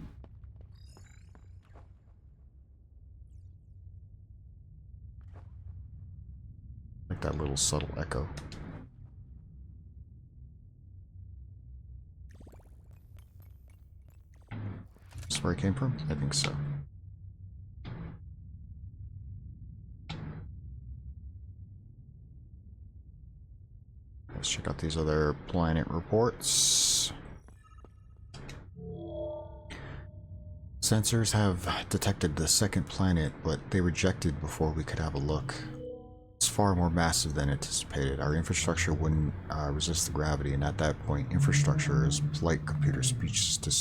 Like that little subtle echo. That's where it came from? I think so. Let's check out these other planet reports. Sensors have detected the second planet, but they rejected before we could have a look. It's far more massive than anticipated. Our infrastructure wouldn't resist the gravity, and at that point, infrastructure is polite computer speech to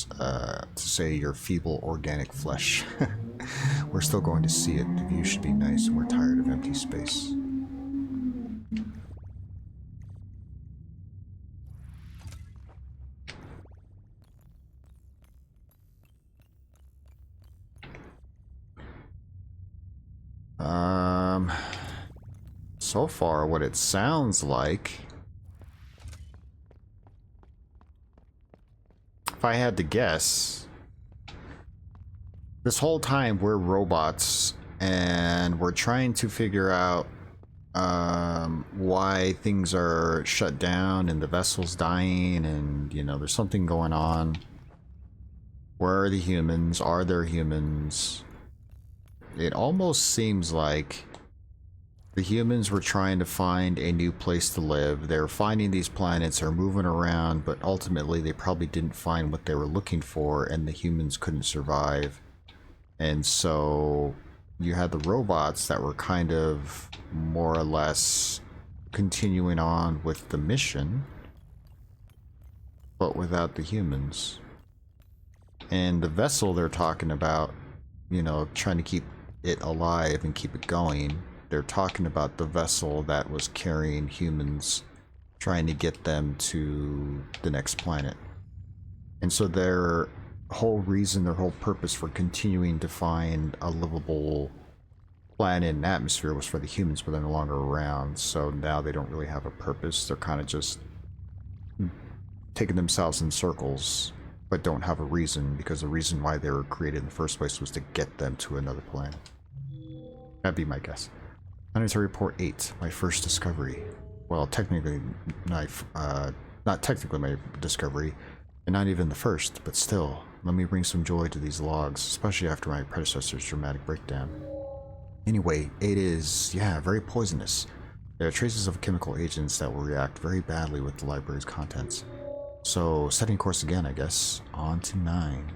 say your feeble organic flesh. We're still going to see it. The view should be nice, and we're tired of empty space. So far, what it sounds like, if I had to guess, this whole time we're robots and we're trying to figure out why things are shut down and the vessel's dying, and you know, there's something going on. Where are the humans? Are there humans? It almost seems like the humans were trying to find a new place to live. They're finding these planets, are moving around, but ultimately they probably didn't find what they were looking for, and the humans couldn't survive. And so you had the robots that were kind of more or less continuing on with the mission, but without the humans. And the vessel they're talking about, you know, trying to keep it alive and keep it going. They're talking about the vessel that was carrying humans, trying to get them to the next planet. And so their whole reason, their whole purpose for continuing to find a livable planet and atmosphere was for the humans, but they're no longer around. So now they don't really have a purpose. They're kind of just taking themselves in circles, but don't have a reason, because the reason why they were created in the first place was to get them to another planet. That'd be my guess. Planetary Report 8, my first discovery. Well, technically, Not technically my discovery, and not even the first, but still, let me bring some joy to these logs, especially after my predecessor's dramatic breakdown. Anyway, it is, yeah, very poisonous. There are traces of chemical agents that will react very badly with the library's contents. So, setting course again, I guess. On to 9.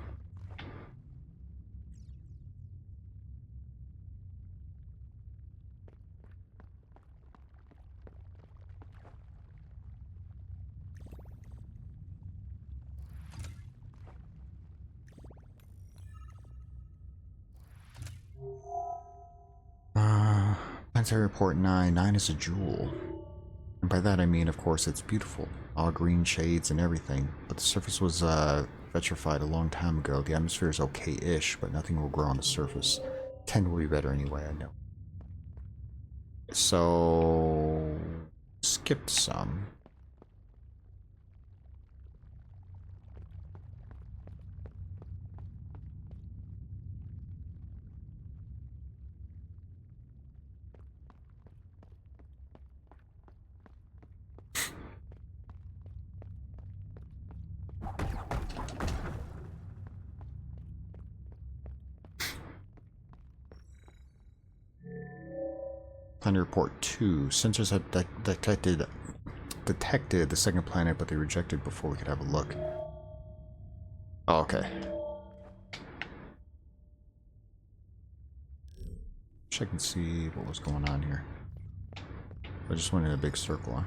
Planetary Report 9. 9 is a jewel. And by that I mean, of course, it's beautiful. All green shades and everything. But the surface was petrified a long time ago. The atmosphere is okay-ish, but nothing will grow on the surface. 10 will be better anyway, I know. So... skipped some. Planet Report 2. Sensors have detected the second planet, but they rejected before we could have a look. Oh, okay. Check and see what was going on here. I just went in a big circle, huh?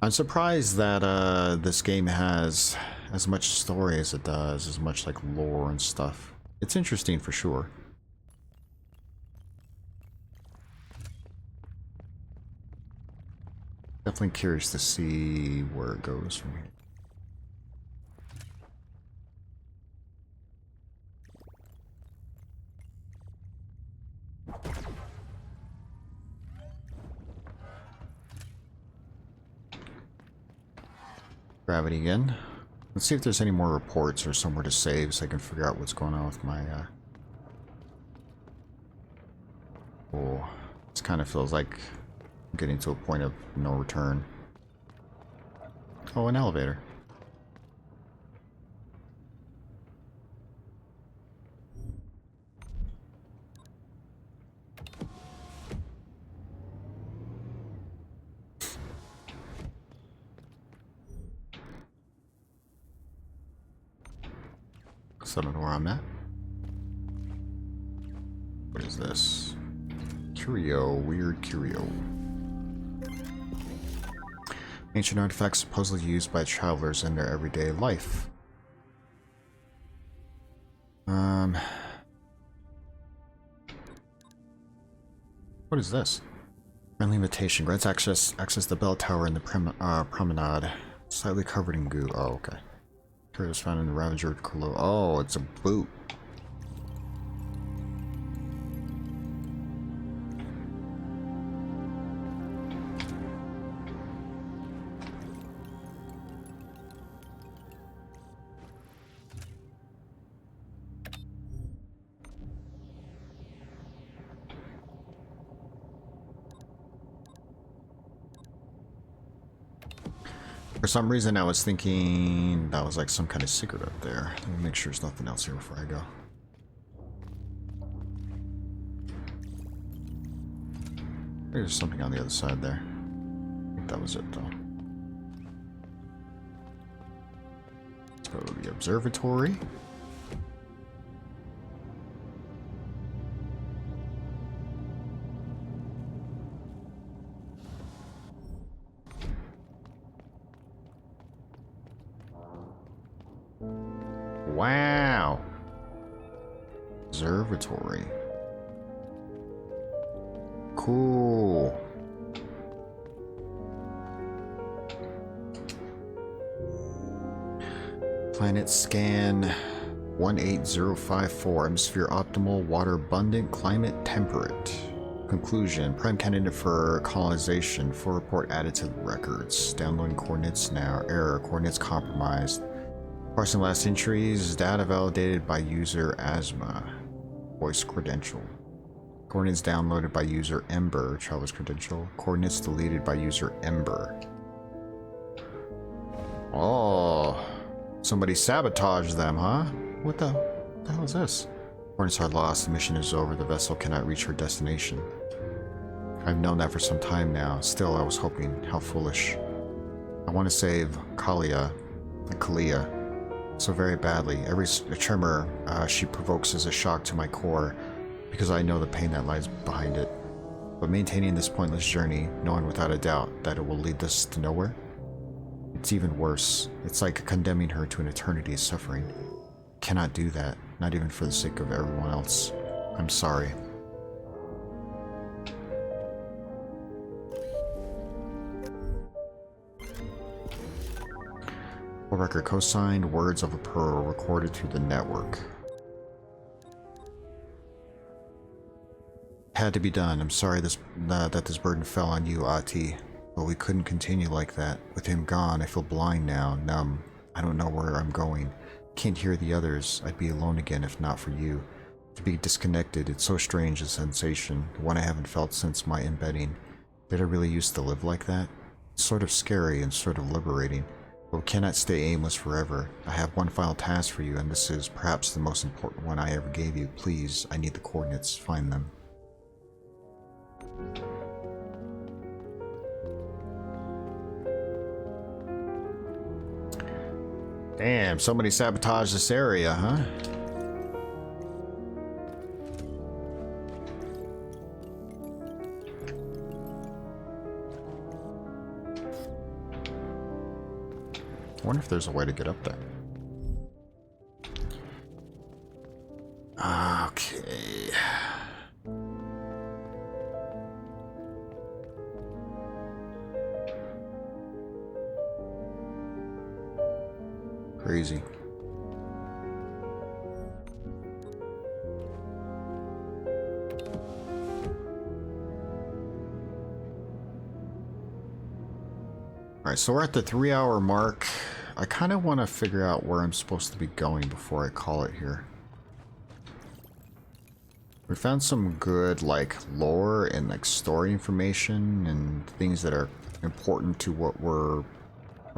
I'm surprised that this game has as much story as it does, as much like lore and stuff. It's interesting for sure. Definitely curious to see where it goes from here. Gravity again. Let's see if there's any more reports or somewhere to save so I can figure out what's going on with my Oh, this kind of feels like I'm getting to a point of no return. Oh, an elevator. So I don't know where I'm at. What is this? Curio, weird curio. Ancient artifacts supposedly used by travelers in their everyday life. What is this? Friendly invitation grants access the bell tower in the promenade. Slightly covered in goo. Oh, okay. It was found in the Ravager Colo. Oh, it's a boot. For some reason, I was thinking that was like some kind of secret up there. Let me make sure there's nothing else here before I go. There's something on the other side there. I think that was it, though. Let's go to the observatory. Wow. Observatory. Cool. Planet scan 18054. Atmosphere optimal, water abundant, climate temperate. Conclusion. Prime candidate for colonization. Full report added to the records. Downloading coordinates now. Error. Coordinates compromised. Parsing last entries. Data validated by user Asma. Voice credential. Coordinates downloaded by user Ember. Traveler's credential. Coordinates deleted by user Ember. Oh, somebody sabotaged them, huh? What the hell is this? Coordinates are lost. The mission is over. The vessel cannot reach her destination. I've known that for some time now. Still, I was hoping. How foolish. I want to save Kalia so very badly. Every tremor she provokes is a shock to my core, because I know the pain that lies behind it. But maintaining this pointless journey, knowing without a doubt that it will lead us to nowhere, it's even worse. It's like condemning her to an eternity of suffering. Cannot do that, not even for the sake of everyone else. I'm sorry. Record co-signed, words of a pearl recorded through the network. Had to be done. I'm sorry that this burden fell on you, Ati. But we couldn't continue like that. With him gone, I feel blind now, numb. I don't know where I'm going. Can't hear the others. I'd be alone again if not for you. To be disconnected, it's so strange a sensation, one I haven't felt since my embedding. Did I really used to live like that? It's sort of scary and sort of liberating. But we cannot stay aimless forever. I have one final task for you, and this is perhaps the most important one I ever gave you. Please, I need the coordinates. Find them. Damn, somebody sabotaged this area, huh? I wonder if there's a way to get up there. Okay. Crazy. Alright, so we're at the 3-hour mark. I kind of want to figure out where I'm supposed to be going before I call it here. We found some good, like, lore and, like, story information and things that are important to what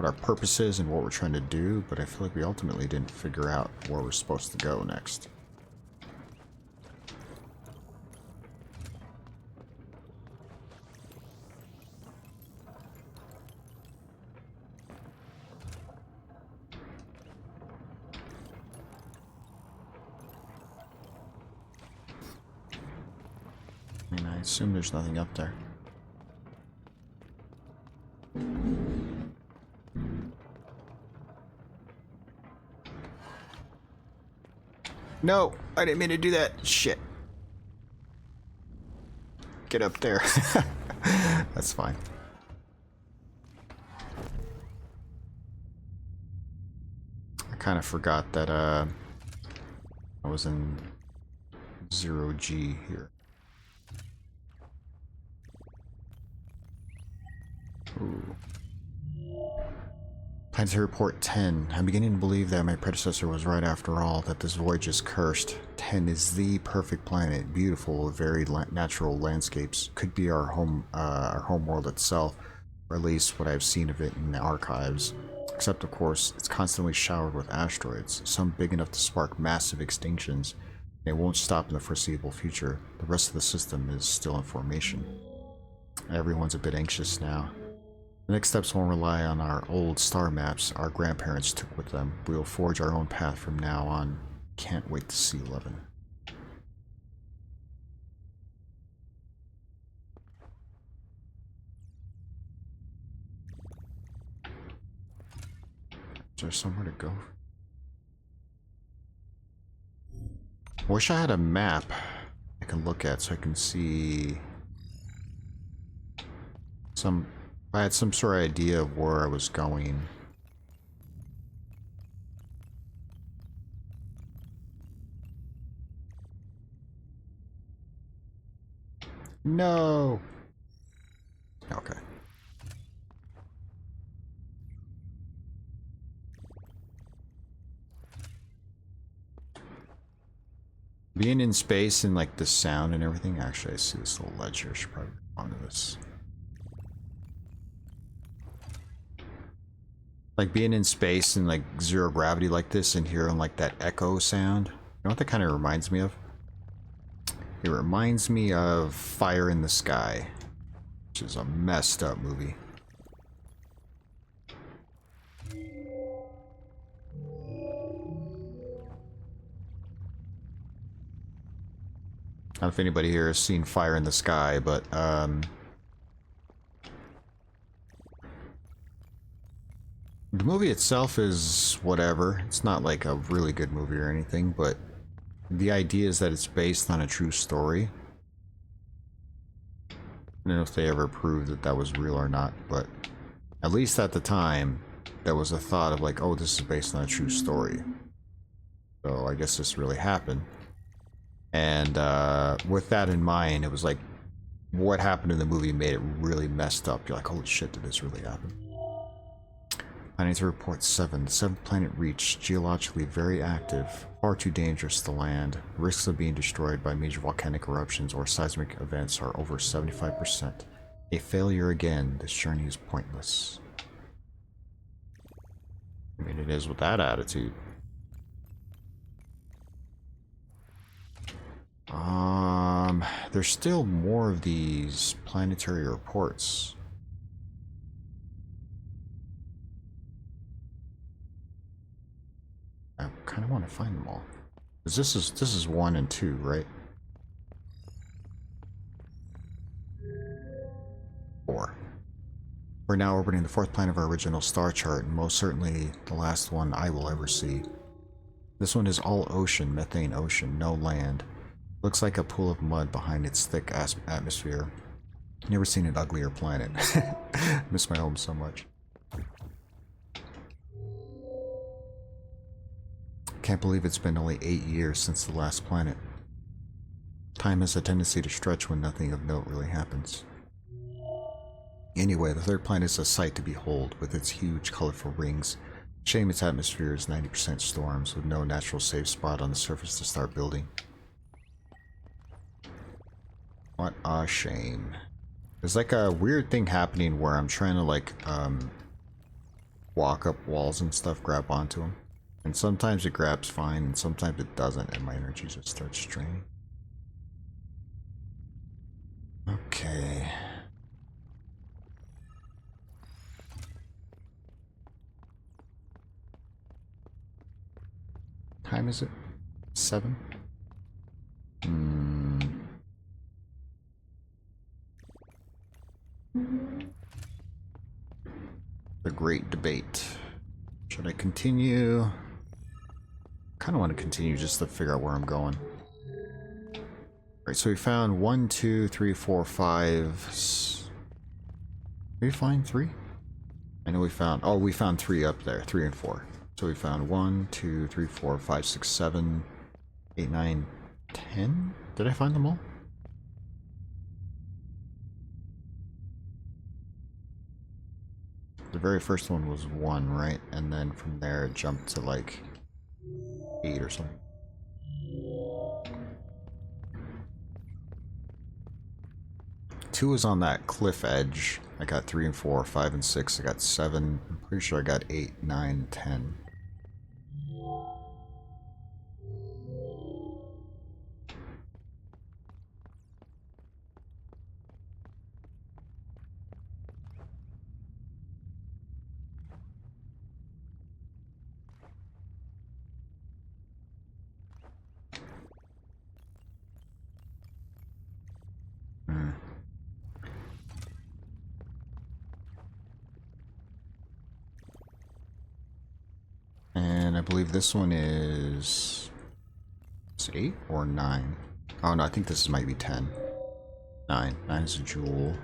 our purpose is and what we're trying to do, but I feel like we ultimately didn't figure out where we're supposed to go next. I mean, I assume there's nothing up there. No, I didn't mean to do that. Shit. Get up there. That's fine. I kind of forgot that I was in 0G here. Ooh. Planetary Report 10. I'm beginning to believe that my predecessor was right after all, that this voyage is cursed. 10 is the perfect planet, beautiful with varied natural landscapes. Could be our home world itself, or at least what I've seen of it in the archives. Except, of course, it's constantly showered with asteroids, some big enough to spark massive extinctions. It won't stop in the foreseeable future. The rest of the system is still in formation. Everyone's a bit anxious now. The next steps won't rely on our old star maps our grandparents took with them. We will forge our own path from now on. Can't wait to see 11. Is there somewhere to go? I wish I had a map I can look at so I can see some... I had some sort of idea of where I was going. No! Okay. Being in space and like the sound and everything. Actually, I see this little ledge here. I should probably go onto this. Like being in space and like zero gravity like this and hearing like that echo sound. You know what that kind of reminds me of? It reminds me of Fire in the Sky, which is a messed up movie. I don't know if anybody here has seen Fire in the Sky, but the movie itself is whatever. It's not like a really good movie or anything, but the idea is that it's based on a true story. I don't know if they ever proved that that was real or not, but at least at the time, there was a thought of like, oh, this is based on a true story. So I guess this really happened. And with that in mind, it was like, what happened in the movie made it really messed up. You're like, holy shit, did this really happen? Planetary Report 7. The 7th planet reached, geologically very active, far too dangerous to land. Risks of being destroyed by major volcanic eruptions or seismic events are over 75%. A failure again, this journey is pointless. I mean, it is with that attitude. There's still more of these planetary reports. I kind of want to find them all. 'Cause this is 1 and 2, right? 4. We're now orbiting the 4th planet of our original star chart, and most certainly the last one I will ever see. This one is all ocean, methane ocean, no land. Looks like a pool of mud behind its thick atmosphere. Never seen an uglier planet. Miss my home so much. Can't believe it's been only 8 years since the last planet. Time has a tendency to stretch when nothing of note really happens. Anyway, the 3rd planet is a sight to behold, with its huge, colorful rings. Shame its atmosphere is 90% storms, with no natural safe spot on the surface to start building. What a shame. There's like a weird thing happening where I'm trying to like, walk up walls and stuff, grab onto them. And sometimes it grabs fine, and sometimes it doesn't, and my energy just starts draining. Okay. Time is it? 7? The great debate. Should I continue? Kind of want to continue just to figure out where I'm going. Alright, so we found 1, 2, 3, 4, 5. Did we find 3? I know we found, oh, we found 3 up there, 3 and 4. So we found 1, 2, 3, 4, 5, 6, 7, 8, 9, 10? Did I find them all? The very first one was 1, right? And then from there it jumped to like 8 or something. Two is on that cliff edge. I got 3 and 4, 5 and 6. I got 7. I'm pretty sure I got 8, 9, 10. And I believe this one is 8 or 9. Oh no, I think this might be 10. 9. 9 is a jewel.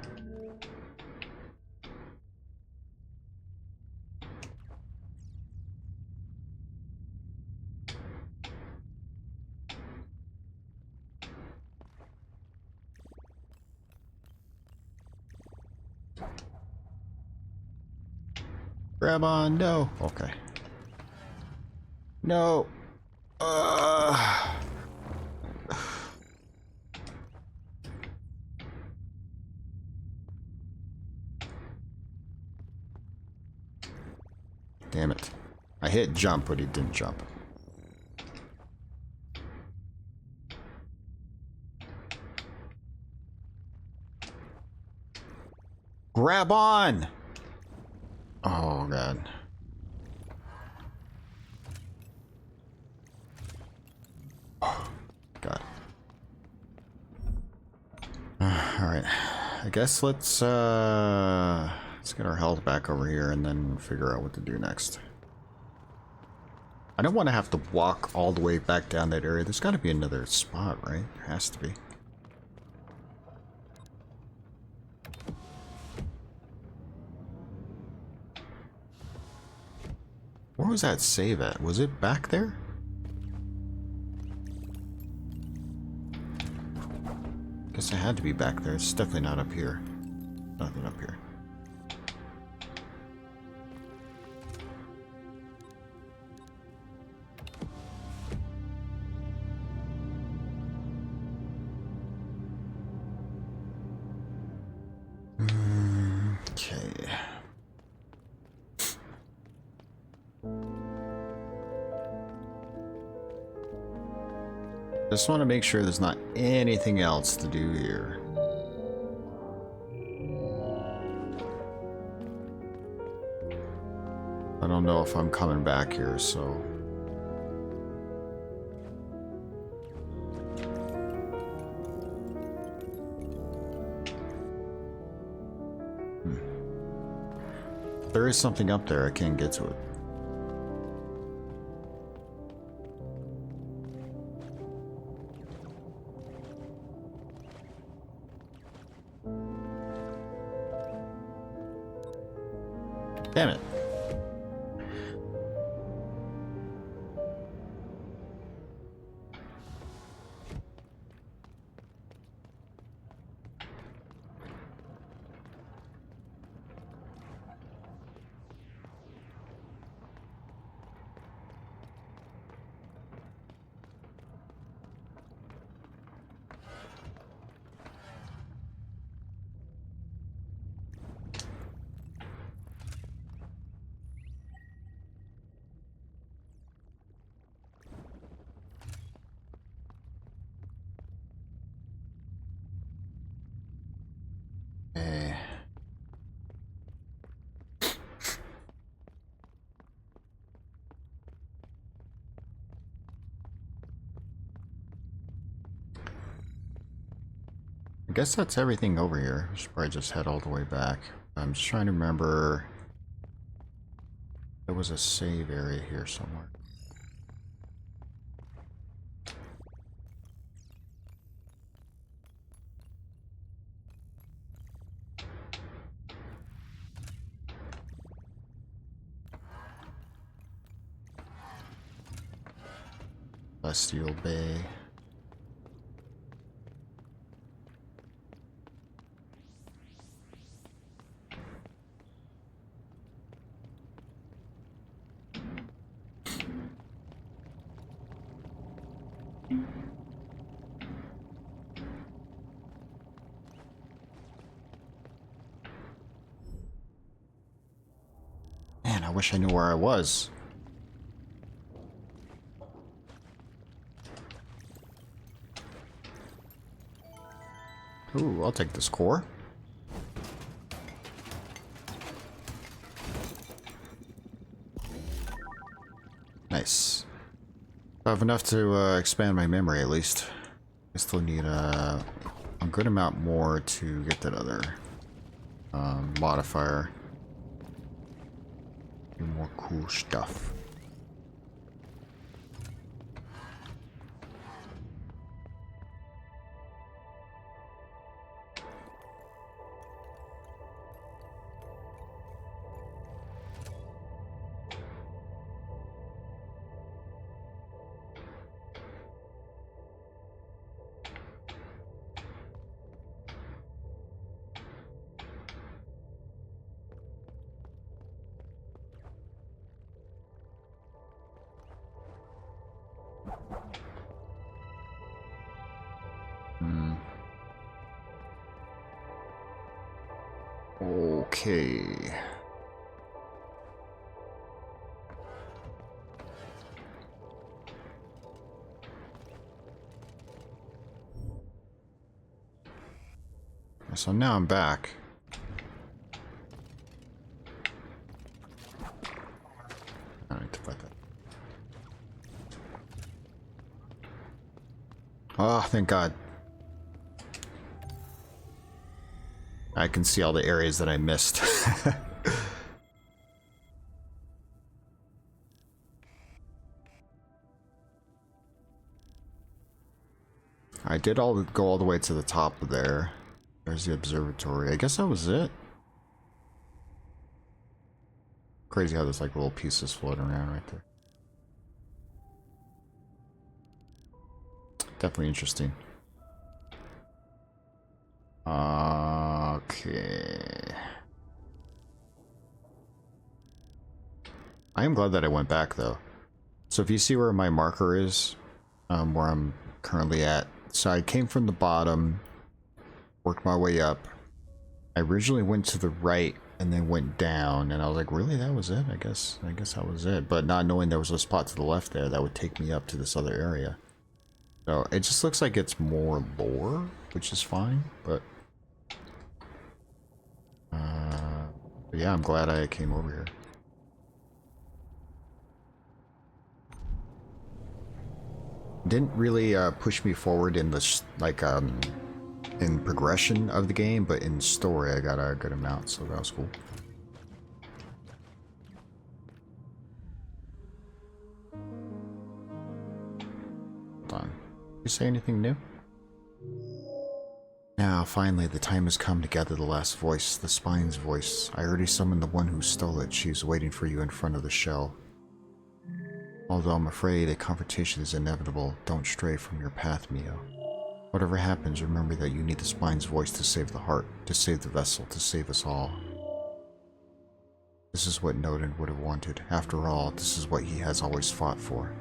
Grab on, no. Okay. No. Damn it. I hit jump, but he didn't jump. Grab on! Oh, God. Oh, God. Alright. I guess let's get our health back over here and then figure out what to do next. I don't want to have to walk all the way back down that area. There's got to be another spot, right? There has to be. Where was that save at? Was it back there? Guess it had to be back there. It's definitely not up here. Nothing up here. Okay. Just want to make sure there's not anything else to do here. I don't know if I'm coming back here, so... There is something up there, I can't get to it. Damn it. I guess that's everything over here. I should probably just head all the way back. I'm just trying to remember. There was a save area here somewhere. Celestial Bay. Man, I wish I knew where I was. Ooh, I'll take this core. Nice. I have enough to expand my memory at least. I still need a good amount more to get that other modifier. Do more cool stuff. Okay. So now I'm back. I need to fight that. Oh, thank God. I can see all the areas that I missed. I did go all the way to the top of there. There's the observatory. I guess that was it. Crazy how there's like little pieces floating around right there. Definitely interesting. Okay. I am glad that I went back though. So if you see where my marker is, where I'm currently at. So I came from the bottom, worked my way up. I originally went to the right and then went down, and I was like, really, that was it? I guess that was it. But not knowing there was a spot to the left there that would take me up to this other area. So it just looks like it's more lore, which is fine, but yeah, I'm glad I came over here. Didn't really push me forward in the in progression of the game, but in story I got a good amount, so that was cool. Hold on. You say anything new? Now, finally, the time has come to gather the last voice, the Spine's voice. I already summoned the one who stole it. She's waiting for you in front of the shell. Although I'm afraid a confrontation is inevitable, don't stray from your path, MIO. Whatever happens, remember that you need the Spine's voice to save the heart, to save the vessel, to save us all. This is what Noden would have wanted. After all, this is what he has always fought for.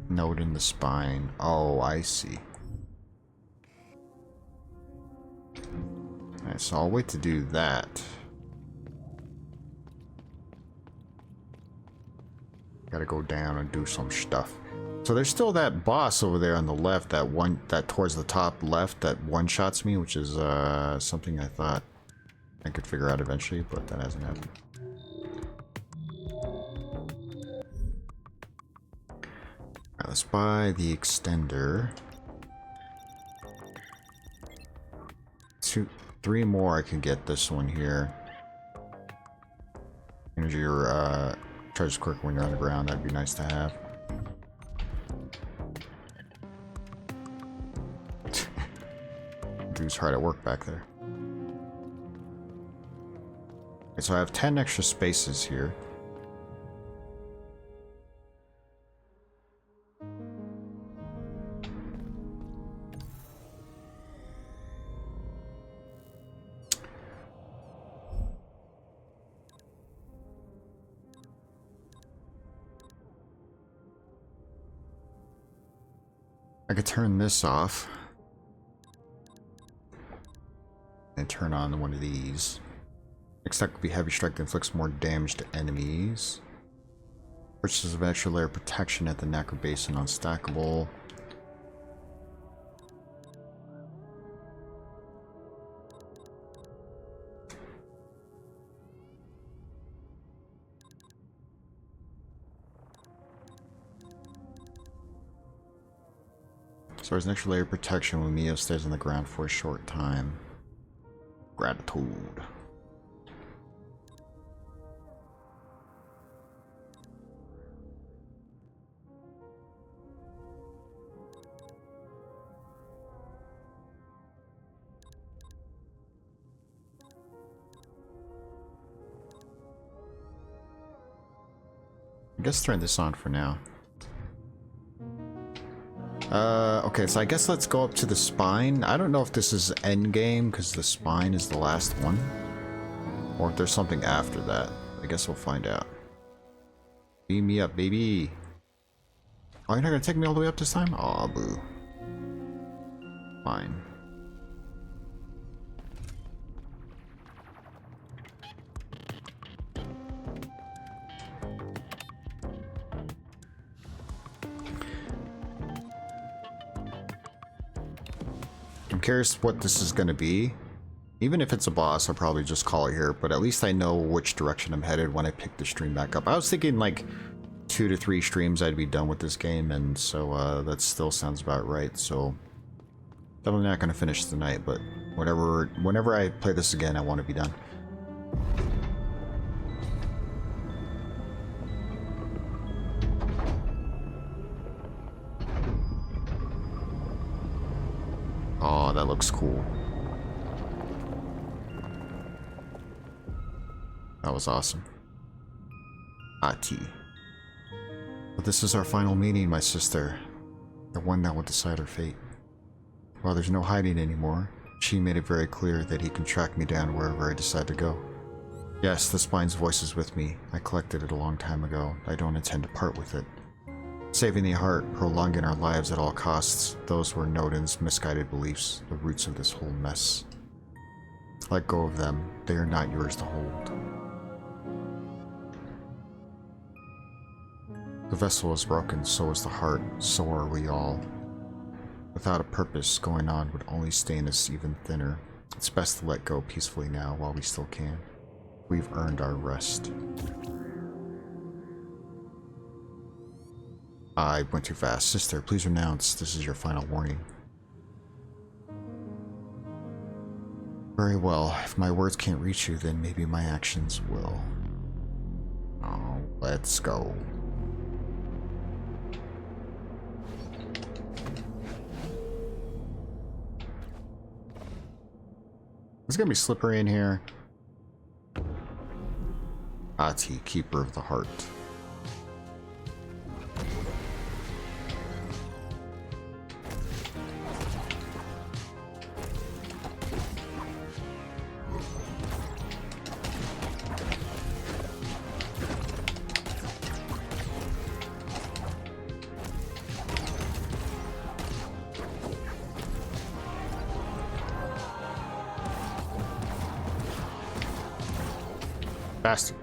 Noden the Spine. Oh, I see. Alright, so I'll wait to do that. Gotta go down and do some stuff. So there's still that boss over there on the left, that towards the top left, that one-shots me, which is something I thought I could figure out eventually, but that hasn't happened. Alright, let's buy the extender. 3 more I can get this one here. Energy charges quicker when you're on the ground, that'd be nice to have. Dude's hard at work back there. Okay, so I have 10 extra spaces here. I could turn this off and turn on one of these. Next attack will be heavy strike that inflicts more damage to enemies. Purchases of extra layer of protection at the Nacre Basin unstackable. So there's an extra layer of protection when MIO stays on the ground for a short time. Gratitude. I guess turn this on for now. Okay, so I guess let's go up to the Spine. I don't know if this is endgame, because the Spine is the last one. Or if there's something after that. I guess we'll find out. Beam me up, baby! Oh, you're not gonna take me all the way up this time? Aw, boo. Fine. I'm curious what this is going to be. Even if it's a boss, I'll probably just call it here, but at least I know which direction I'm headed when I pick the stream back up. I was thinking like 2 to 3 streams I'd be done with this game, and so that still sounds about right. So definitely not going to finish tonight, but whenever I play this again, I want to be done. Oh, that looks cool. That was awesome. Ati. But this is our final meeting, my sister. The one that will decide our fate. While there's no hiding anymore, she made it very clear that he can track me down wherever I decide to go. Yes, the spine's voice is with me. I collected it a long time ago. I don't intend to part with it. Saving the heart, prolonging our lives at all costs, those were Nodin's misguided beliefs, the roots of this whole mess. Let go of them. They are not yours to hold. The vessel is broken, so is the heart, so are we all. Without a purpose, going on would only stain us even thinner. It's best to let go peacefully now while we still can. We've earned our rest. I went too fast. Sister, please renounce. This is your final warning. Very well. If my words can't reach you, then maybe my actions will. Oh, let's go. It's gonna be slippery in here. Ati, Keeper of the Heart. Bastard.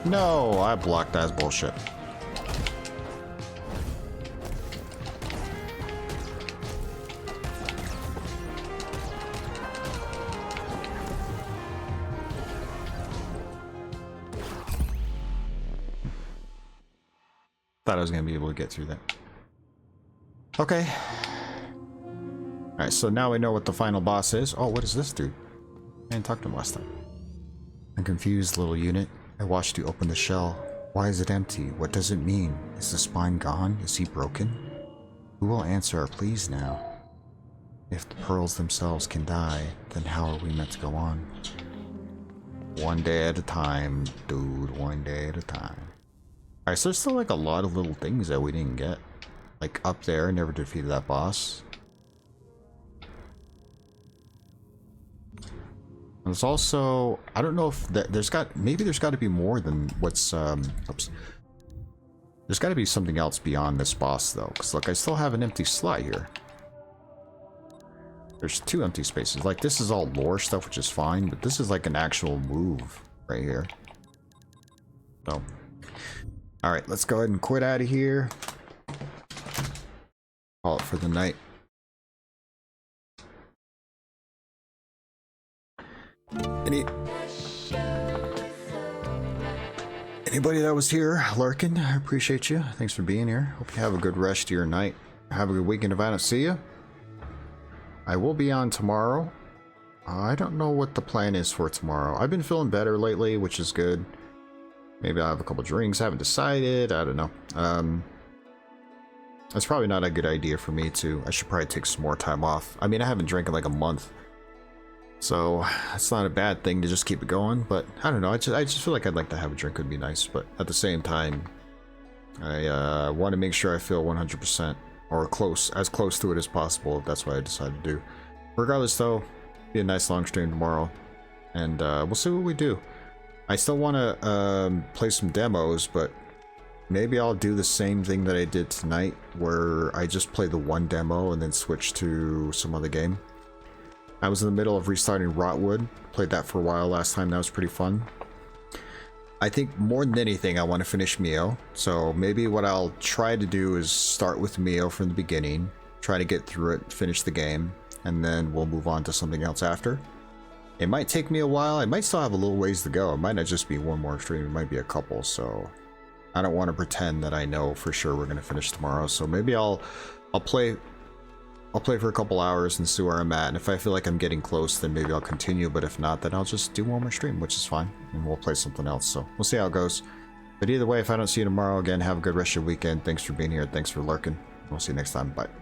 No, I blocked that bullshit. Thought I was going to be able to get through that. Okay. Alright, so now we know what the final boss is. Oh, what is this dude? I didn't talk to him last time. I'm confused, little unit. I watched you open the shell. Why is it empty? What does it mean? Is the spine gone? Is he broken? Who will answer our pleas now? If the pearls themselves can die, then how are we meant to go on? One day at a time, dude. One day at a time. Alright, so there's still like a lot of little things that we didn't get. Like up there, I never defeated that boss. There's also, I don't know if maybe there's got to be more than what's, oops. There's got to be something else beyond this boss though, because look, I still have an empty slot here. There's 2 empty spaces. Like this is all lore stuff, which is fine, but this is like an actual move right here. So, all right, let's go ahead and quit out of here. Call it for the night. Anybody that was here lurking, I appreciate you. Thanks for being here. Hope you have a good rest of your night. Have a good weekend if I don't see you. I will be on tomorrow. I don't know what the plan is for tomorrow. I've been feeling better lately, which is good. Maybe I'll have a couple drinks. I haven't decided. I don't know. That's probably not a good idea for me to. I should probably take some more time off. I mean, I haven't drank in like a month. So it's not a bad thing to just keep it going, but I don't know. I just feel like I'd like to have a drink. Would be nice, but at the same time, I want to make sure I feel 100% or as close to it as possible. If that's what I decide to do. Regardless, though, be a nice long stream tomorrow, and we'll see what we do. I still want to play some demos, but maybe I'll do the same thing that I did tonight, where I just play the one demo and then switch to some other game. I was in the middle of restarting Rotwood. Played that for a while last time. That was pretty fun. I think more than anything, I want to finish MIO. So maybe what I'll try to do is start with MIO from the beginning, try to get through it, finish the game, and then we'll move on to something else after. It might take me a while. I might still have a little ways to go. It might not just be one more stream. It might be a couple. So I don't want to pretend that I know for sure we're going to finish tomorrow. So maybe I'll play for a couple hours and see where I'm at. And if I feel like I'm getting close, then maybe I'll continue. But if not, then I'll just do one more stream, which is fine. And we'll play something else. So we'll see how it goes. But either way, if I don't see you tomorrow, again, have a good rest of your weekend. Thanks for being here. Thanks for lurking. We'll see you next time. Bye.